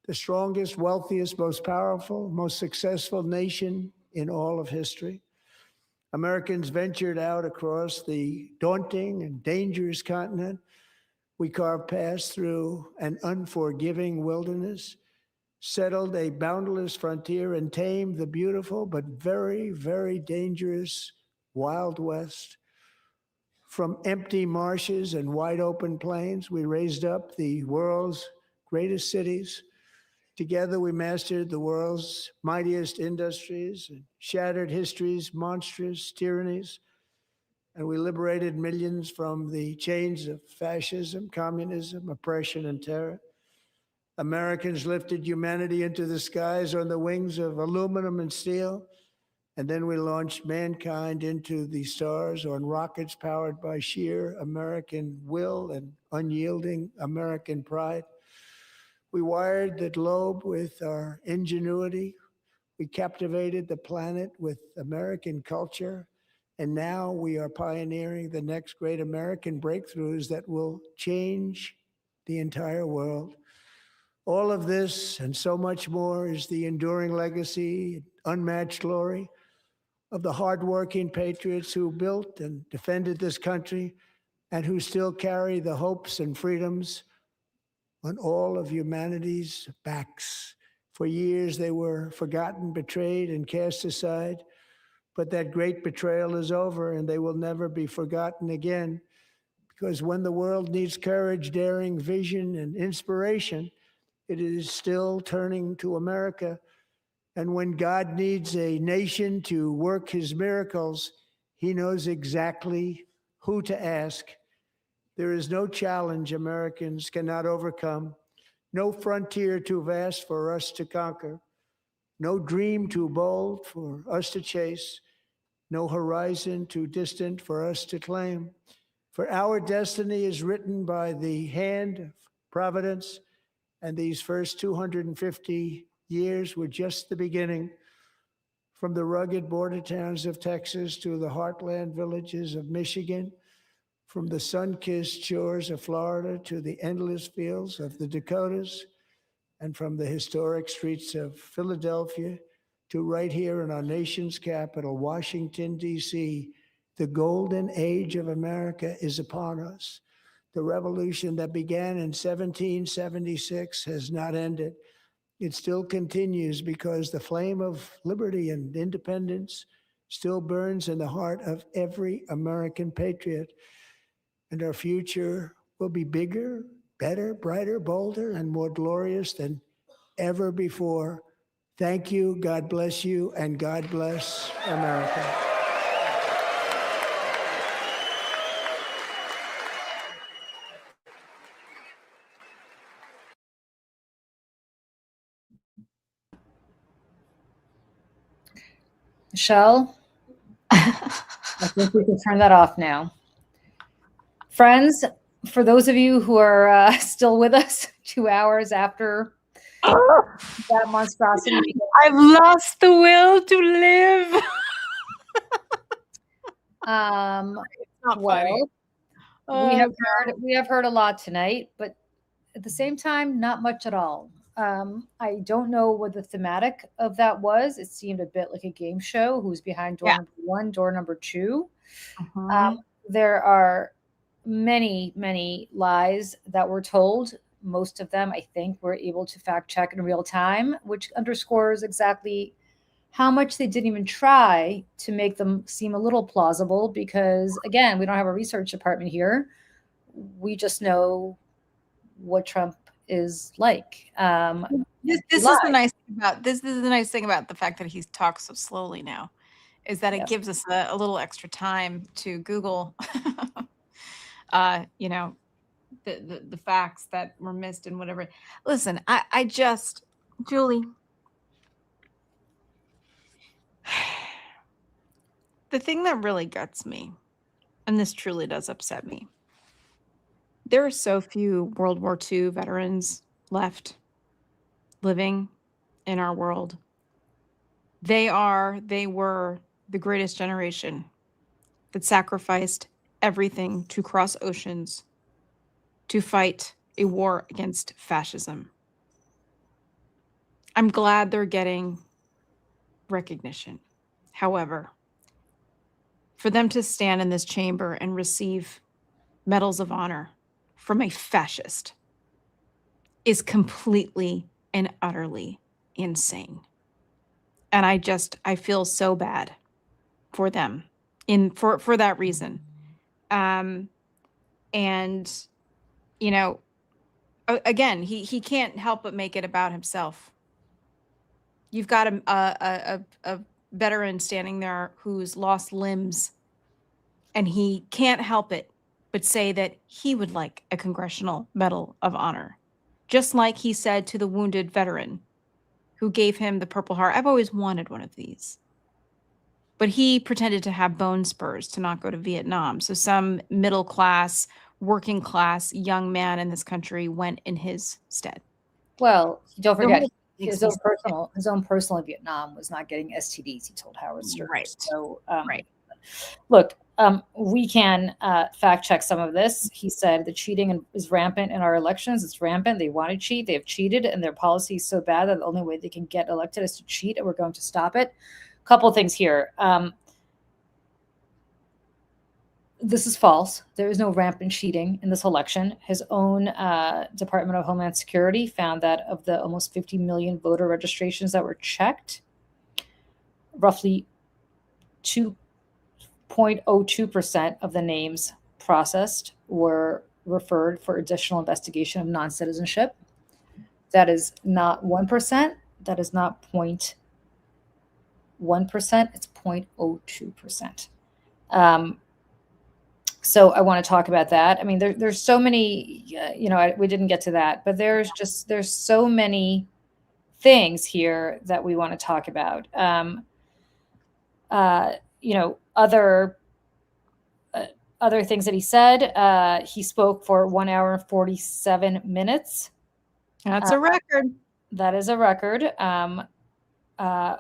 the strongest, wealthiest, most powerful, most successful nation in all of history. Americans ventured out across the daunting and dangerous continent. We carved paths through an unforgiving wilderness, settled a boundless frontier, and tamed the beautiful but very, very dangerous Wild West. From empty marshes and wide open plains, we raised up the world's greatest cities. Together, we mastered the world's mightiest industries and shattered history's monstrous tyrannies. And we liberated millions from the chains of fascism, communism, oppression, and terror. Americans lifted humanity into the skies on the wings of aluminum and steel. And then we launched mankind into the stars on rockets powered by sheer American will and unyielding American pride. We wired the globe with our ingenuity. We captivated the planet with American culture. And now we are pioneering the next great American breakthroughs that will change the entire world. All of this and so much more is the enduring legacy, unmatched glory of the hardworking patriots who built and defended this country and who still carry the hopes and freedoms on all of humanity's backs. For years, they were forgotten, betrayed, and cast aside. But that great betrayal is over, and they will never be forgotten again. Because when the world needs courage, daring, vision, and inspiration, it is still turning to America. And when God needs a nation to work his miracles, he knows exactly who to ask. There is no challenge Americans cannot overcome, no frontier too vast for us to conquer, no dream too bold for us to chase, no horizon too distant for us to claim. For our destiny is written by the hand of providence, and these first 250 years were just the beginning. From the rugged border towns of Texas to the heartland villages of Michigan, from the sun-kissed shores of Florida to the endless fields of the Dakotas, and from the historic streets of Philadelphia to right here in our nation's capital, Washington, D.C., the golden age of America is upon us. The revolution that began in 1776 has not ended. It still continues because the flame of liberty and independence still burns in the heart of every American patriot. And our future will be bigger, better, brighter, bolder, and more glorious than ever before. Thank you, God bless you, and God bless America. Michelle, I think we can turn that off now. Friends, for those of you who are still with us 2 hours after that monstrosity, I've lost the will to live. Not funny. we have heard a lot tonight, but at the same time, not much at all. I don't know what the thematic of that was. It seemed a bit like a game show. Who's behind door number one, door number two? There are many, many lies that were told. Most of them, I think, were able to fact check in real time, which underscores exactly how much they didn't even try to make them seem a little plausible. Because again, we don't have a research department here. We just know what Trump is like. This is the nice thing about this. This is the nice thing about the fact that he talks so slowly now, is that it gives us a little extra time to Google, you know, the facts that were missed and whatever. Listen, I just, Julie, the thing that really guts me, and this truly does upset me, there are so few World War II veterans left living in our world. They were the greatest generation that sacrificed everything to cross oceans to fight a war against fascism. I'm glad they're getting recognition. However, for them to stand in this chamber and receive medals of honor from a fascist is completely and utterly insane. And I feel so bad for them for that reason. And you know, again, he can't help but make it about himself. You've got a veteran standing there who's lost limbs, and he can't help it but say that he would like a Congressional Medal of Honor. just like he said to the wounded veteran who gave him the Purple Heart, I've always wanted one of these. But he pretended to have bone spurs to not go to Vietnam. So some middle class, working class young man in this country went in his stead. Well, don't forget, Makes his me own personal in Vietnam was not getting STDs. He told Howard Stern. Right. So, Right. look, we can fact check some of this. He said the cheating is rampant in our elections. It's rampant. They want to cheat. They have cheated, and their policy is so bad that the only way they can get elected is to cheat, and we're going to stop it. A couple of things here. This is false. There is no rampant cheating in this election. His own Department of Homeland Security found that of the almost 50 million voter registrations that were checked, roughly 2.02% of the names processed were referred for additional investigation of non-citizenship. That is not 1%. That is not 0.1%. It's 0.02%. So I want to talk about that. I mean, there's so many, we didn't get to that, but there's so many things here that we want to talk about. Other things that he said. He spoke for 1 hour and 47 minutes. That's a record. That is a record.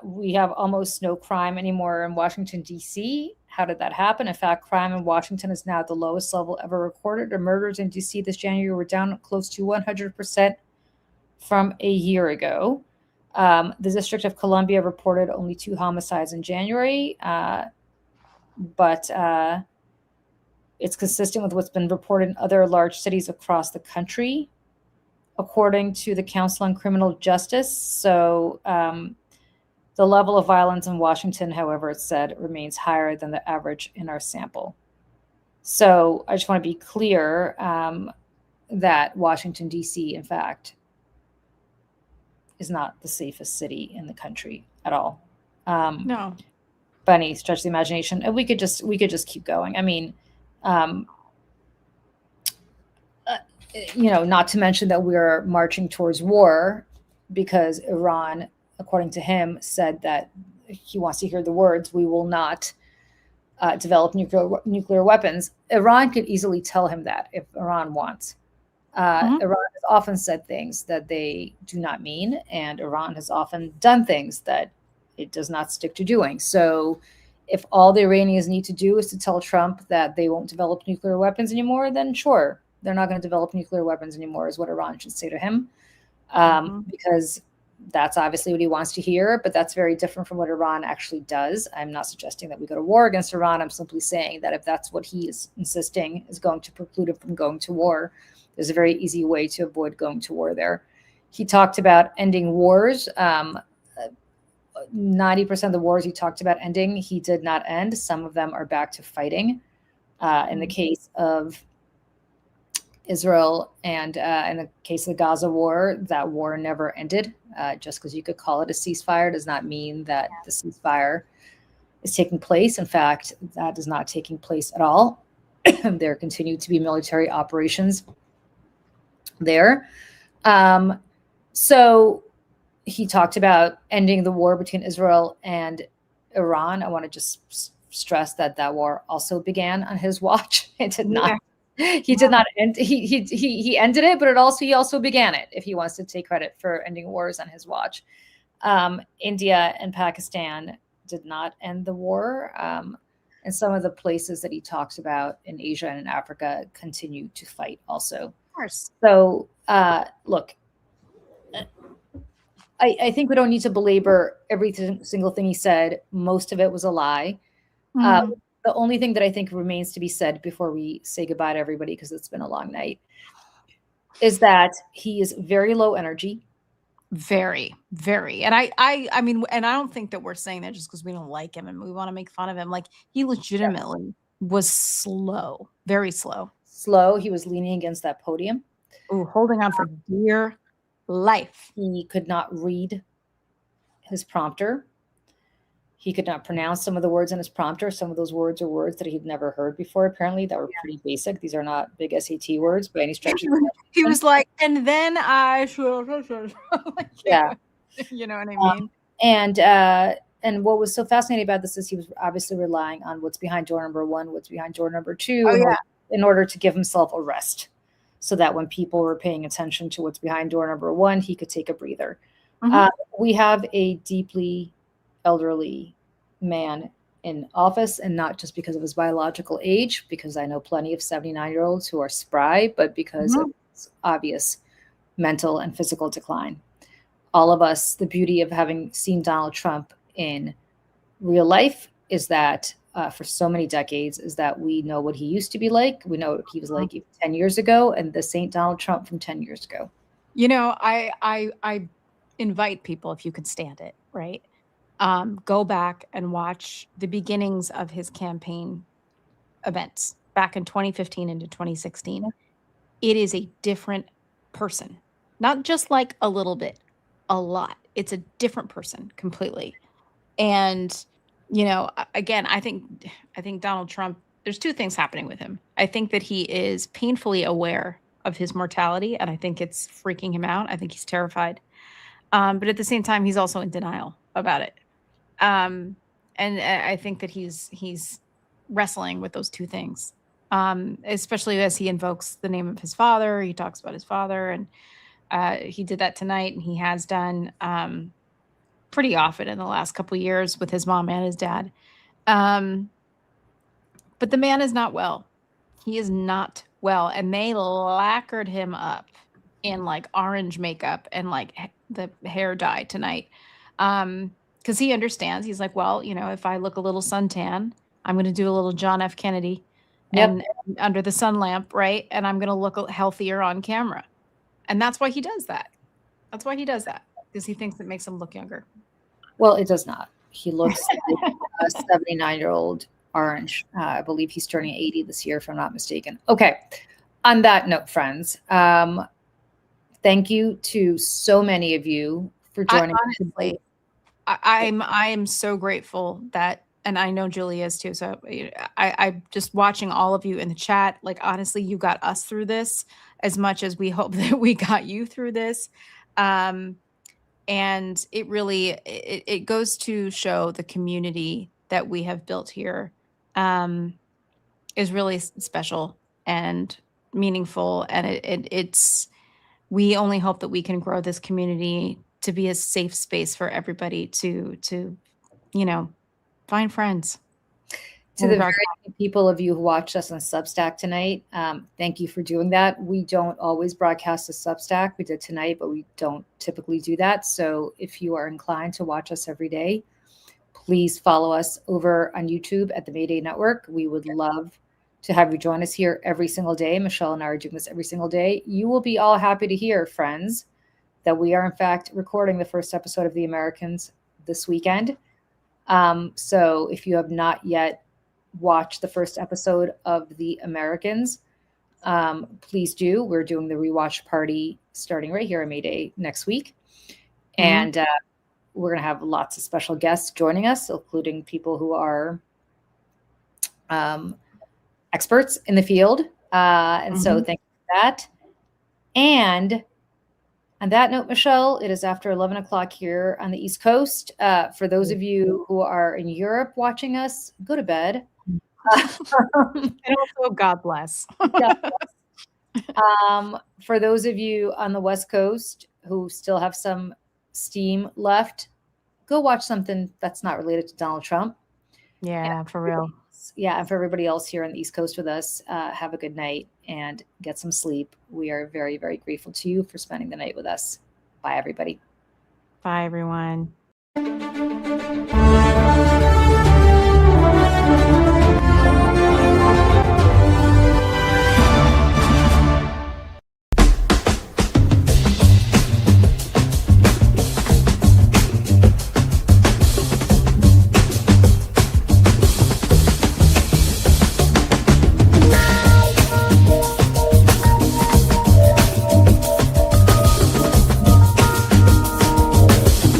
We have almost no crime anymore in Washington, D.C. How did that happen? In fact, crime in Washington is now at the lowest level ever recorded. The murders in D.C. this January were down close to 100% from a year ago. The District of Columbia reported only 2 homicides in January, but it's consistent with what's been reported in other large cities across the country, according to the Council on Criminal Justice. So the level of violence in Washington, however, it said, remains higher than the average in our sample. So I just want to be clear that Washington, D.C., in fact, is not the safest city in the country at all. No. By any stretch of the imagination. And we could just keep going. I mean, not to mention that we're marching towards war because Iran, according to him, said that he wants to hear the words, we will not develop nuclear weapons. Iran could easily tell him that if Iran wants. Iran has often said things that they do not mean, and Iran has often done things that it does not stick to doing. So if all the Iranians need to do is to tell Trump that they won't develop nuclear weapons anymore, then sure, they're not going to develop nuclear weapons anymore, is what Iran should say to him. Because that's obviously what he wants to hear, but that's very different from what Iran actually does. I'm not suggesting that we go to war against Iran. I'm simply saying that if that's what he is insisting is going to preclude him from going to war, there's a very easy way to avoid going to war there. He talked about ending wars. 90% of the wars he talked about ending, he did not end. Some of them are back to fighting. In the case of Israel and in the case of the Gaza war, that war never ended. Just because you could call it a ceasefire does not mean that the ceasefire is taking place. In fact, that is not taking place at all. There continue to be military operations there. So he talked about ending the war between Israel and Iran. I want to just stress that that war also began on his watch. It did not. He did not end. He ended it, but he also began it. If he wants to take credit for ending wars on his watch, India and Pakistan did not end the war, and some of the places that he talks about in Asia and in Africa continue to fight also. Of course. So look, I think we don't need to belabor every single thing he said. Most of it was a lie. The only thing that I think remains to be said before we say goodbye to everybody, because it's been a long night, is that he is very low energy. Very, very. And I mean, and I don't think that we're saying that just because we don't like him and we want to make fun of him. Like, he legitimately was slow, very slow. Slow. He was leaning against that podium. Ooh, holding on for dear life. He could not read his prompter. He could not pronounce some of the words in his prompter. Some of those words are words that he'd never heard before, apparently, that were pretty basic. These are not big SAT words by any stretch of the imagination. He was like, and then I should. Like, Yeah. You know what I mean? And what was so fascinating about this is he was obviously relying on what's behind door number 1, what's behind door number 2, in order to give himself a rest, so that when people were paying attention to what's behind door number 1, he could take a breather. We have a deeply elderly man in office, and not just because of his biological age, because I know plenty of 79-year-olds who are spry, but because of his obvious mental and physical decline. All of us, the beauty of having seen Donald Trump in real life is that for so many decades is that we know what he used to be like. We know what he was like 10 years ago, and this ain't Donald Trump from 10 years ago. You know, I invite people, if you could stand it, right? Go back and watch the beginnings of his campaign events back in 2015 into 2016. It is a different person, not just like a little bit, a lot. It's a different person completely. And, you know, again, I think Donald Trump, there's two things happening with him. I think that he is painfully aware of his mortality, and I think it's freaking him out. I think he's terrified. But at the same time, he's also in denial about it. And I think that he's wrestling with those two things, especially as he invokes the name of his father. He talks about his father, and he did that tonight, and he has done pretty often in the last couple of years with his mom and his dad. But the man is not well. He is not well, and they lacquered him up in like orange makeup and like the hair dye tonight. Because he understands. He's like, well, you know, if I look a little suntan, I'm going to do a little John F. Kennedy and under the sun lamp, right? And I'm going to look healthier on camera. And that's why he does that. That's why he does that, because he thinks it makes him look younger. Well, it does not. He looks like a 79-year-old orange. I believe he's turning 80 this year, if I'm not mistaken. Okay. On that note, friends, thank you to so many of you for joining. Honestly, I am so grateful that, and I know Julie is too. So I just watching all of you in the chat, like, honestly, you got us through this as much as we hope that we got you through this. And it really, it goes to show the community that we have built here is really special and meaningful. And it's, we only hope that we can grow this community to be a safe space for everybody to, you know, find friends. To the very many people of you who watched us on Substack tonight, thank you for doing that. We don't always broadcast a Substack. We did tonight, but we don't typically do that. So if you are inclined to watch us every day, please follow us over on YouTube at the Mayday Network. We would love to have you join us here every single day. Michelle and I are doing this every single day. You will be all happy to hear, friends, that we are in fact recording the first episode of The Americans this weekend. So if you have not yet watched the first episode of The Americans, please do. We're doing the rewatch party starting right here on Mayday next week. And we're going to have lots of special guests joining us, including people who are experts in the field. And so thank you for that. And on that note, Michelle, it is after 11 o'clock here on the East Coast. For those of you who are in Europe watching us, go to bed. And also, God bless. God bless. For those of you on the West Coast who still have some steam left, go watch something that's not related to Donald Trump. Yeah, for real. Yeah, and for everybody else here on the East Coast with us, have a good night and get some sleep. We are very, very grateful to you for spending the night with us. Bye, everybody. Bye, everyone.